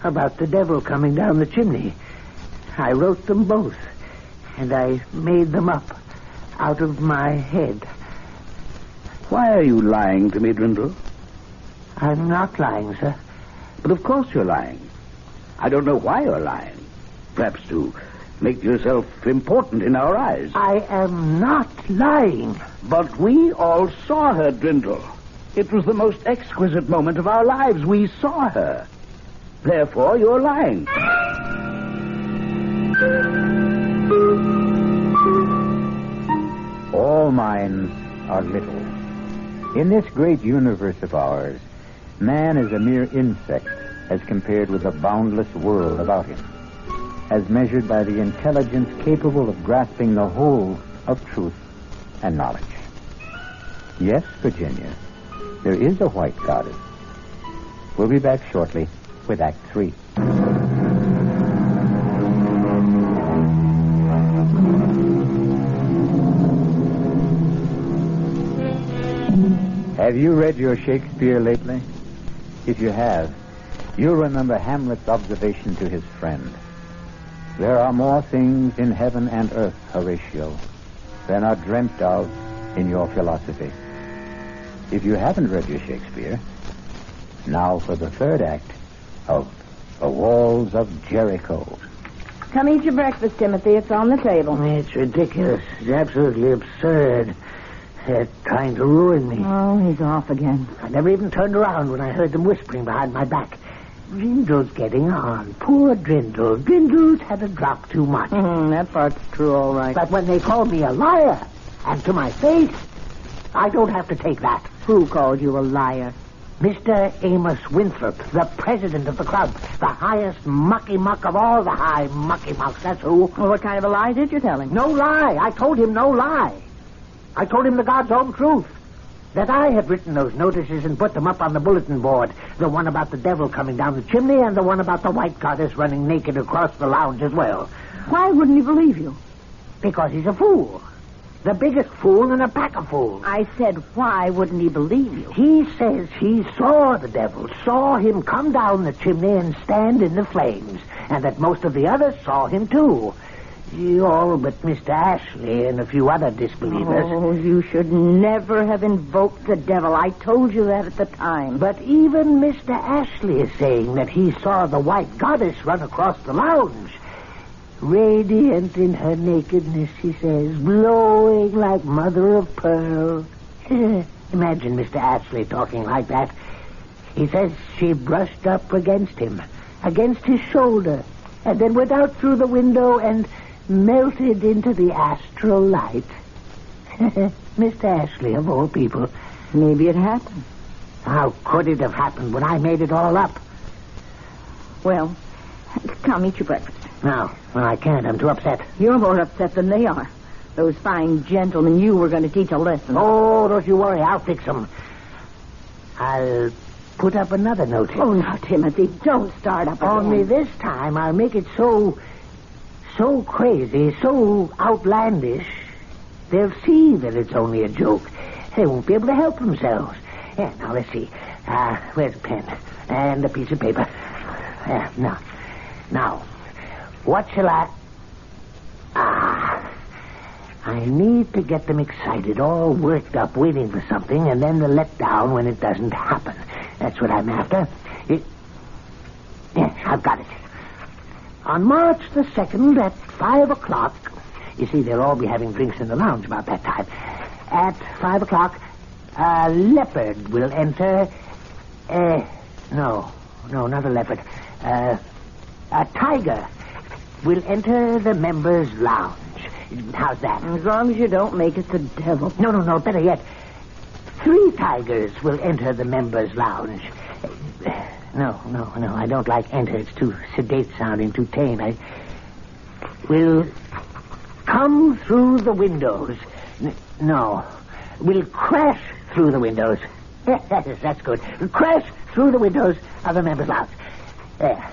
about the devil coming down the chimney. I wrote them both, and I made them up out of my head. Why are you lying to me, Brindle? I'm not lying, sir. But of course you're lying. I don't know why you're lying. Perhaps to make yourself important in our eyes. I am not lying. But we all saw her, Brindle. It was the most exquisite moment of our lives. We saw her. Therefore, you're lying. All minds are little. In this great universe of ours, man is a mere insect as compared with the boundless world about him, as measured by the intelligence capable of grasping the whole of truth and knowledge. Yes, Virginia, there is a White Goddess. We'll be back shortly with Act 3. Have you read your Shakespeare lately? If you have, you'll remember Hamlet's observation to his friend. There are more things in heaven and earth, Horatio, than are dreamt of in your philosophy. If you haven't read your Shakespeare, now for the third act of The Walls of Jericho. Come eat your breakfast, Timothy. It's on the table. It's ridiculous. It's absolutely absurd. They're trying to ruin me. Oh, he's off again. I never even turned around when I heard them whispering behind my back. Drindle's getting on. Poor Drindle. Drindle's had a drop too much. That part's true, all right. But when they call me a liar, and to my face, I don't have to take that. Who called you a liar? Mr. Amos Winthrop, the president of the club, the highest mucky-muck of all the high mucky-mucks, that's who. Well, what kind of a lie did you tell him? No lie. I told him no lie. I told him the God's own truth. That I had written those notices and put them up on the bulletin board. The one about the devil coming down the chimney and the one about the White Goddess running naked across the lounge as well. Why wouldn't he believe you? Because he's a fool. The biggest fool in a pack of fools. I said, why wouldn't he believe you? He says he saw the devil, saw him come down the chimney and stand in the flames, and that most of the others saw him too. All but Mr. Ashley and a few other disbelievers. Oh, you should never have invoked the devil. I told you that at the time. But even Mr. Ashley is saying that he saw the white goddess run across the lounge. Radiant in her nakedness, he says, glowing like mother of pearl. Imagine Mr. Ashley talking like that. He says she brushed up against him, against his shoulder, and then went out through the window and melted into the astral light. Mr. Ashley, of all people. Maybe it happened. How could it have happened when I made it all up? Well, come eat your breakfast. No, I can't. I'm too upset. You're more upset than they are. Those fine gentlemen you were going to teach a lesson. Oh, don't you worry. I'll fix them. I'll put up another notice. Oh, now, Timothy, don't start up again. Only this time I'll make it so crazy, so outlandish, they'll see that it's only a joke. They won't be able to help themselves. Yeah, now, let's see. Where's a pen? And a piece of paper. Now, what shall I... I need to get them excited, all worked up, waiting for something, and then the let down when it doesn't happen. That's what I'm after. Yes, I've got it. On March the 2nd at 5 o'clock, you see, they'll all be having drinks in the lounge about that time. At 5 o'clock, a leopard will enter... No, not a leopard. A tiger will enter the members' lounge. How's that? As long as you don't make it the devil. No, better yet. 3 tigers will enter the members' lounge. No, I don't like enter. It's too sedate sounding, too tame. I will come through the windows. We'll crash through the windows. That's good. Crash through the windows of the members' lounge. There.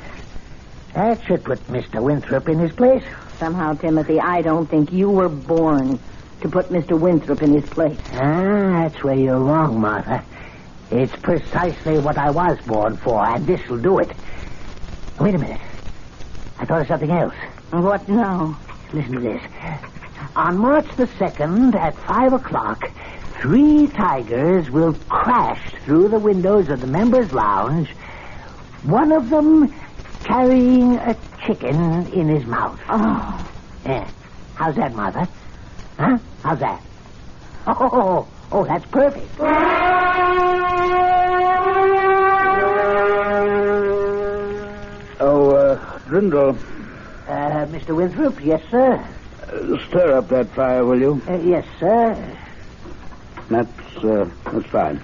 That should put Mr. Winthrop in his place. Somehow, Timothy, I don't think you were born to put Mr. Winthrop in his place. That's where you're wrong, Martha. It's precisely what I was born for, and this'll do it. Wait a minute. I thought of something else. What now? Listen to this. On March the 2nd at 5 o'clock, 3 tigers will crash through the windows of the members' lounge, one of them carrying a chicken in his mouth. Oh. Yeah. How's that, Martha? Huh? How's that? Oh, that's perfect. Brindle. Mr. Winthrop, yes, sir? Stir up that fire, will you? Yes, sir. That's fine.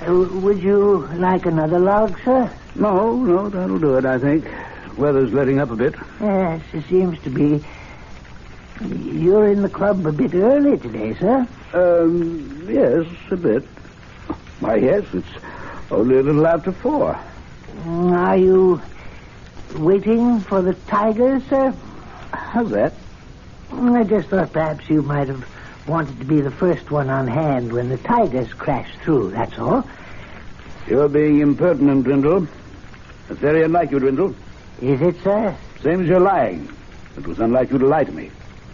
Would you like another log, sir? No, that'll do it, I think. Weather's letting up a bit. Yes, it seems to be. You're in the club a bit early today, sir? Yes, a bit. Why, yes, it's only a little after 4. Are you waiting for the tigers, sir? How's that? I just thought perhaps you might have wanted to be the first one on hand when the tigers crashed through, that's all. You're being impertinent, Dwindle. That's very unlike you, Dwindle. Is it, sir? Same as you're lying. It was unlike you to lie to me.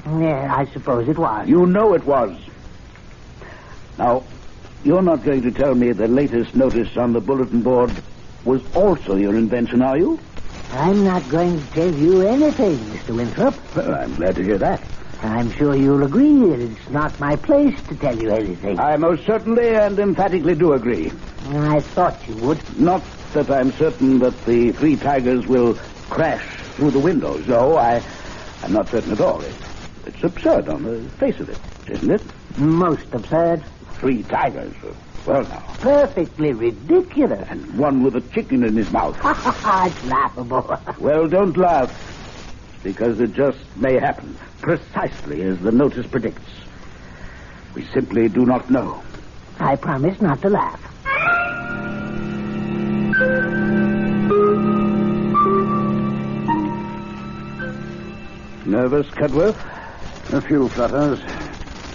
Yeah, I suppose it was. You know it was. Now, you're not going to tell me the latest notice on the bulletin board was also your invention, are you? I'm not going to tell you anything, Mr. Winthrop. Well, I'm glad to hear that. I'm sure you'll agree that it's not my place to tell you anything. I most certainly and emphatically do agree. I thought you would. Not that I'm certain that the 3 tigers will crash through the windows. No, I'm not certain at all. It's absurd on the face of it, isn't it? Most absurd. 3 tigers. Well, now. Perfectly ridiculous. And one with a chicken in his mouth. It's laughable. Well, don't laugh. Because it just may happen. Precisely as the notice predicts. We simply do not know. I promise not to laugh. Nervous, Cudworth? A few flutters.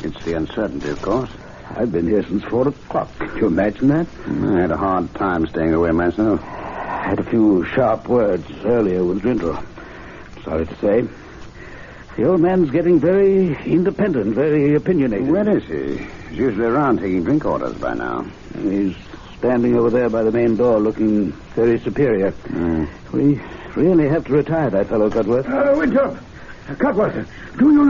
It's the uncertainty, of course. I've been here since 4 o'clock. Can you imagine that? I had a hard time staying away myself. I had a few sharp words earlier with Dwindle. Sorry to say. The old man's getting very independent, very opinionated. Where is he? He's usually around taking drink orders by now. He's standing over there by the main door looking very superior. We really have to retire that fellow, Cudworth. Winthrop! Cudworth, do you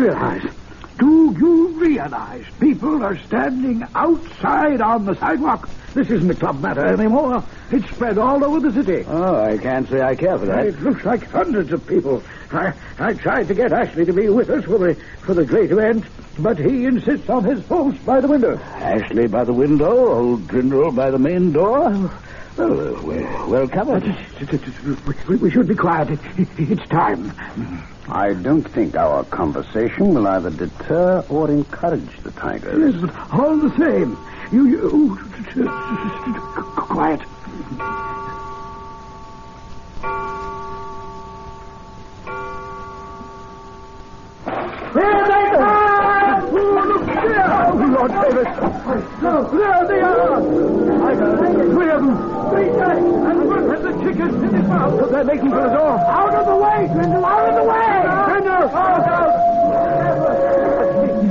realize people are standing outside on the sidewalk? This isn't a club matter anymore. It's spread all over the city. Oh, I can't say I care for that. It looks like hundreds of people. I tried to get Ashley to be with us for the great event, but he insists on his post by the window. Ashley by the window, old Drindle by the main door. Well, we're well covered. We should be quiet. It's time. I don't think our conversation will either deter or encourage the tigers. Yes, but all the same, you quiet. There they are! Oh, Lord save us! There they are! Three of them! Three guys! And one has the chickens in his mouth. So they're making for the door. Out of the way, Grindle! Out of the way! Grindle! Out!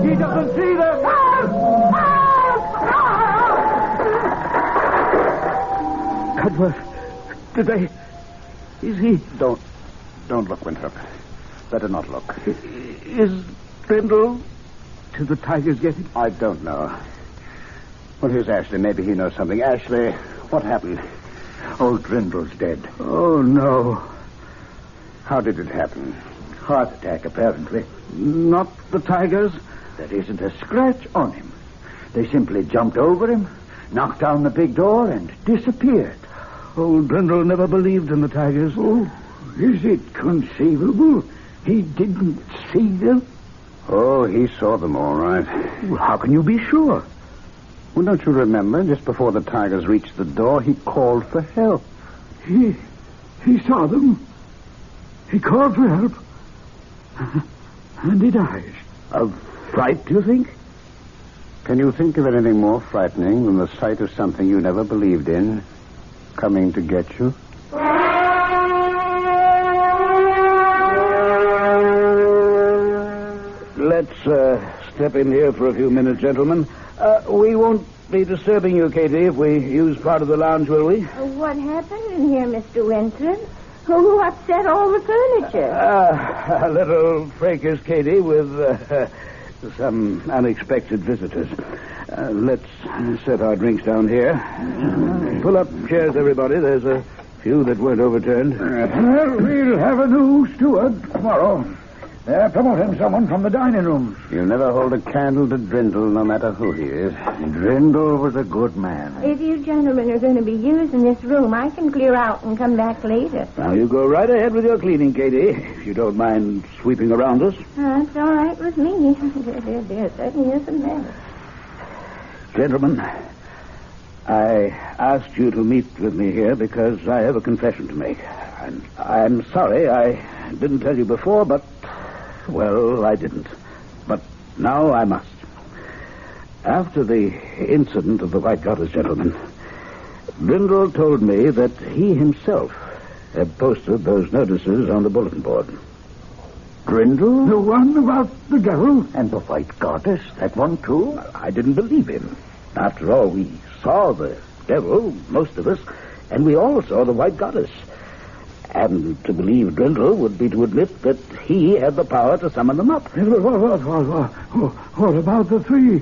He doesn't see them! Cudworth, did they... Is he... Don't look, Winthrop. Better not look. Is Grindle to the tigers getting? I don't know. Well, here's Ashley. Maybe he knows something. Ashley, what happened? Old Drindle's dead. Oh, no. How did it happen? Heart attack, apparently. Not the tigers. There isn't a scratch on him. They simply jumped over him, knocked down the big door, and disappeared. Old Drindle never believed in the tigers. Oh, is it conceivable he didn't see them? Oh, he saw them all right. Well, how can you be sure? Well, don't you remember, just before the tigers reached the door, he called for help. He saw them. He called for help. And he died. Of fright, do you think? Can you think of anything more frightening than the sight of something you never believed in coming to get you? Let's step in here for a few minutes, gentlemen. We won't be disturbing you, Katie, if we use part of the lounge, will we? What happened in here, Mr. Winthrop? Who upset all the furniture? A little fracas, Katie, with some unexpected visitors. Let's set our drinks down here. Pull up chairs, everybody. There's a few that weren't overturned. Well, we'll have a new steward tomorrow. They're promoting someone from the dining room. You never hold a candle to Drindle, no matter who he is. Drindle was a good man. If you gentlemen are going to be using this room, I can clear out and come back later. Now, you go right ahead with your cleaning, Katie, if you don't mind sweeping around us. That's all right with me. There certainly isn't that. Gentlemen, I asked you to meet with me here because I have a confession to make. And I'm sorry I didn't tell you before, but... Well, I didn't. But now I must. After the incident of the White Goddess, gentlemen, Brindle told me that he himself had posted those notices on the bulletin board. Brindle? The one about the devil? And the White Goddess? That one, too? I didn't believe him. After all, we saw the devil, most of us, and we all saw the White Goddess. And to believe Drindle would be to admit that he had the power to summon them up. What about the three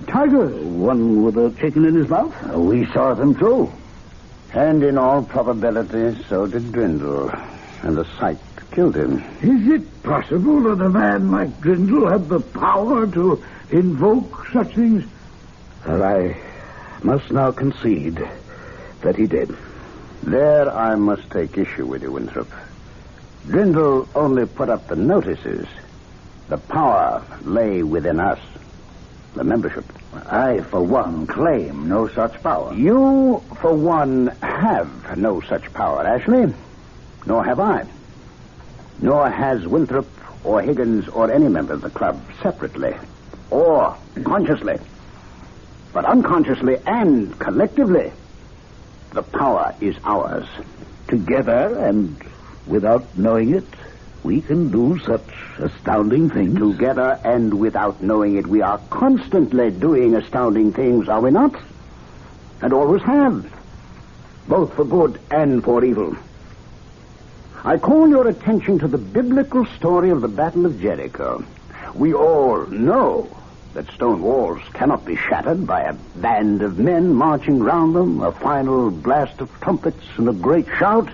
tigers? One with a chicken in his mouth? We saw them too. And in all probability, so did Drindle. And the sight killed him. Is it possible that a man like Drindle had the power to invoke such things? Well, I must now concede that he did. There I must take issue with you, Winthrop. Drindle only put up the notices. The power lay within us, the membership. I, for one, claim no such power. You, for one, have no such power, Ashley. Nor have I. Nor has Winthrop or Higgins or any member of the club separately or consciously. But unconsciously and collectively, the power is ours. Together and without knowing it, we can do such astounding things. Together and without knowing it, we are constantly doing astounding things, are we not? And always have. Both for good and for evil. I call your attention to the biblical story of the Battle of Jericho. We all know that stone walls cannot be shattered by a band of men marching round them, a final blast of trumpets and a great shout.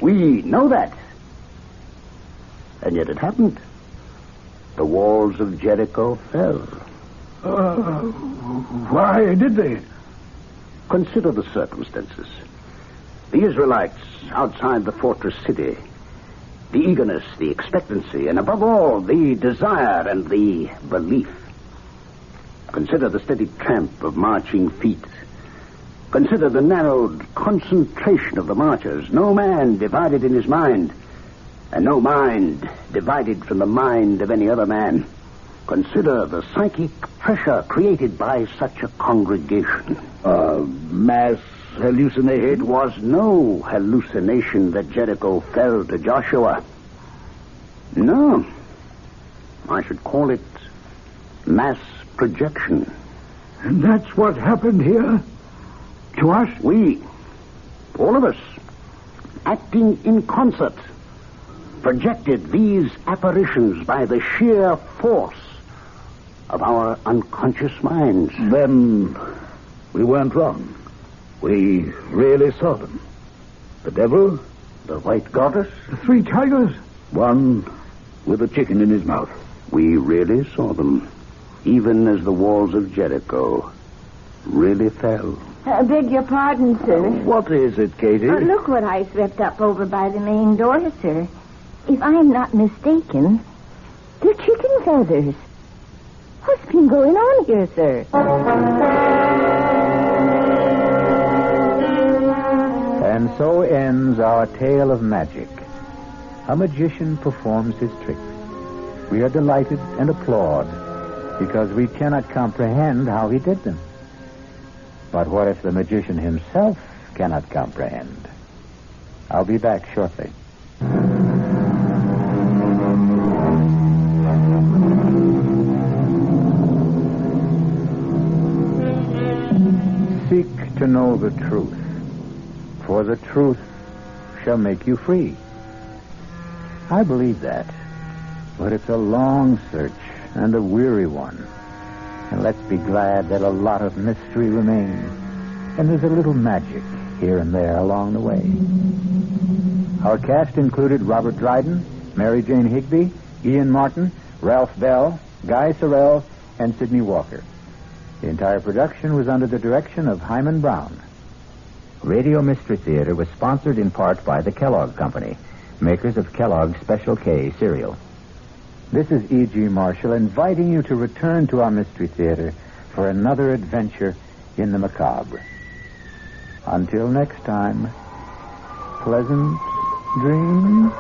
We know that. And yet it happened. The walls of Jericho fell. Why did they? Consider the circumstances. The Israelites outside the fortress city, the eagerness, the expectancy, and above all, the desire and the belief. Consider the steady tramp of marching feet. Consider the narrowed concentration of the marchers. No man divided in his mind, and no mind divided from the mind of any other man. Consider the psychic pressure created by such a congregation. Mass hallucination. It was no hallucination that Jericho fell to Joshua. No. I should call it mass projection. And that's what happened here? To us? We, all of us, acting in concert, projected these apparitions by the sheer force of our unconscious minds. Then we weren't wrong. We really saw them. The devil, the white goddess, the 3 tigers, one with a chicken in his mouth. We really saw them, even as the walls of Jericho really fell. I beg your pardon, sir. What is it, Katie? Look what I swept up over by the main door, sir. If I am not mistaken, they're chicken feathers. What's been going on here, sir? And so ends our tale of magic. A magician performs his tricks. We are delighted and applaud because we cannot comprehend how he did them. But what if the magician himself cannot comprehend? I'll be back shortly. Seek to know the truth, for the truth shall make you free. I believe that, but it's a long search and a weary one. And let's be glad that a lot of mystery remains, and there's a little magic here and there along the way. Our cast included Robert Dryden, Mary Jane Higby, Ian Martin, Ralph Bell, Guy Sorrell, and Sidney Walker. The entire production was under the direction of Himan Brown. Radio Mystery Theater was sponsored in part by the Kellogg Company, makers of Kellogg's Special K cereal. This is E.G. Marshall inviting you to return to our Mystery Theater for another adventure in the macabre. Until next time, pleasant dreams.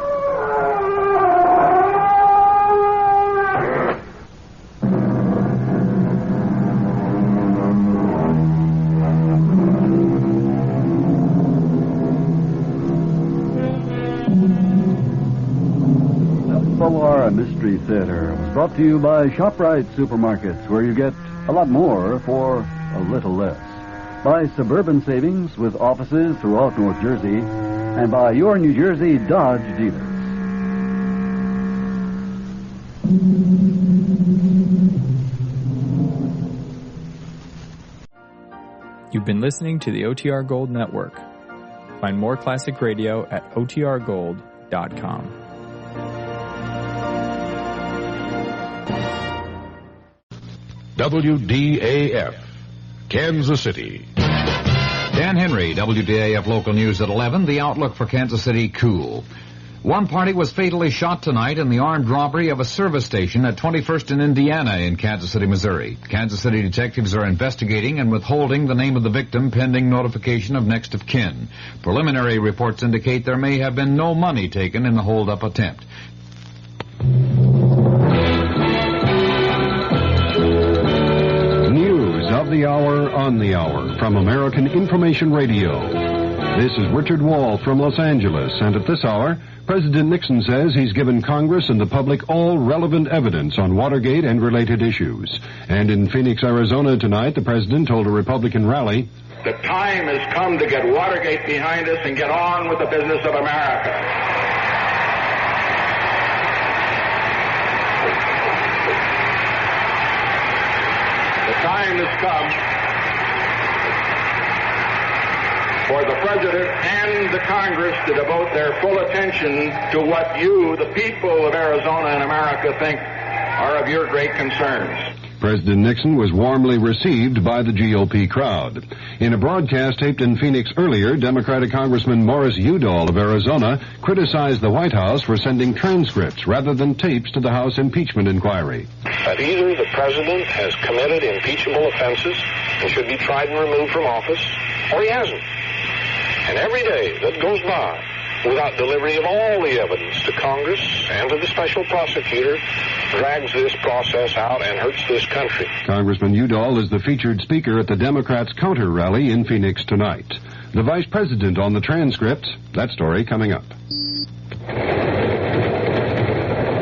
Mystery Theater was brought to you by ShopRite Supermarkets, where you get a lot more for a little less. By Suburban Savings, with offices throughout North Jersey, and by your New Jersey Dodge dealers. You've been listening to the OTR Gold Network. Find more classic radio at otrgold.com. WDAF, Kansas City. Dan Henry, WDAF Local News at 11. The outlook for Kansas City, cool. One party was fatally shot tonight in the armed robbery of a service station at 21st and Indiana in Kansas City, Missouri. Kansas City detectives are investigating and withholding the name of the victim pending notification of next of kin. Preliminary reports indicate there may have been no money taken in the hold-up attempt. News of the hour on the hour from American Information Radio. This is Richard Wall from Los Angeles, and at this hour, President Nixon says he's given Congress and the public all relevant evidence on Watergate and related issues. And in Phoenix, Arizona tonight, the president told a Republican rally, "The time has come to get Watergate behind us and get on with the business of America." The time has come for the President and the Congress to devote their full attention to what you, the people of Arizona and America, think are of your great concerns. President Nixon was warmly received by the GOP crowd. In a broadcast taped in Phoenix earlier, Democratic Congressman Morris Udall of Arizona criticized the White House for sending transcripts rather than tapes to the House impeachment inquiry. That either the President has committed impeachable offenses and should be tried and removed from office, or he hasn't. And every day that goes by without delivery of all the evidence to Congress and to the special prosecutor drags this process out and hurts this country. Congressman Udall is the featured speaker at the Democrats' counter rally in Phoenix tonight. The vice president on the transcript, that story coming up.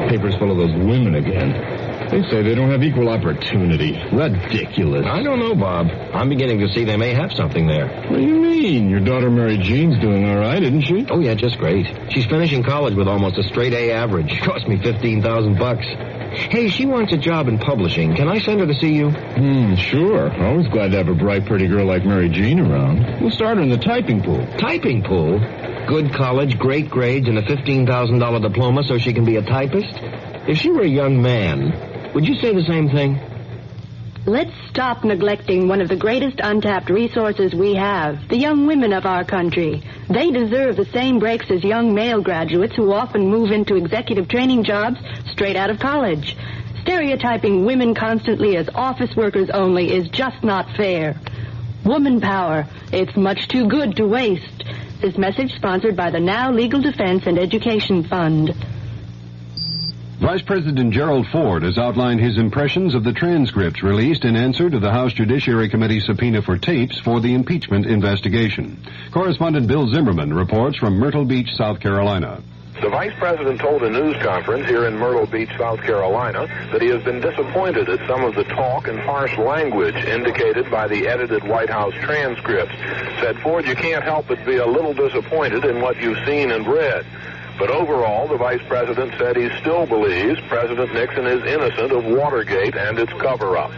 Paper's full of those women again. They say they don't have equal opportunity. Ridiculous. I don't know, Bob. I'm beginning to see they may have something there. What do you mean? Your daughter Mary Jean's doing all right, isn't she? Oh, yeah, just great. She's finishing college with almost a straight A average. Cost me $15,000. Hey, she wants a job in publishing. Can I send her to see you? Sure. Always glad to have a bright, pretty girl like Mary Jean around. We'll start her in the typing pool. Typing pool? Good college, great grades, and a $15,000 diploma so she can be a typist? If she were a young man, would you say the same thing? Let's stop neglecting one of the greatest untapped resources we have, the young women of our country. They deserve the same breaks as young male graduates who often move into executive training jobs straight out of college. Stereotyping women constantly as office workers only is just not fair. Woman power, it's much too good to waste. This message sponsored by the Now Legal Defense and Education Fund. Vice President Gerald Ford has outlined his impressions of the transcripts released in answer to the House Judiciary Committee subpoena for tapes for the impeachment investigation. Correspondent Bill Zimmerman reports from Myrtle Beach, South Carolina. The Vice President told a news conference here in Myrtle Beach, South Carolina, that he has been disappointed at some of the talk and harsh language indicated by the edited White House transcripts. Said Ford, you can't help but be a little disappointed in what you've seen and read. But overall, the Vice President said he still believes President Nixon is innocent of Watergate and its cover-up.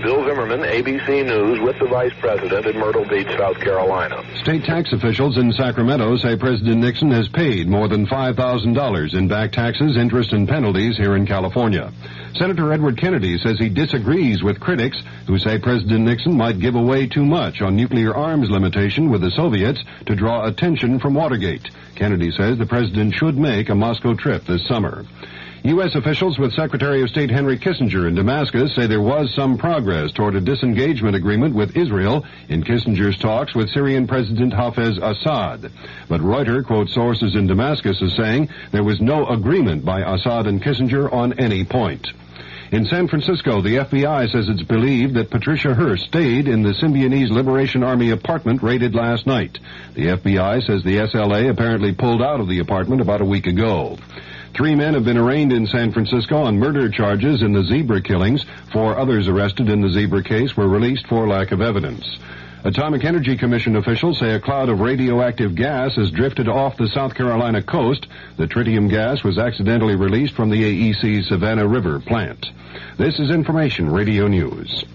Bill Zimmerman, ABC News, with the Vice President in Myrtle Beach, South Carolina. State tax officials in Sacramento say President Nixon has paid more than $5,000 in back taxes, interest, and penalties here in California. Senator Edward Kennedy says he disagrees with critics who say President Nixon might give away too much on nuclear arms limitation with the Soviets to draw attention from Watergate. Kennedy says the president should make a Moscow trip this summer. U.S. officials with Secretary of State Henry Kissinger in Damascus say there was some progress toward a disengagement agreement with Israel in Kissinger's talks with Syrian President Hafez Assad. But Reuters quotes sources in Damascus as saying there was no agreement by Assad and Kissinger on any point. In San Francisco, the FBI says it's believed that Patricia Hearst stayed in the Symbionese Liberation Army apartment raided last night. The FBI says the SLA apparently pulled out of the apartment about a week ago. 3 men have been arraigned in San Francisco on murder charges in the zebra killings. 4 others arrested in the zebra case were released for lack of evidence. Atomic Energy Commission officials say a cloud of radioactive gas has drifted off the South Carolina coast. The tritium gas was accidentally released from the AEC Savannah River plant. This is Information Radio News.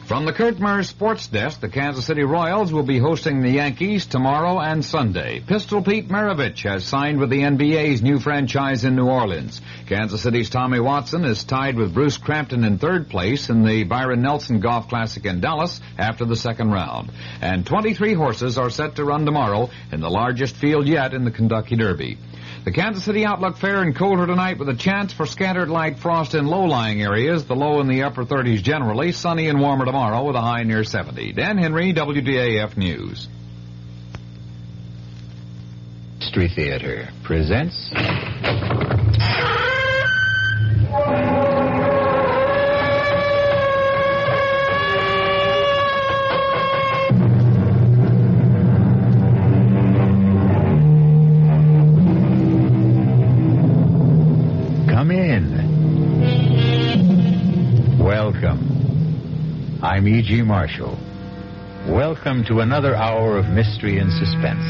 From the Kurt Murray Sports Desk, the Kansas City Royals will be hosting the Yankees tomorrow and Sunday. Pistol Pete Maravich has signed with the NBA's new franchise in New Orleans. Kansas City's Tommy Watson is tied with Bruce Crampton in third place in the Byron Nelson Golf Classic in Dallas after the second round. And 23 horses are set to run tomorrow in the largest field yet in the Kentucky Derby. The Kansas City outlook fair and colder tonight with a chance for scattered light frost in low-lying areas. The low in the upper 30s generally. Sunny and warmer tomorrow with a high near 70. Dan Henry, WDAF News. Mystery Theater presents... Welcome. I'm E.G. Marshall. Welcome to another hour of mystery and suspense,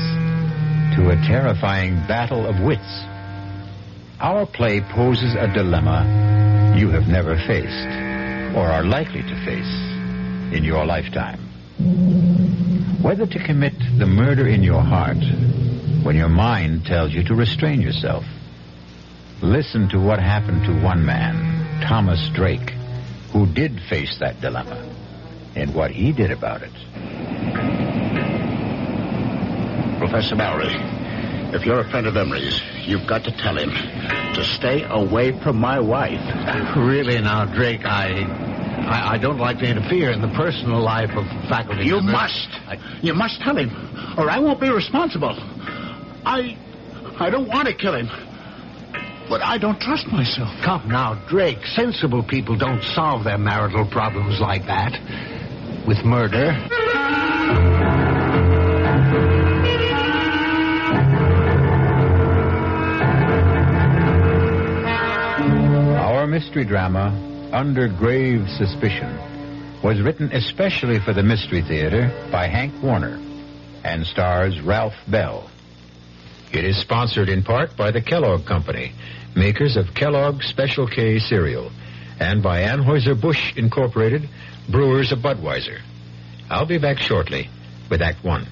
to a terrifying battle of wits. Our play poses a dilemma you have never faced, or are likely to face in your lifetime. Whether to commit the murder in your heart when your mind tells you to restrain yourself. Listen to what happened to one man, Thomas Drake, who did face that dilemma, and what he did about it. Professor Mallory, if you're a friend of Emery's, you've got to tell him to stay away from my wife. Really now, Drake, I don't like to interfere in the personal life of faculty. You must. You must tell him, or I won't be responsible. I don't want to kill him, but I don't trust myself. Come now, Drake. Sensible people don't solve their marital problems like that. With murder. Our mystery drama, Under Grave Suspicion, was written especially for the Mystery Theater by Hank Warner and stars Ralph Bell. It is sponsored in part by the Kellogg Company, makers of Kellogg Special K cereal, and by Anheuser-Busch Incorporated, brewers of Budweiser. I'll be back shortly with Act One.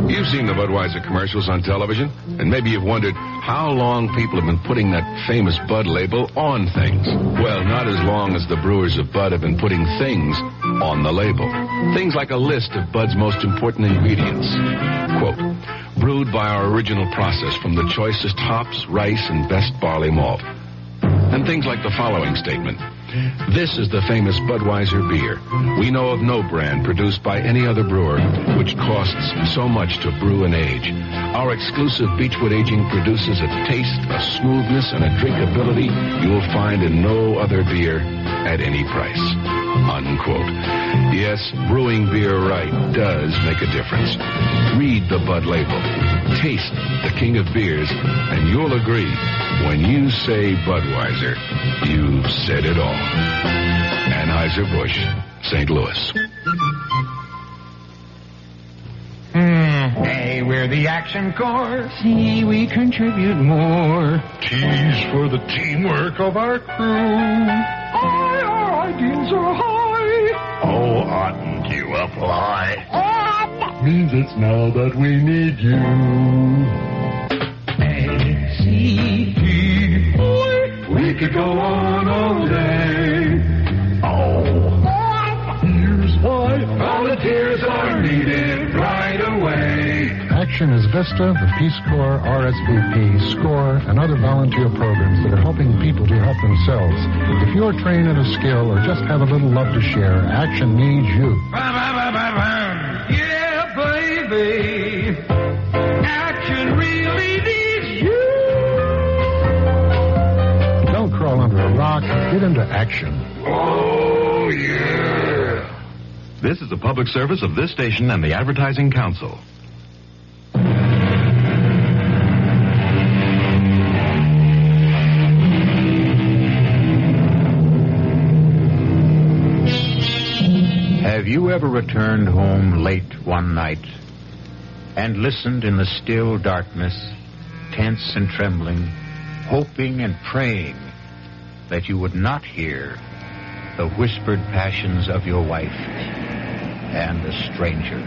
You've seen the Budweiser commercials on television, and maybe you've wondered how long people have been putting that famous Bud label on things. Well, not as long as the brewers of Bud have been putting things on the label. Things like a list of Bud's most important ingredients. Quote, brewed by our original process from the choicest hops, rice, and best barley malt. And things like the following statement. This is the famous Budweiser beer. We know of no brand produced by any other brewer which costs so much to brew and age. Our exclusive Beechwood aging produces a taste, a smoothness, and a drinkability you will find in no other beer at any price. Unquote. Yes, brewing beer right does make a difference. Read the Bud label. Taste the king of beers, and you'll agree. When you say Budweiser, you've said it all. Anheuser-Busch, St. Louis. Hey, we're the Action Corps. See, we contribute more. T's for the teamwork of our crew. Aye, our ideals are high. Oh, oughtn't you apply? Means it's now that we need you. A-C-T-O. We could go on all day. Oh. Here's why volunteers are needed right away. Action is VISTA, the Peace Corps, RSVP, SCORE, and other volunteer programs that are helping people to help themselves. If you're trained in a skill or just have a little love to share, Action needs you. Yeah, baby. Action really needs you. Don't crawl under a rock. Get into action. Oh, yeah. This is a public service of this station and the Advertising Council. Have you ever returned home late one night and listened in the still darkness, tense and trembling, hoping and praying that you would not hear the whispered passions of your wife and a stranger,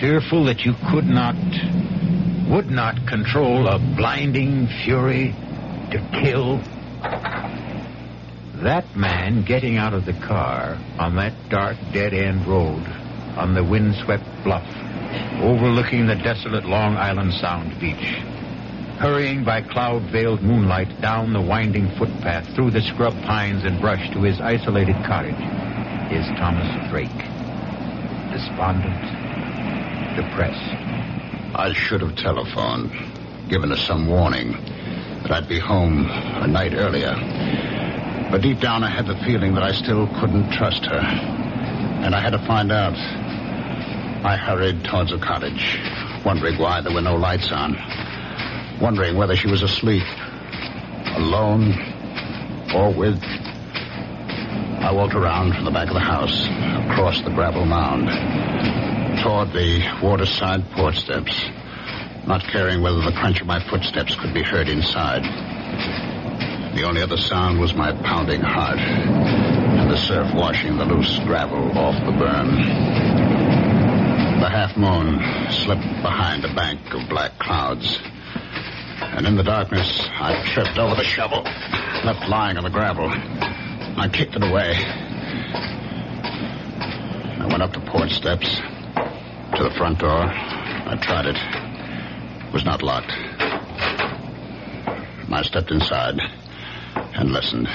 fearful that you would not control a blinding fury to kill? That man getting out of the car on that dark dead-end road on the windswept bluff overlooking the desolate Long Island Sound beach, hurrying by cloud-veiled moonlight down the winding footpath through the scrub pines and brush to his isolated cottage, is Thomas Drake. Despondent, depressed. I should have telephoned, given us some warning that I'd be home a night earlier. But deep down I had the feeling that I still couldn't trust her. And I had to find out. I hurried towards the cottage, wondering why there were no lights on, wondering whether she was asleep alone or with. I walked around from the back of the house, across the gravel mound, toward the waterside porch steps, not caring whether the crunch of my footsteps could be heard inside. The only other sound was my pounding heart and the surf washing the loose gravel off the berm. The half-moon slipped behind a bank of black clouds, and in the darkness, I tripped over the shovel, left lying on the gravel. I kicked it away. I went up the porch steps to the front door. I tried it. It was not locked. I stepped inside and listened.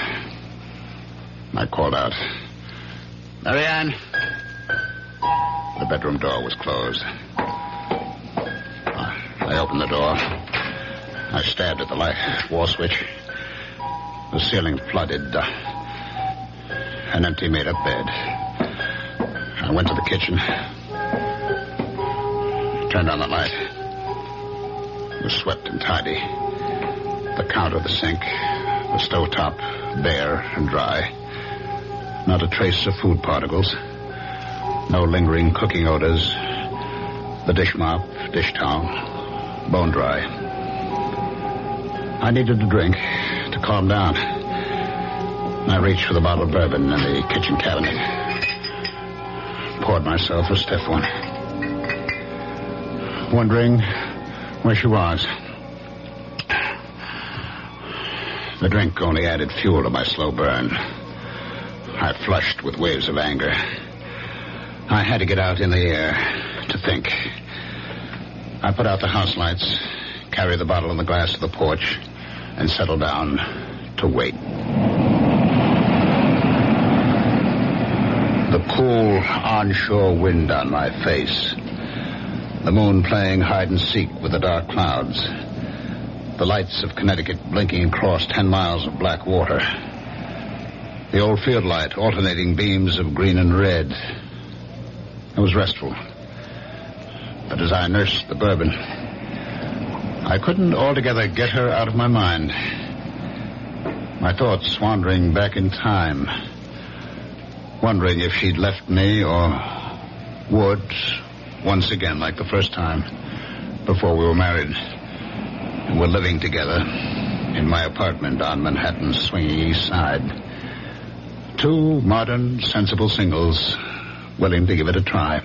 I called out, "Marianne!" The bedroom door was closed. I opened the door. I stabbed at the light wall switch. The ceiling flooded. An empty made-up bed. I went to the kitchen. Turned on the light. It was swept and tidy. The counter, the sink, the stovetop, bare and dry. Not a trace of food particles. No lingering cooking odors. The dish mop, dish towel, bone dry. I needed a drink to calm down. I reached for the bottle of bourbon in the kitchen cabinet. Poured myself a stiff one. Wondering where she was. The drink only added fuel to my slow burn. I flushed with waves of anger. I had to get out in the air to think. I put out the house lights, carried the bottle and the glass to the porch, and settled down to wait. The cool onshore wind on my face. The moon playing hide and seek with the dark clouds. The lights of Connecticut blinking across 10 miles of black water. The old field light alternating beams of green and red. It was restful. But as I nursed the bourbon, I couldn't altogether get her out of my mind. My thoughts wandering back in time, wondering if she'd left me or would, once again like the first time, before we were married and were living together in my apartment on Manhattan's swinging east side. Two modern, sensible singles willing to give it a try.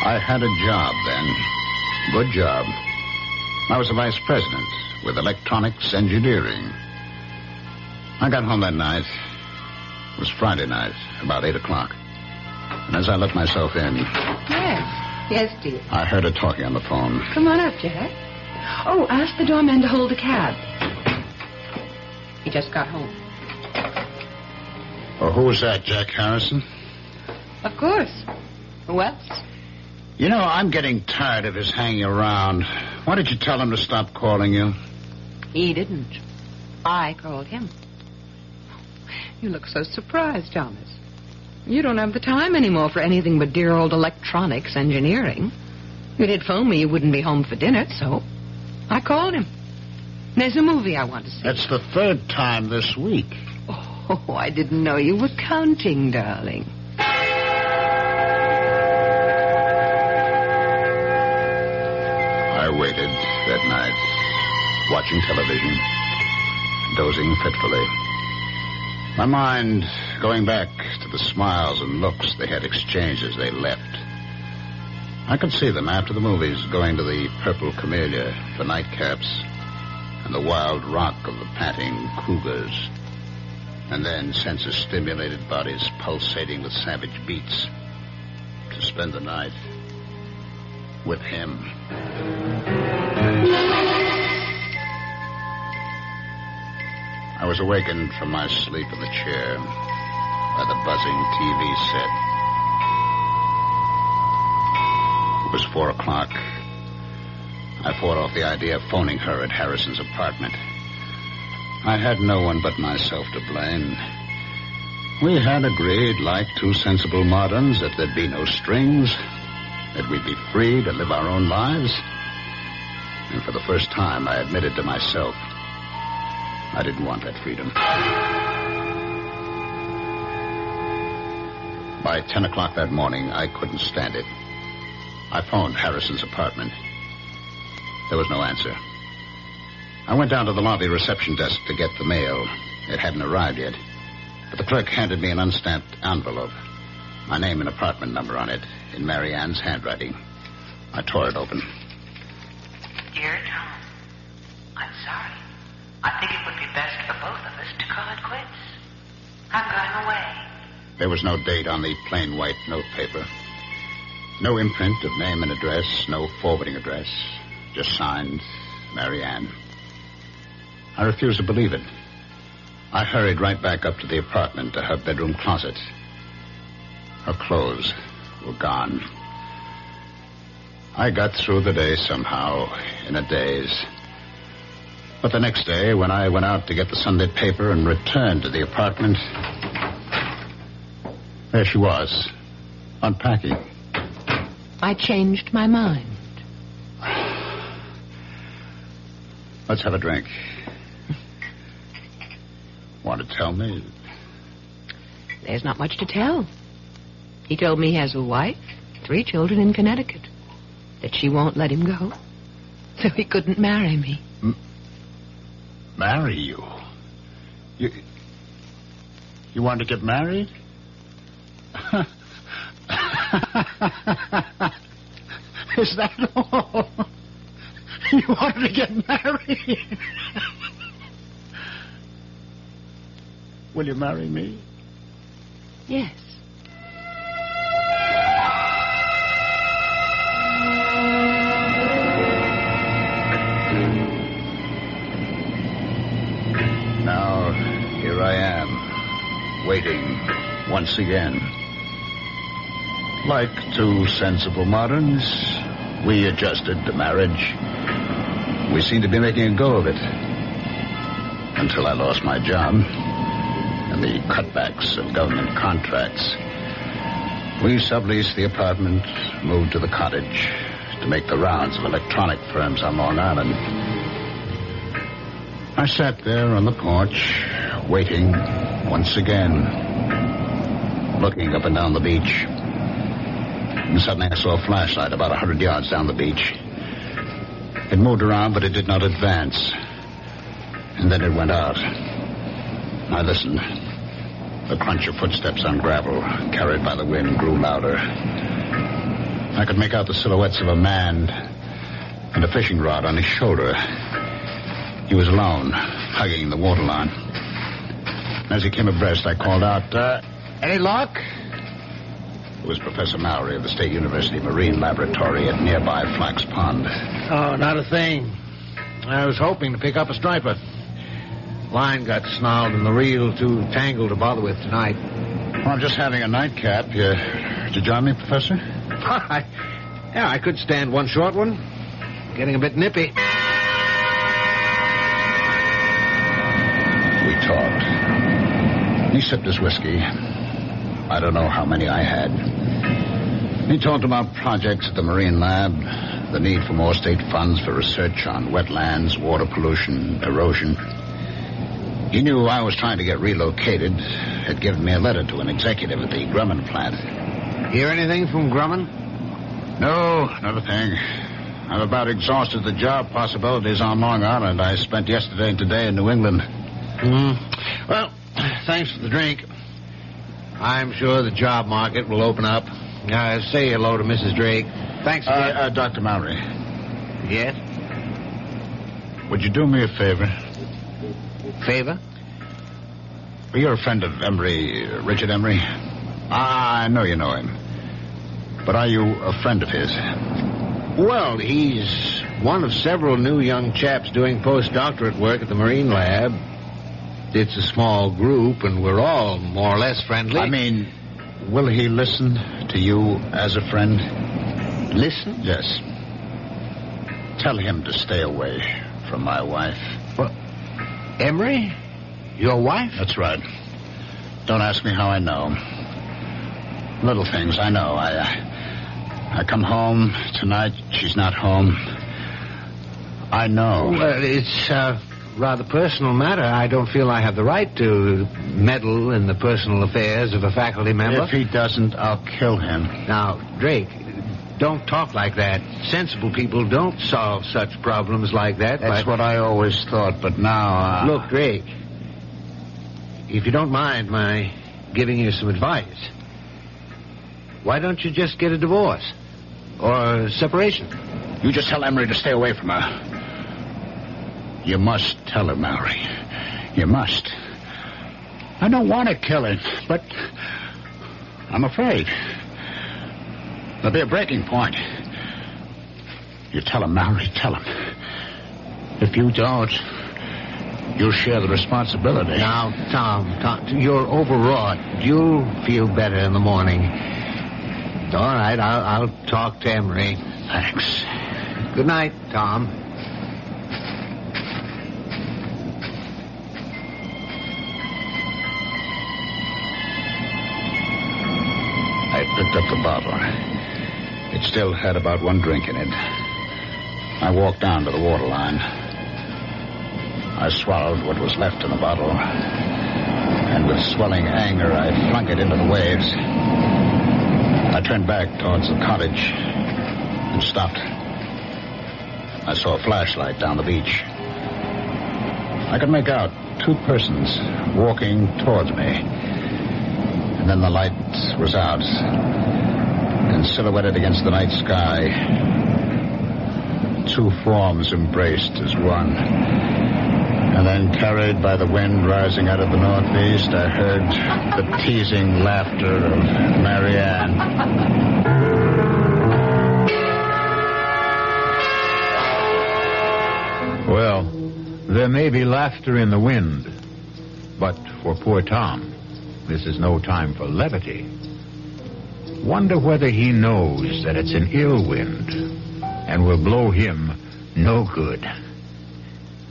I had a job then. Good job. I was a vice president with electronics engineering. I got home that night. It was Friday night, about 8 o'clock. And as I let myself in... Yes, dear. I heard her talking on the phone. Come on up, Jack. Oh, ask the doorman to hold a cab. He just got home. Oh, who was that, Jack Harrison? Of course. Who else? You know, I'm getting tired of his hanging around. Why did you tell him to stop calling you? He didn't. I called him. You look so surprised, Thomas. You don't have the time anymore for anything but dear old electronics engineering. You did phone me you wouldn't be home for dinner, so I called him. There's a movie I want to see. That's the third time this week. Oh, I didn't know you were counting, darling. I waited that night, watching television, dozing fitfully. My mind going back to the smiles and looks they had exchanged as they left. I could see them after the movies going to the Purple Camellia for nightcaps and the wild rock of the panting cougars. And then senses-stimulated bodies pulsating with savage beats to spend the night with him. I was awakened from my sleep in the chair by the buzzing TV set. It was 4 o'clock. I fought off the idea of phoning her at Harrison's apartment. I had no one but myself to blame. We had agreed, like two sensible moderns, that there'd be no strings, that we'd be free to live our own lives. And for the first time, I admitted to myself I didn't want that freedom. By 10 o'clock that morning, I couldn't stand it. I phoned Harrison's apartment. There was no answer. I went down to the lobby reception desk to get the mail. It hadn't arrived yet. But the clerk handed me an unstamped envelope. My name and apartment number on it, in Mary Ann's handwriting. I tore it open. Dear Tom, I'm sorry. I think it would be best for both of us to call it quits. I'm going away. There was no date on the plain white notepaper. No imprint of name and address, no forwarding address. Just signed, Mary Ann. I refused to believe it. I hurried right back up to the apartment, to her bedroom closet. Her clothes were gone. I got through the day somehow, in a daze. But the next day, when I went out to get the Sunday paper and returned to the apartment, there she was, unpacking. I changed my mind. Let's have a drink. Want to tell me? There's not much to tell. He told me he has a wife, 3 children in Connecticut, that she won't let him go, so he couldn't marry me. Marry you? You want to get married? Is that all? You wanted to get married? Will you marry me? Yes. Now, here I am, waiting once again. Like 2 sensible moderns, we adjusted to marriage. We seemed to be making a go of it. Until I lost my job and the cutbacks of government contracts. We subleased the apartment, moved to the cottage to make the rounds of electronic firms on Long Island. I sat there on the porch, waiting once again, looking up and down the beach. And suddenly I saw a flashlight about 100 yards down the beach. It moved around, but it did not advance. And then it went out. I listened. The crunch of footsteps on gravel, carried by the wind, grew louder. I could make out the silhouettes of a man and a fishing rod on his shoulder. He was alone, hugging the waterline. As he came abreast, I called out, any luck? It was Professor Mallory of the State University Marine Laboratory at nearby Flax Pond. Oh, not a thing. I was hoping to pick up a striper. Line got snarled and the reel too tangled to bother with tonight. Well, I'm just having a nightcap. Did you join me, Professor? Yeah, I could stand one short one. Getting a bit nippy. We talked. He sipped his whiskey. I don't know how many I had. He talked about projects at the Marine Lab, the need for more state funds for research on wetlands, water pollution, erosion. He knew I was trying to get relocated, had given me a letter to an executive at the Grumman plant. Hear anything from Grumman? No, not a thing. I've about exhausted the job possibilities on Long Island. I spent yesterday and today in New England. Well, thanks for the drink. I'm sure the job market will open up. Say hello to Mrs. Drake. Thanks again. Dr. Mallory. Yes? Would you do me a favor? Favor? Well, you're a friend of Emery, Richard Emery. I know you know him. But are you a friend of his? Well, he's one of several new young chaps doing postdoctorate work at the Marine Lab. It's a small group, and we're all more or less friendly. I mean, will he listen to you as a friend? Listen? Yes. Tell him to stay away from my wife. What? Emery? Your wife? That's right. Don't ask me how I know. Little things, I know. I come home tonight. She's not home. I know. Well, it's a rather personal matter. I don't feel I have the right to meddle in the personal affairs of a faculty member. If he doesn't, I'll kill him. Now, Drake, don't talk like that. Sensible people don't solve such problems like that. That's what I always thought, but now... Look, Drake, if you don't mind my giving you some advice, why don't you just get a divorce? Or a separation? You just tell Emery to stay away from her. You must tell her, Mallory. You must. I don't want to kill her, but I'm afraid. There'll be a breaking point. You tell him, Mallory, tell him. If you don't, you'll share the responsibility. Now, Tom, you're overwrought. You'll feel better in the morning. All right, I'll talk to Emery. Thanks. Good night, Tom. I picked up the bottle. It still had about one drink in it. I walked down to the waterline. I swallowed what was left in the bottle. And with swelling anger, I flung it into the waves. I turned back towards the cottage and stopped. I saw a flashlight down the beach. I could make out two persons walking towards me. And then the light was out. And silhouetted against the night sky, two forms embraced as one. And then, carried by the wind rising out of the northeast, I heard the teasing laughter of Marianne. Well, there may be laughter in the wind, but for poor Tom, this is no time for levity. Wonder whether he knows that it's an ill wind and will blow him no good.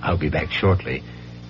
I'll be back shortly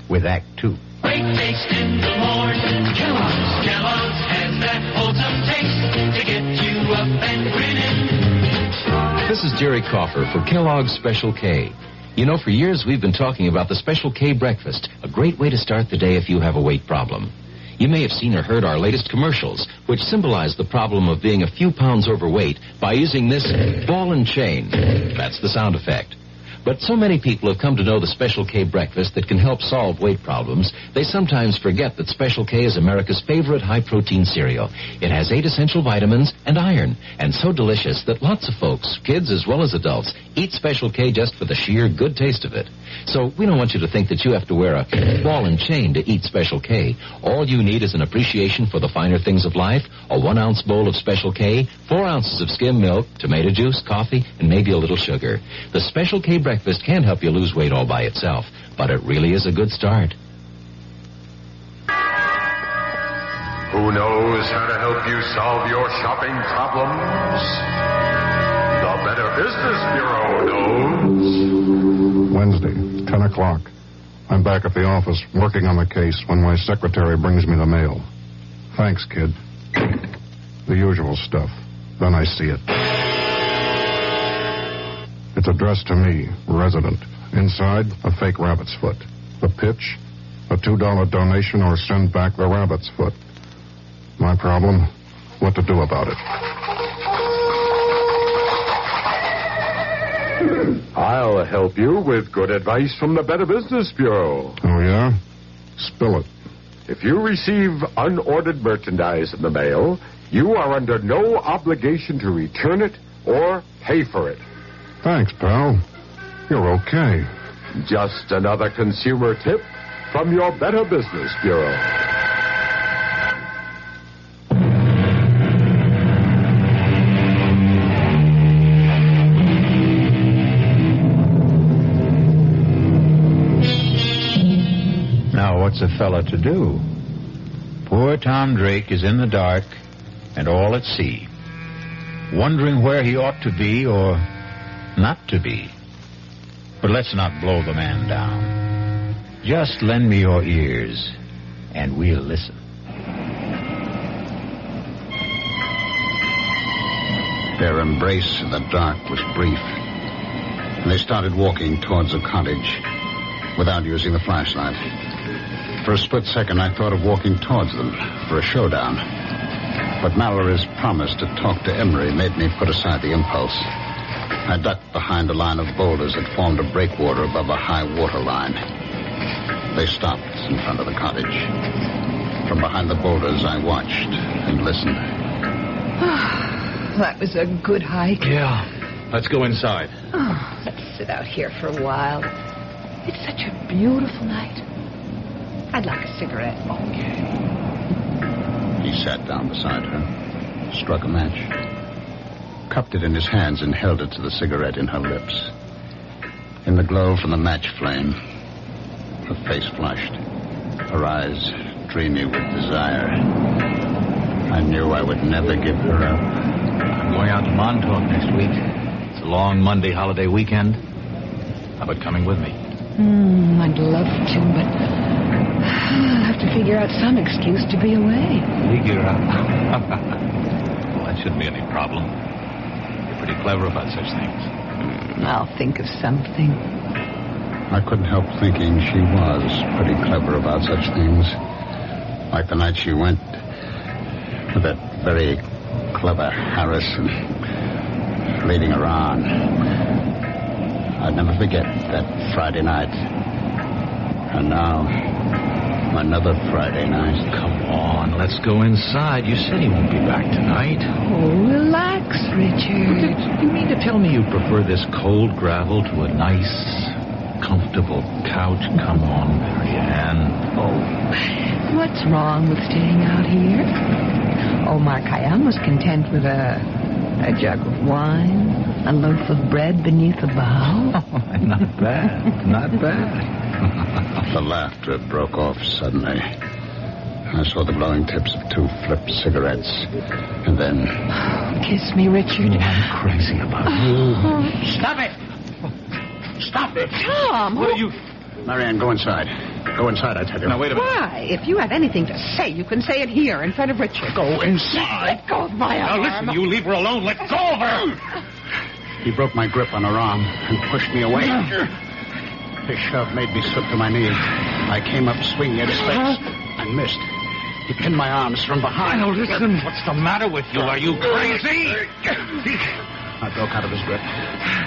with Act 2. Breakfast in the morning, Kellogg's has that wholesome taste to get you up and grinning. This is Jerry Coffer for Kellogg's Special K. You know, for years we've been talking about the Special K breakfast, a great way to start the day if you have a weight problem. You may have seen or heard our latest commercials, which symbolize the problem of being a few pounds overweight by using this ball and chain. That's the sound effect. But so many people have come to know the Special K breakfast that can help solve weight problems, they sometimes forget that Special K is America's favorite high-protein cereal. It has 8 essential vitamins and iron, and so delicious that lots of folks, kids as well as adults, eat Special K just for the sheer good taste of it. So we don't want you to think that you have to wear a ball and chain to eat Special K. All you need is an appreciation for the finer things of life, a 1-ounce bowl of Special K, 4 ounces of skim milk, tomato juice, coffee, and maybe a little sugar. The Special K breakfast can help you lose weight all by itself, but it really is a good start. Who knows how to help you solve your shopping problems? The Better Business Bureau knows. Wednesday, 10 o'clock. I'm back at the office working on the case when my secretary brings me the mail. Thanks, kid. The usual stuff. Then I see it. It's addressed to me, resident. Inside, a fake rabbit's foot. The pitch, a $2 donation or send back the rabbit's foot. My problem, what to do about it. I'll help you with good advice from the Better Business Bureau. Oh, yeah? Spill it. If you receive unordered merchandise in the mail, you are under no obligation to return it or pay for it. Thanks, pal. You're okay. Just another consumer tip from your Better Business Bureau. Now, what's a fella to do? Poor Tom Drake is in the dark and all at sea, wondering where he ought to be or not to be. But let's not blow the man down. Just lend me your ears, and we'll listen. Their embrace in the dark was brief. and they started walking towards the cottage without using the flashlight. For a split second, I thought of walking towards them for a showdown. But Mallory's promise to talk to Emery made me put aside the impulse. I ducked behind a line of boulders that formed a breakwater above a high water line. They stopped in front of the cottage. From behind the boulders, I watched and listened. That was a good hike. Yeah. Let's go inside. Oh, let's sit out here for a while. It's such a beautiful night. I'd like a cigarette. Okay. He sat down beside her, struck a match, cupped it in his hands and held it to the cigarette in her lips. In the glow from the match flame, her face flushed, her eyes dreamy with desire. I knew I would never give her up. I'm going out to Montauk next week. It's a long Monday holiday weekend. How about coming with me? I'd love to, but I'll have to figure out some excuse to be away. Figure out? Well, that shouldn't be any problem. You're pretty clever about such things. I'll think of something. I couldn't help thinking she was pretty clever about such things. Like the night she went with that very clever Harrison leading her on. I'd never forget that Friday night. And now, another Friday night. Come on, let's go inside. You said he won't be back tonight. Oh, relax, Richard. You mean to tell me you prefer this cold gravel to a nice, comfortable couch? Come on, Marianne. Oh, what's wrong with staying out here? Omar Khayyam was content with a jug of wine, a loaf of bread beneath a bough. Oh, not bad, not bad. The laughter broke off suddenly. I saw the glowing tips of two flipped cigarettes, and then... Kiss me, Richard. Oh, I'm crazy about you. Stop it! Stop it! Tom! What are you... Marianne, go inside. Go inside, I tell you. Now, wait a minute. Why? If you have anything to say, you can say it here in front of Richard. Go inside. Let go of my arm. Now, listen, you leave her alone. Let go of her. He broke my grip on her arm and pushed me away. His shove made me slip to my knees. I came up swinging at his face and missed. He pinned my arms from behind. Now, listen. What's the matter with you? Are you crazy? I broke out of his grip,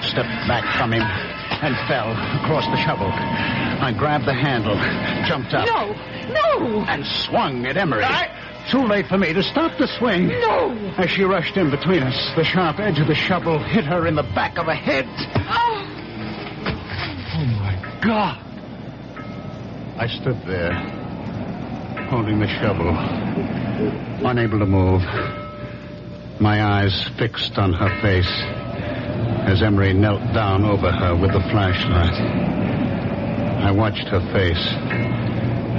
stepped back from him, and fell across the shovel. I grabbed the handle, jumped up. No! And swung at Emery. Too late for me to stop the swing. No! As she rushed in between us, the sharp edge of the shovel hit her in the back of the head. Oh, my God. I stood there, holding the shovel, unable to move. My eyes fixed on her face as Emery knelt down over her with the flashlight. I watched her face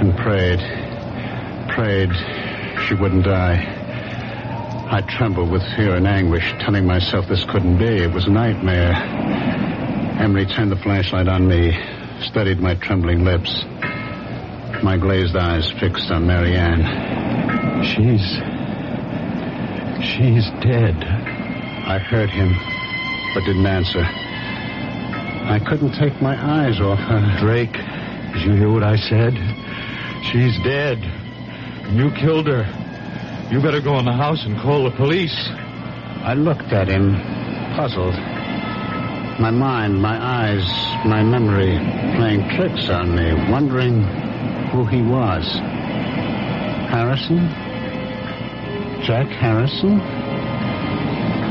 and prayed she wouldn't die. I trembled with fear and anguish, telling myself this couldn't be. It was a nightmare. Emery turned the flashlight on me, studied my trembling lips, my glazed eyes fixed on Marianne. She's dead. I heard him, but didn't answer. I couldn't take my eyes off her. Drake, did you hear what I said? She's dead. You killed her. You better go in the house and call the police. I looked at him, puzzled. My mind, my eyes, my memory playing tricks on me, wondering who he was. Harrison? Jack Harrison?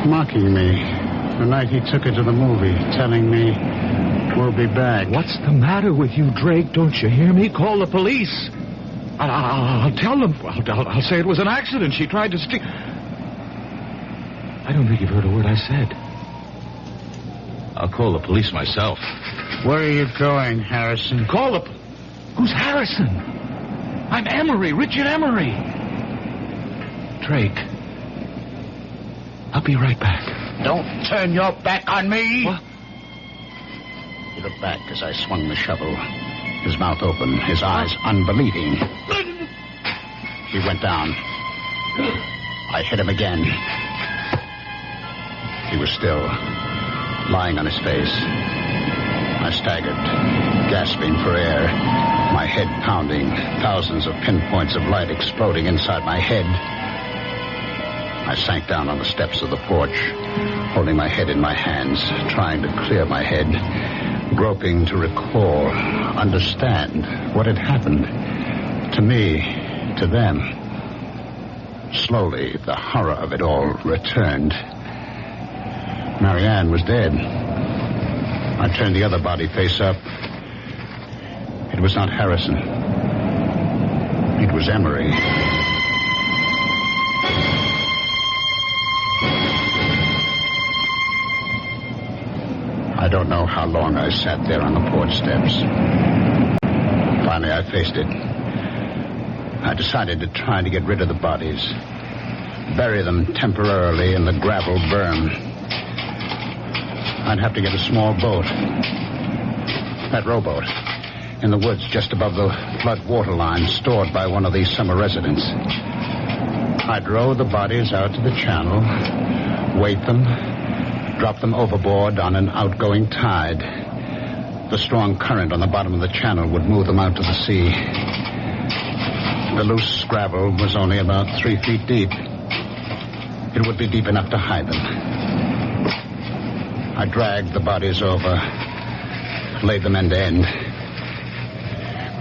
Mocking me the night he took her to the movie, telling me we'll be back. What's the matter with you, Drake? Don't you hear me? Call the police. I'll tell them. I'll say it was an accident. She tried to steal. I don't think you've heard a word I said. I'll call the police myself. Where are you going, Harrison? Call the... Who's Harrison? I'm Emery, Richard Emery. Drake. I'll be right back. Don't turn your back on me. What? He looked back as I swung the shovel, his mouth open, his eyes unbelieving. He went down. I hit him again. He was still lying on his face, I staggered, gasping for air, my head pounding, thousands of pinpoints of light exploding inside my head. I sank down on the steps of the porch, holding my head in my hands, trying to clear my head, groping to recall, understand what had happened to me, to them. Slowly, the horror of it all returned. Marianne was dead. I turned the other body face up. It was not Harrison. It was Emery. I don't know how long I sat there on the porch steps. Finally, I faced it. I decided to try to get rid of the bodies, bury them temporarily in the gravel berm. I'd have to get a small boat, that rowboat, in the woods just above the flood water line stored by one of these summer residents. I'd row the bodies out to the channel, weight them, drop them overboard on an outgoing tide. The strong current on the bottom of the channel would move them out to the sea. The loose gravel was only about 3 feet deep. It would be deep enough to hide them. I dragged the bodies over, laid them end to end,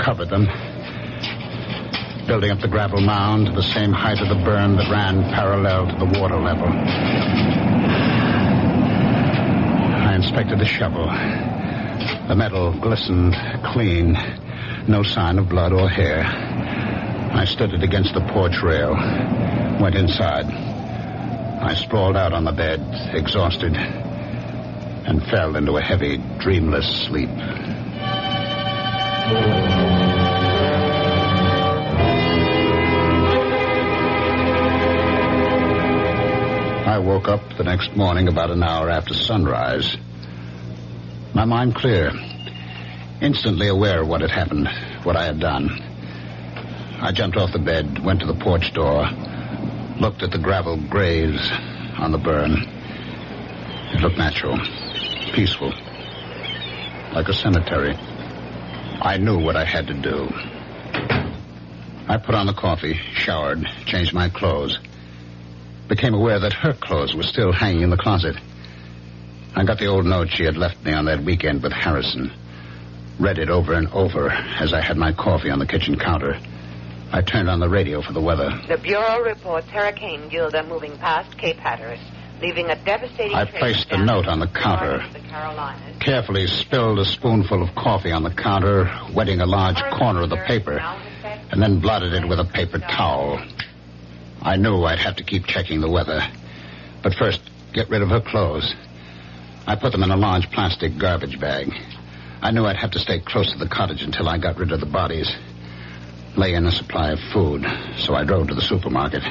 covered them, building up the gravel mound to the same height of the berm that ran parallel to the water level. I inspected the shovel. The metal glistened clean, no sign of blood or hair. I stood it against the porch rail, went inside. I sprawled out on the bed, exhausted, and fell into a heavy, dreamless sleep. I woke up the next morning about an hour after sunrise. My mind clear, instantly aware of what had happened, what I had done. I jumped off the bed, went to the porch door, looked at the gravel graves on the burn. It looked natural, peaceful, like a cemetery. I knew what I had to do. I put on the coffee, showered, changed my clothes. Became aware that her clothes were still hanging in the closet. I got the old note she had left me on that weekend with Harrison. Read it over and over as I had my coffee on the kitchen counter. I turned on the radio for the weather. The Bureau reports Hurricane Gilda moving past Cape Hatteras, leaving a devastating I placed the note on the counter, carefully spilled a spoonful of coffee on the counter, wetting a large corner of the paper, and then blotted it with a paper towel. I knew I'd have to keep checking the weather, but first, get rid of her clothes. I put them in a large plastic garbage bag. I knew I'd have to stay close to the cottage until I got rid of the bodies. Lay in a supply of food, so I drove to the supermarket,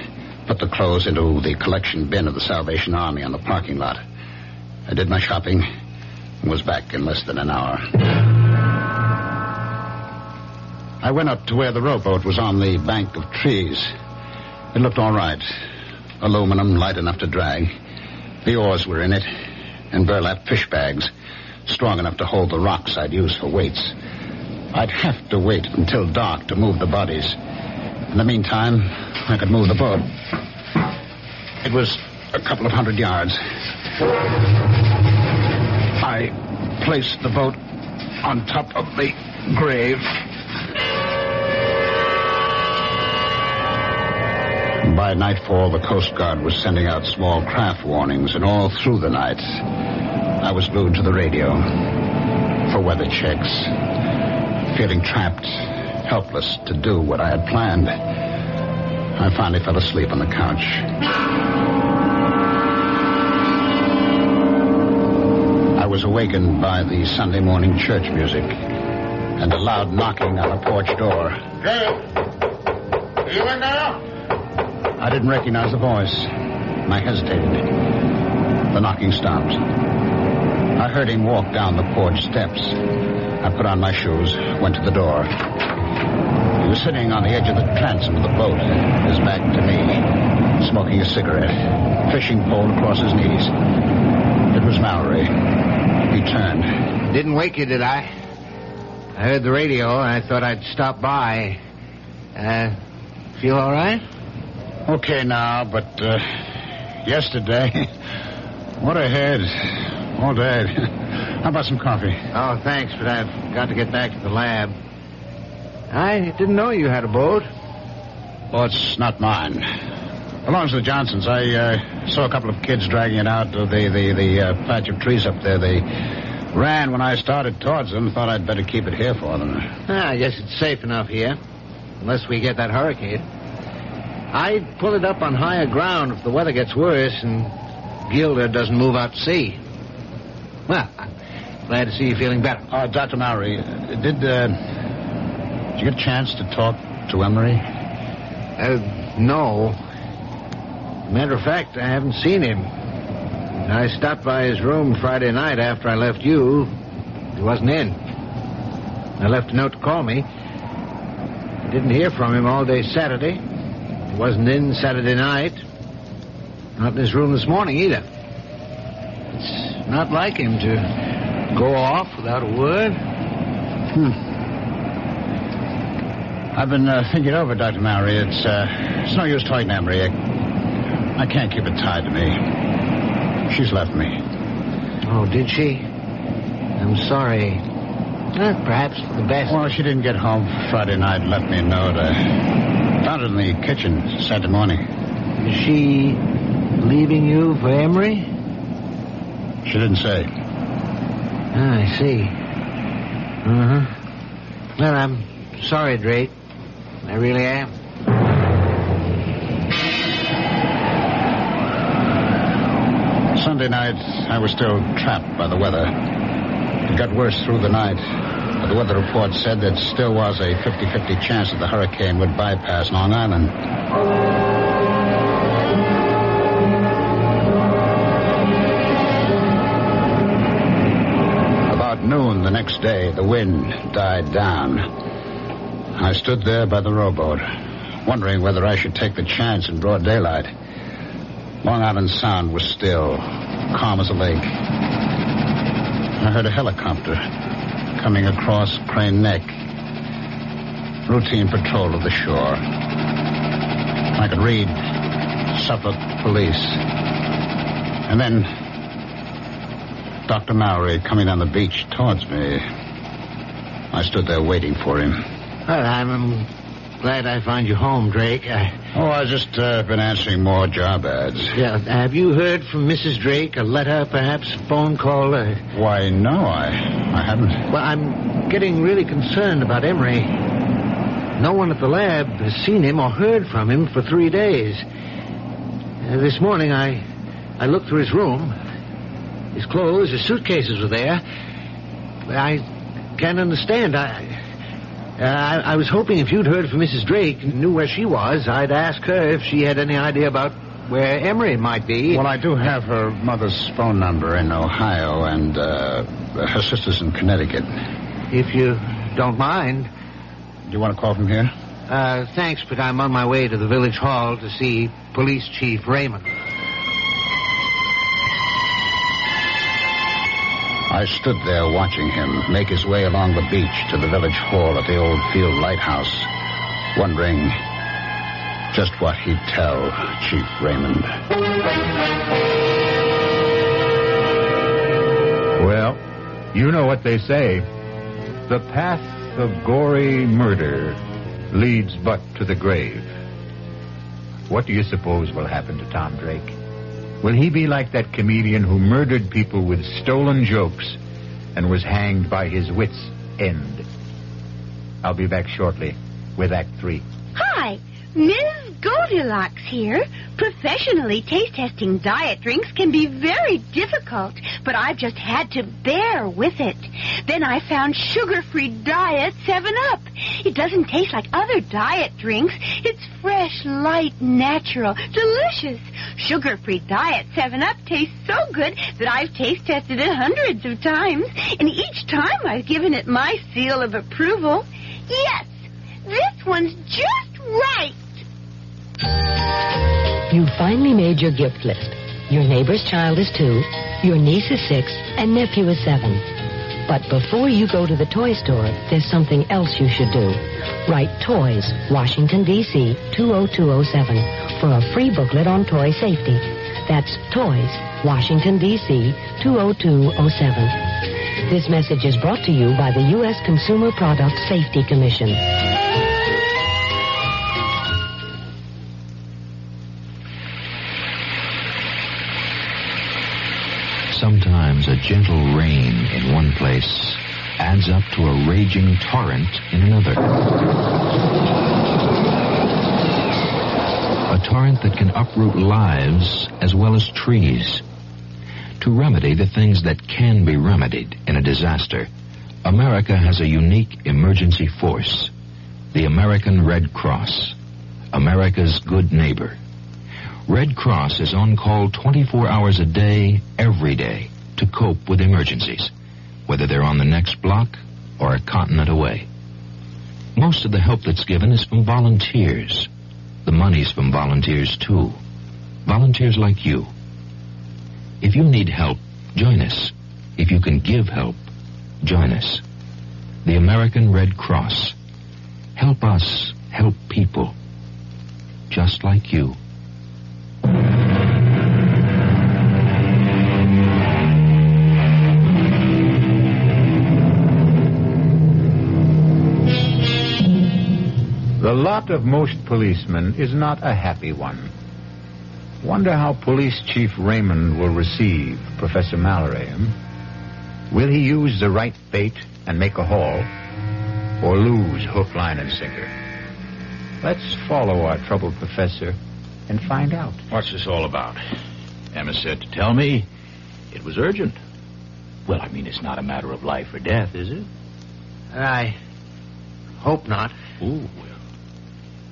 put the clothes into the collection bin of the Salvation Army on the parking lot. I did my shopping and was back in less than an hour. I went up to where the rowboat was on the bank of trees. It looked all right. Aluminum, light enough to drag. The oars were in it, and burlap fish bags, strong enough to hold the rocks I'd use for weights. I'd have to wait until dark to move the bodies. In the meantime, I could move the boat. It was a couple of 100 yards. I placed the boat on top of the grave. By nightfall, the Coast Guard was sending out small craft warnings, and all through the night, I was glued to the radio for weather checks, feeling trapped, helpless to do what I had planned. I finally fell asleep on the couch. I was awakened by the Sunday morning church music and a loud knocking on the porch door. Jay, are you in there? I didn't recognize the voice. I hesitated. The knocking stopped. I heard him walk down the porch steps. I put on my shoes, went to the door. He was sitting on the edge of the transom of the boat, his back to me, smoking a cigarette, fishing pole across his knees. It It was Mallory. He turned. Didn't wake you, did I? I heard the radio. I thought I'd stop by. Feel all right? Okay now, but yesterday, what a head. All day. How about some coffee? Oh, thanks, but I've got to get back to the lab. I didn't know you had a boat. Well, it's not mine. Belongs to the Johnsons. I saw a couple of kids dragging it out of the patch of trees up there. They ran when I started towards them. Thought I'd better keep it here for them. I guess it's safe enough here. Unless we get that hurricane. I'd pull it up on higher ground if the weather gets worse and Gilda doesn't move out to sea. Well, I'm glad to see you feeling better. Dr. Mallory, did you get a chance to talk to Emery? No. Matter of fact, I haven't seen him. I stopped by his room Friday night after I left you. He wasn't in. I left a note to call me. I didn't hear from him all day Saturday. He wasn't in Saturday night. Not in his room this morning either. It's not like him to go off without a word. I've been thinking over, Dr. Mallory. It's no use talking to Emery. I can't keep it tied to me. She's left me. Oh, did she? I'm sorry. Perhaps for the best. Well, she didn't get home Friday night and left me a note. I found it in the kitchen Saturday morning. Is she leaving you for Emery? She didn't say. I see. Well, I'm sorry, Drake. I really am. Sunday night, I was still trapped by the weather. It got worse through the night. But the weather report said there still was a 50-50 chance that the hurricane would bypass Long Island. About noon the next day, the wind died down. I stood there by the rowboat, wondering whether I should take the chance in broad daylight. Long Island Sound was still, calm as a lake. I heard a helicopter coming across Crane Neck. Routine patrol of the shore. I could read Suffolk Police. And then Dr. Mallory coming down the beach towards me. I stood there waiting for him. Well, I'm glad I found you home, Drake. I've just been answering more job ads. Yeah, have you heard from Mrs. Drake? A letter, perhaps? A phone call? Why, no, I haven't. Well, I'm getting really concerned about Emery. No one at the lab has seen him or heard from him for 3 days. This morning, I looked through his room. His clothes, his suitcases were there. I can't understand. I was hoping if you'd heard from Mrs. Drake and knew where she was, I'd ask her if she had any idea about where Emery might be. Well, I do have her mother's phone number in Ohio and her sister's in Connecticut. If you don't mind. Do you want to call from here? Thanks, but I'm on my way to the village hall to see Police Chief Raymond. I stood there watching him make his way along the beach to the village hall at the old field lighthouse, wondering just what he'd tell Chief Raymond. Well, you know what they say. The path of gory murder leads but to the grave. What do you suppose will happen to Tom Drake? Will he be like that comedian who murdered people with stolen jokes and was hanged by his wits' end? I'll be back shortly with Act 3. Hi, Ms. Goldilocks here. Professionally taste-testing diet drinks can be very difficult, but I've just had to bear with it. Then I found sugar-free Diet 7-Up. It doesn't taste like other diet drinks. It's fresh, light, natural, delicious. Sugar-free Diet 7-Up tastes so good that I've taste-tested it hundreds of times, and each time I've given it my seal of approval. Yes, this one's just right. You've finally made your gift list. Your neighbor's child is too. Your niece is 6 and nephew is 7. But before you go to the toy store, there's something else you should do. Write Toys, Washington, D.C., 20207 for a free booklet on toy safety. That's Toys, Washington, D.C., 20207. This message is brought to you by the U.S. Consumer Product Safety Commission. Sometimes a gentle rain in one place adds up to a raging torrent in another. A torrent that can uproot lives as well as trees. To remedy the things that can be remedied in a disaster, America has a unique emergency force, the American Red Cross, America's good neighbor. Red Cross is on call 24 hours a day, every day, to cope with emergencies, whether they're on the next block or a continent away. Most of the help that's given is from volunteers. The money's from volunteers, too. Volunteers like you. If you need help, join us. If you can give help, join us. The American Red Cross. Help us help people. Just like you. The lot of most policemen is not a happy one. Wonder how Police Chief Raymond will receive Professor Mallory. Will he use the right bait and make a haul, or lose hook, line, and sinker? Let's follow our troubled professor and find out. What's this all about? Emma said to tell me it was urgent. Well, I mean, it's not a matter of life or death, is it? I hope not. Ooh, well,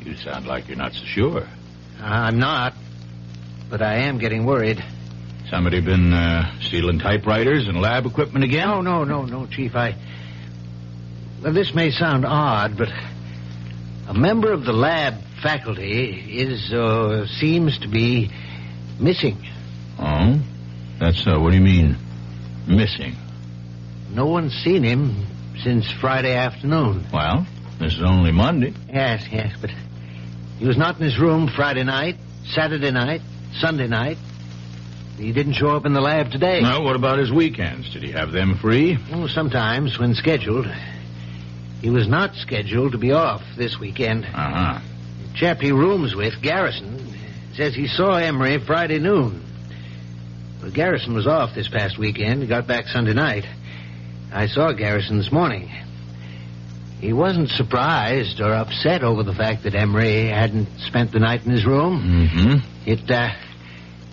you sound like you're not so sure. I'm not, but I am getting worried. Somebody been stealing typewriters and lab equipment again? No, Chief. Well, this may sound odd, but a member of the lab faculty seems to be missing. Oh? That's what do you mean, missing? No one's seen him since Friday afternoon. Well, this is only Monday. Yes, but he was not in his room Friday night, Saturday night, Sunday night. He didn't show up in the lab today. Well, what about his weekends? Did he have them free? Oh, sometimes, when scheduled. He was not scheduled to be off this weekend. Uh-huh. The chap he rooms with, Garrison, says he saw Emery Friday noon. Well, Garrison was off this past weekend. He got back Sunday night. I saw Garrison this morning. He wasn't surprised or upset over the fact that Emery hadn't spent the night in his room. Mm-hmm. It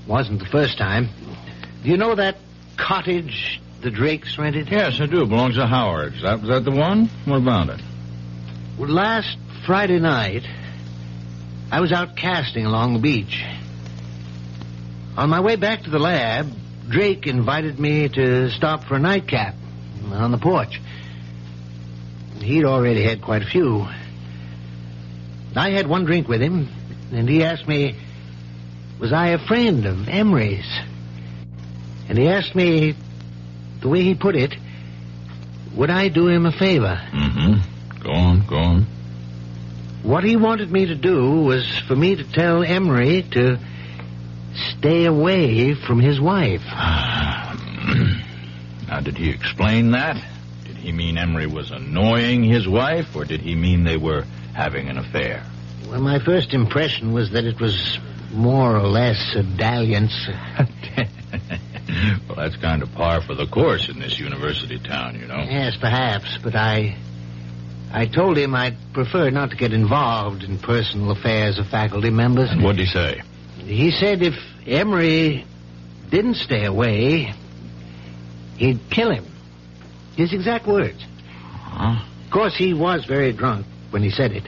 wasn't the first time. Do you know that cottage the Drakes rented? Yes, I do. It belongs to Howard. Is that the one? What about it? Well, last Friday night, I was out casting along the beach. On my way back to the lab, Drake invited me to stop for a nightcap on the porch. He'd already had quite a few. I had one drink with him, and he asked me, was I a friend of Emery's? And he asked me, the way he put it, would I do him a favor? Mm-hmm. Go on. What he wanted me to do was for me to tell Emery to stay away from his wife. Now, did he explain that? Did he mean Emery was annoying his wife, or did he mean they were having an affair? Well, my first impression was that it was more or less a dalliance. Well, that's kind of par for the course in this university town, you know. Yes, perhaps, but I told him I'd prefer not to get involved in personal affairs of faculty members. And what'd he say? He said if Emery didn't stay away, he'd kill him. His exact words. Huh? Of course, he was very drunk when he said it.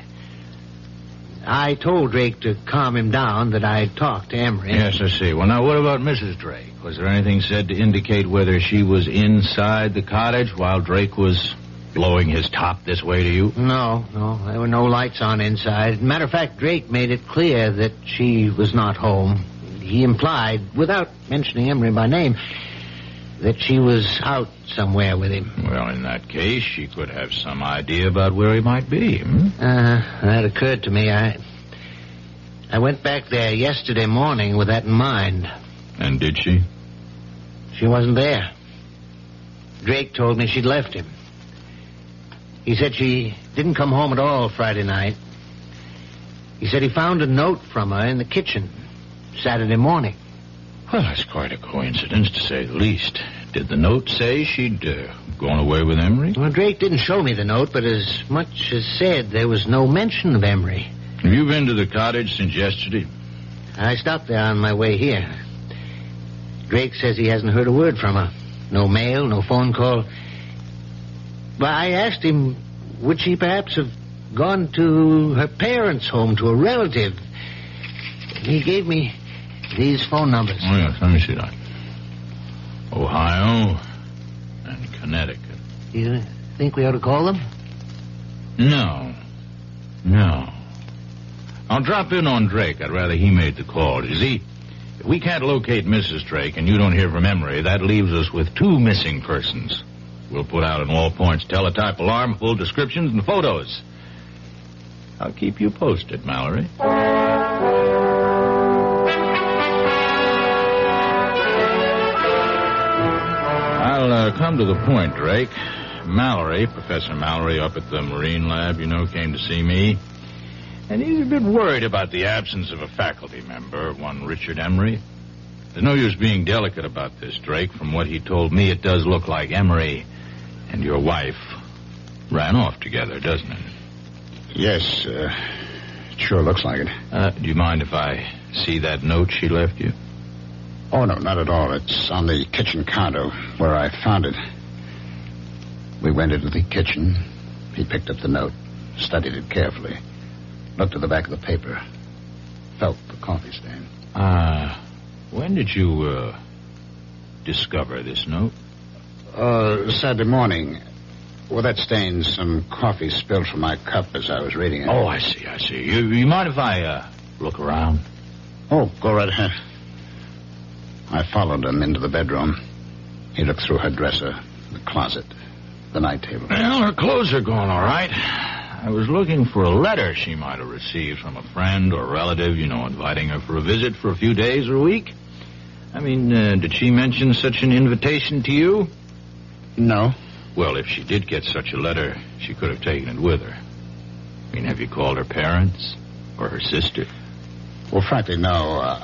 I told Drake to calm him down that I'd talked to Emery. Yes, I see. Well, now, what about Mrs. Drake? Was there anything said to indicate whether she was inside the cottage while Drake was blowing his top this way to you? No. There were no lights on inside. Matter of fact, Drake made it clear that she was not home. He implied, without mentioning Emery by name, that she was out somewhere with him. Well, in that case, she could have some idea about where he might be. That occurred to me. I went back there yesterday morning with that in mind. And did she? She wasn't there. Drake told me she'd left him. He said she didn't come home at all Friday night. He said he found a note from her in the kitchen Saturday morning. Well, that's quite a coincidence, to say the least. Did the note say she'd gone away with Emery? Well, Drake didn't show me the note, but as much as said, there was no mention of Emery. Have you been to the cottage since yesterday? I stopped there on my way here. Drake says he hasn't heard a word from her. No mail, no phone call. But I asked him, would she perhaps have gone to her parents' home, to a relative? He gave me these phone numbers. Oh, yes, let me see that. Ohio and Connecticut. You think we ought to call them? No. I'll drop in on Drake. I'd rather he made the call. You see, if we can't locate Mrs. Drake and you don't hear from Emery, that leaves us with 2 missing persons. We'll put out an all-points teletype alarm, full descriptions and photos. I'll keep you posted, Mallory. I'll come to the point, Drake. Mallory, Professor Mallory up at the Marine Lab, came to see me. And he's a bit worried about the absence of a faculty member, one Richard Emery. There's no use being delicate about this, Drake. From what he told me, it does look like Emery and your wife ran off together, doesn't it? Yes, it sure looks like it. Do you mind if I see that note she left you? Oh, no, not at all. It's on the kitchen counter where I found it. We went into the kitchen. He picked up the note, studied it carefully, looked at the back of the paper, felt the coffee stain. When did you, discover this note? Saturday morning. Well, that stain's some coffee spilled from my cup as I was reading it. Oh, I see. You mind if I, look around? Oh, go right ahead. I followed him into the bedroom. He looked through her dresser, the closet, the night table. Well, her clothes are gone, all right. I was looking for a letter she might have received from a friend or relative, inviting her for a visit for a few days or a week. I mean, did she mention such an invitation to you? No. Well, if she did get such a letter, she could have taken it with her. I mean, have you called her parents or her sister? Well, frankly, no.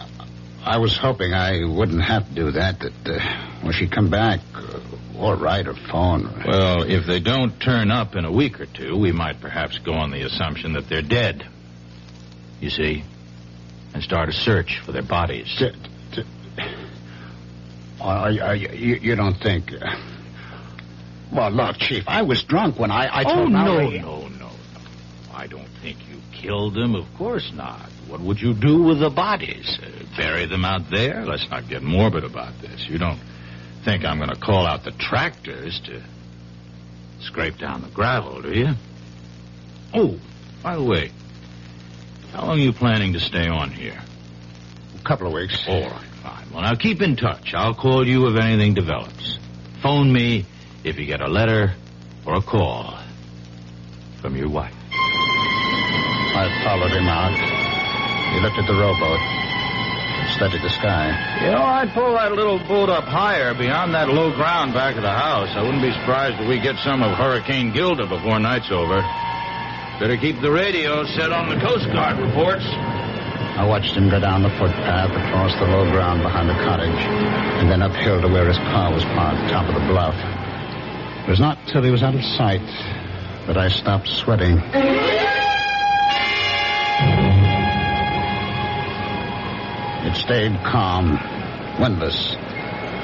I was hoping I wouldn't have to do that when she come back, or write or phone. Well, if they don't turn up in a week or two, we might perhaps go on the assumption that they're dead. You see? And start a search for their bodies. You don't think... Well, look, Chief, I was drunk when I told Mallory... No. I don't think you killed them. Of course not. What would you do with the bodies? Bury them out there? Let's not get morbid about this. You don't think I'm going to call out the tractors to scrape down the gravel, do you? Oh, by the way, how long are you planning to stay on here? A couple of weeks. All right, fine. Well, now keep in touch. I'll call you if anything develops. Phone me if you get a letter or a call from your wife. I followed him out. He looked at the rowboat, studied the sky. I'd pull that little boat up higher beyond that low ground back of the house. I wouldn't be surprised if we get some of Hurricane Gilda before night's over. Better keep the radio set on the Coast Guard reports. I watched him go down the footpath, across the low ground behind the cottage, and then uphill to where his car was parked, top of the bluff. It was not till he was out of sight that I stopped sweating. It stayed calm, windless,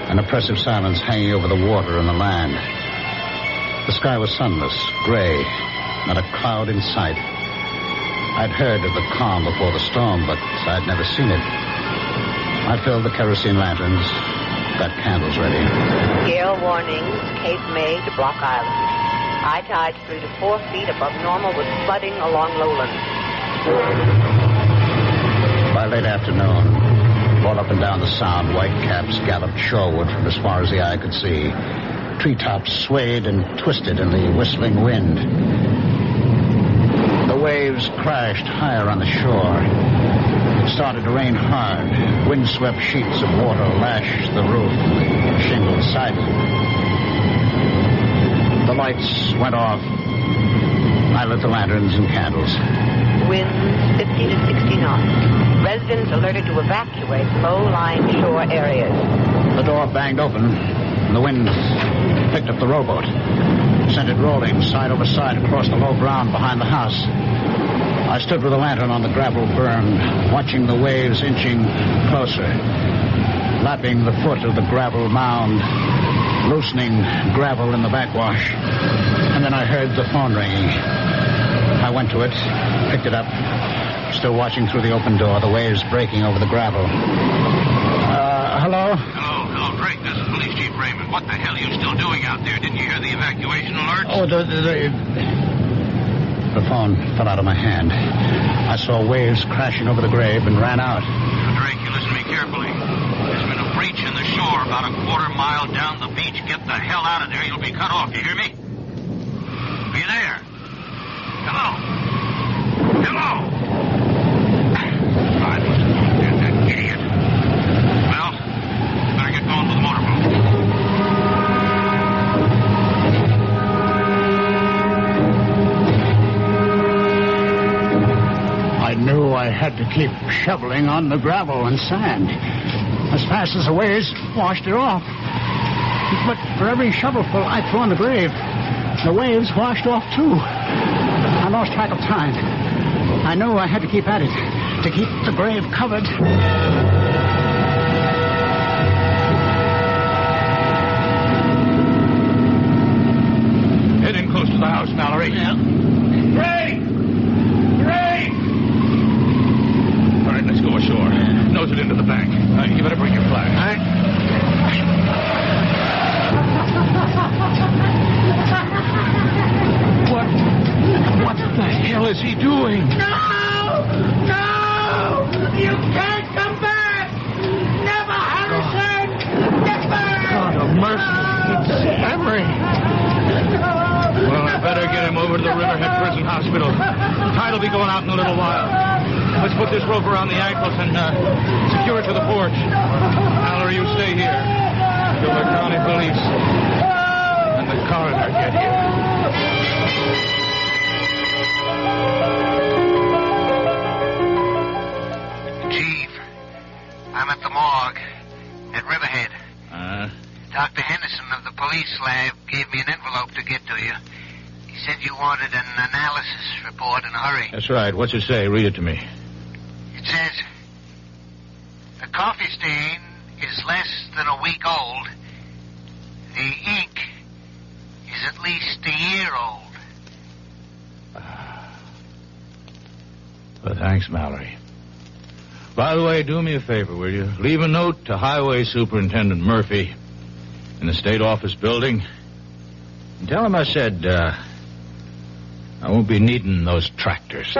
an oppressive silence hanging over the water and the land. The sky was sunless, gray, not a cloud in sight. I'd heard of the calm before the storm, but I'd never seen it. I filled the kerosene lanterns, got candles ready. Gale warnings, Cape May to Block Island. High tides 3 to 4 feet above normal with flooding along lowlands. By late afternoon, All up and down the Sound, white caps galloped shoreward from as far as the eye could see. Treetops swayed and twisted in the whistling wind. The waves crashed higher on the shore. It started to rain hard. Windswept sheets of water lashed the roof and the shingled siding. The lights went off. I lit the lanterns and candles. Winds 50 to 60 knots. Residents alerted to evacuate low-lying shore areas. The door banged open, and the wind picked up the rowboat, sent it rolling side over side across the low ground behind the house. I stood with a lantern on the gravel berm, watching the waves inching closer, lapping the foot of the gravel mound, loosening gravel in the backwash. And then I heard the phone ringing. I went to it, picked it up, still watching through the open door, the waves breaking over the gravel. Hello? Hello, Drake. This is Police Chief Raymond. What the hell are you still doing out there? Didn't you hear the evacuation alerts? Oh, the phone fell out of my hand. I saw waves crashing over the grave and ran out. Drake, you listen to me carefully. There's been a breach in the shore about a quarter-mile down the beach. Get the hell out of there. You'll be cut off. You hear me? Are you there? Hello? Hello? I must have looked at that idiot. Well, better get going to the motorboat. I knew I had to keep shoveling on the gravel and sand as fast as the waves washed it off. But for every shovelful I threw on the grave, the waves washed off too. I lost track of time. I knew I had to keep at it to keep the grave covered. Head in close to the house, Mallory. Yeah. Ray! All right, let's go ashore. Nose it into the bank. You better bring your flag. All right? What the hell is he doing? No! You can't come back! Never, Harrison! Never! God of mercy. It's Emery. Well, I better get him over to the Riverhead Prison Hospital. The tide will be going out in a little while. Let's put this rope around the ankles and secure it to the porch. Mallory, you stay here till the county police and the coroner get here. Chief, I'm at the morgue at Riverhead. Dr. Henderson of the police lab gave me an envelope to get to you. He said you wanted an analysis report in a hurry. That's right. What's it say? Read it to me. It says, the coffee stain is less than a week old. The ink is at least a year old. Well, thanks, Mallory. By the way, do me a favor, will you? Leave a note to Highway Superintendent Murphy in the State Office building. And tell him I said, I won't be needing those tractors.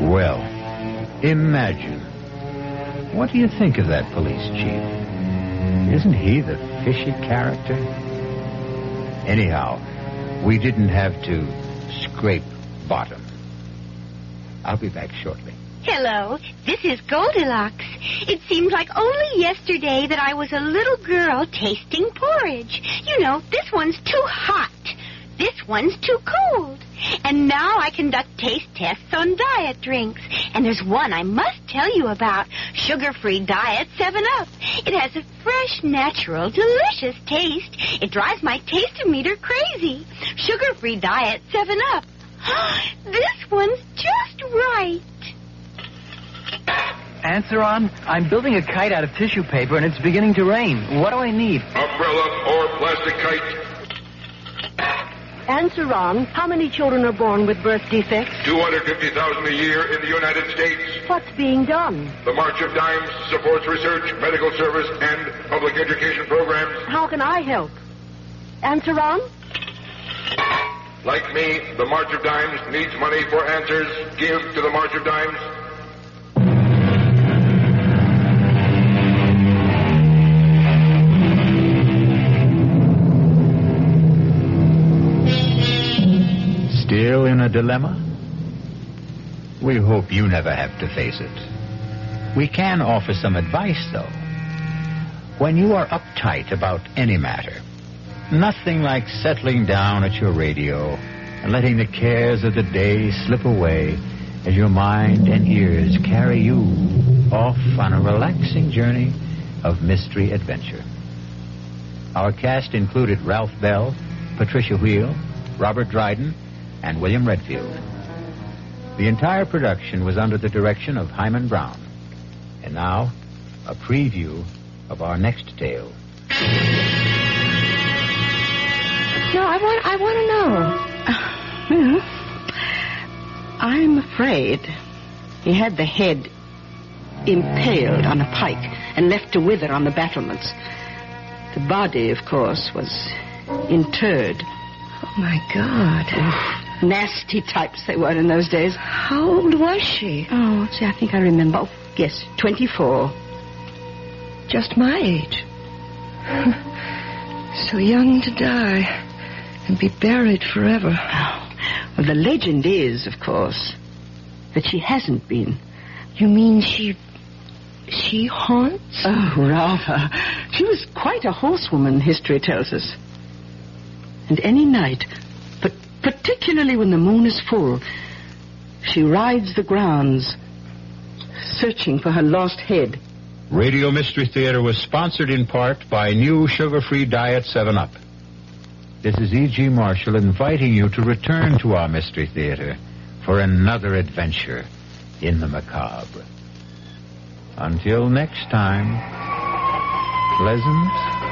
Well, imagine. What do you think of that police chief? Isn't he the fishy character? Anyhow, we didn't have to scrape bottom. I'll be back shortly. Hello, this is Goldilocks. It seems like only yesterday that I was a little girl tasting porridge. You know, this one's too hot. This one's too cold. And now I conduct taste tests on diet drinks. And there's one I must tell you about. Sugar-free Diet 7-Up. It has a fresh, natural, delicious taste. It drives my taste-o-meter crazy. Sugar-free Diet 7-Up. This one's just right. Answer on. I'm building a kite out of tissue paper, and it's beginning to rain. What do I need? Umbrella or plastic kite. Answer on. How many children are born with birth defects? 250,000 a year in the United States. What's being done? The March of Dimes supports research, medical service, and public education programs. How can I help? Answer on. Like me, the March of Dimes needs money for answers. Give to the March of Dimes. Still in a dilemma? We hope you never have to face it. We can offer some advice, though. When you are uptight about any matter, nothing like settling down at your radio and letting the cares of the day slip away as your mind and ears carry you off on a relaxing journey of mystery adventure. Our cast included Ralph Bell, Patricia Wheel, Robert Dryden, and William Redfield. The entire production was under the direction of Himan Brown. And now, a preview of our next tale. No, I want to know. Well, I'm afraid he had the head impaled on a pike and left to wither on the battlements. The body, of course, was interred. Oh, my God. Nasty types they were in those days. How old was she? Oh, see, I think I remember. Oh, yes, 24. Just my age. So young to die and be buried forever. Oh, well, the legend is, of course, that she hasn't been. You mean she haunts? Oh, rather. She was quite a horsewoman, history tells us. And any night, but particularly when the moon is full, she rides the grounds, searching for her lost head. Radio Mystery Theater was sponsored in part by new sugar-free Diet 7-Up. This is E.G. Marshall inviting you to return to our Mystery Theater for another adventure in the macabre. Until next time, pleasant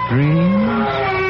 dreams.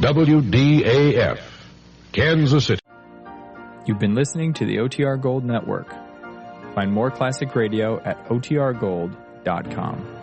WDAF, Kansas City. You've been listening to the OTR Gold Network. Find more classic radio at otrgold.com.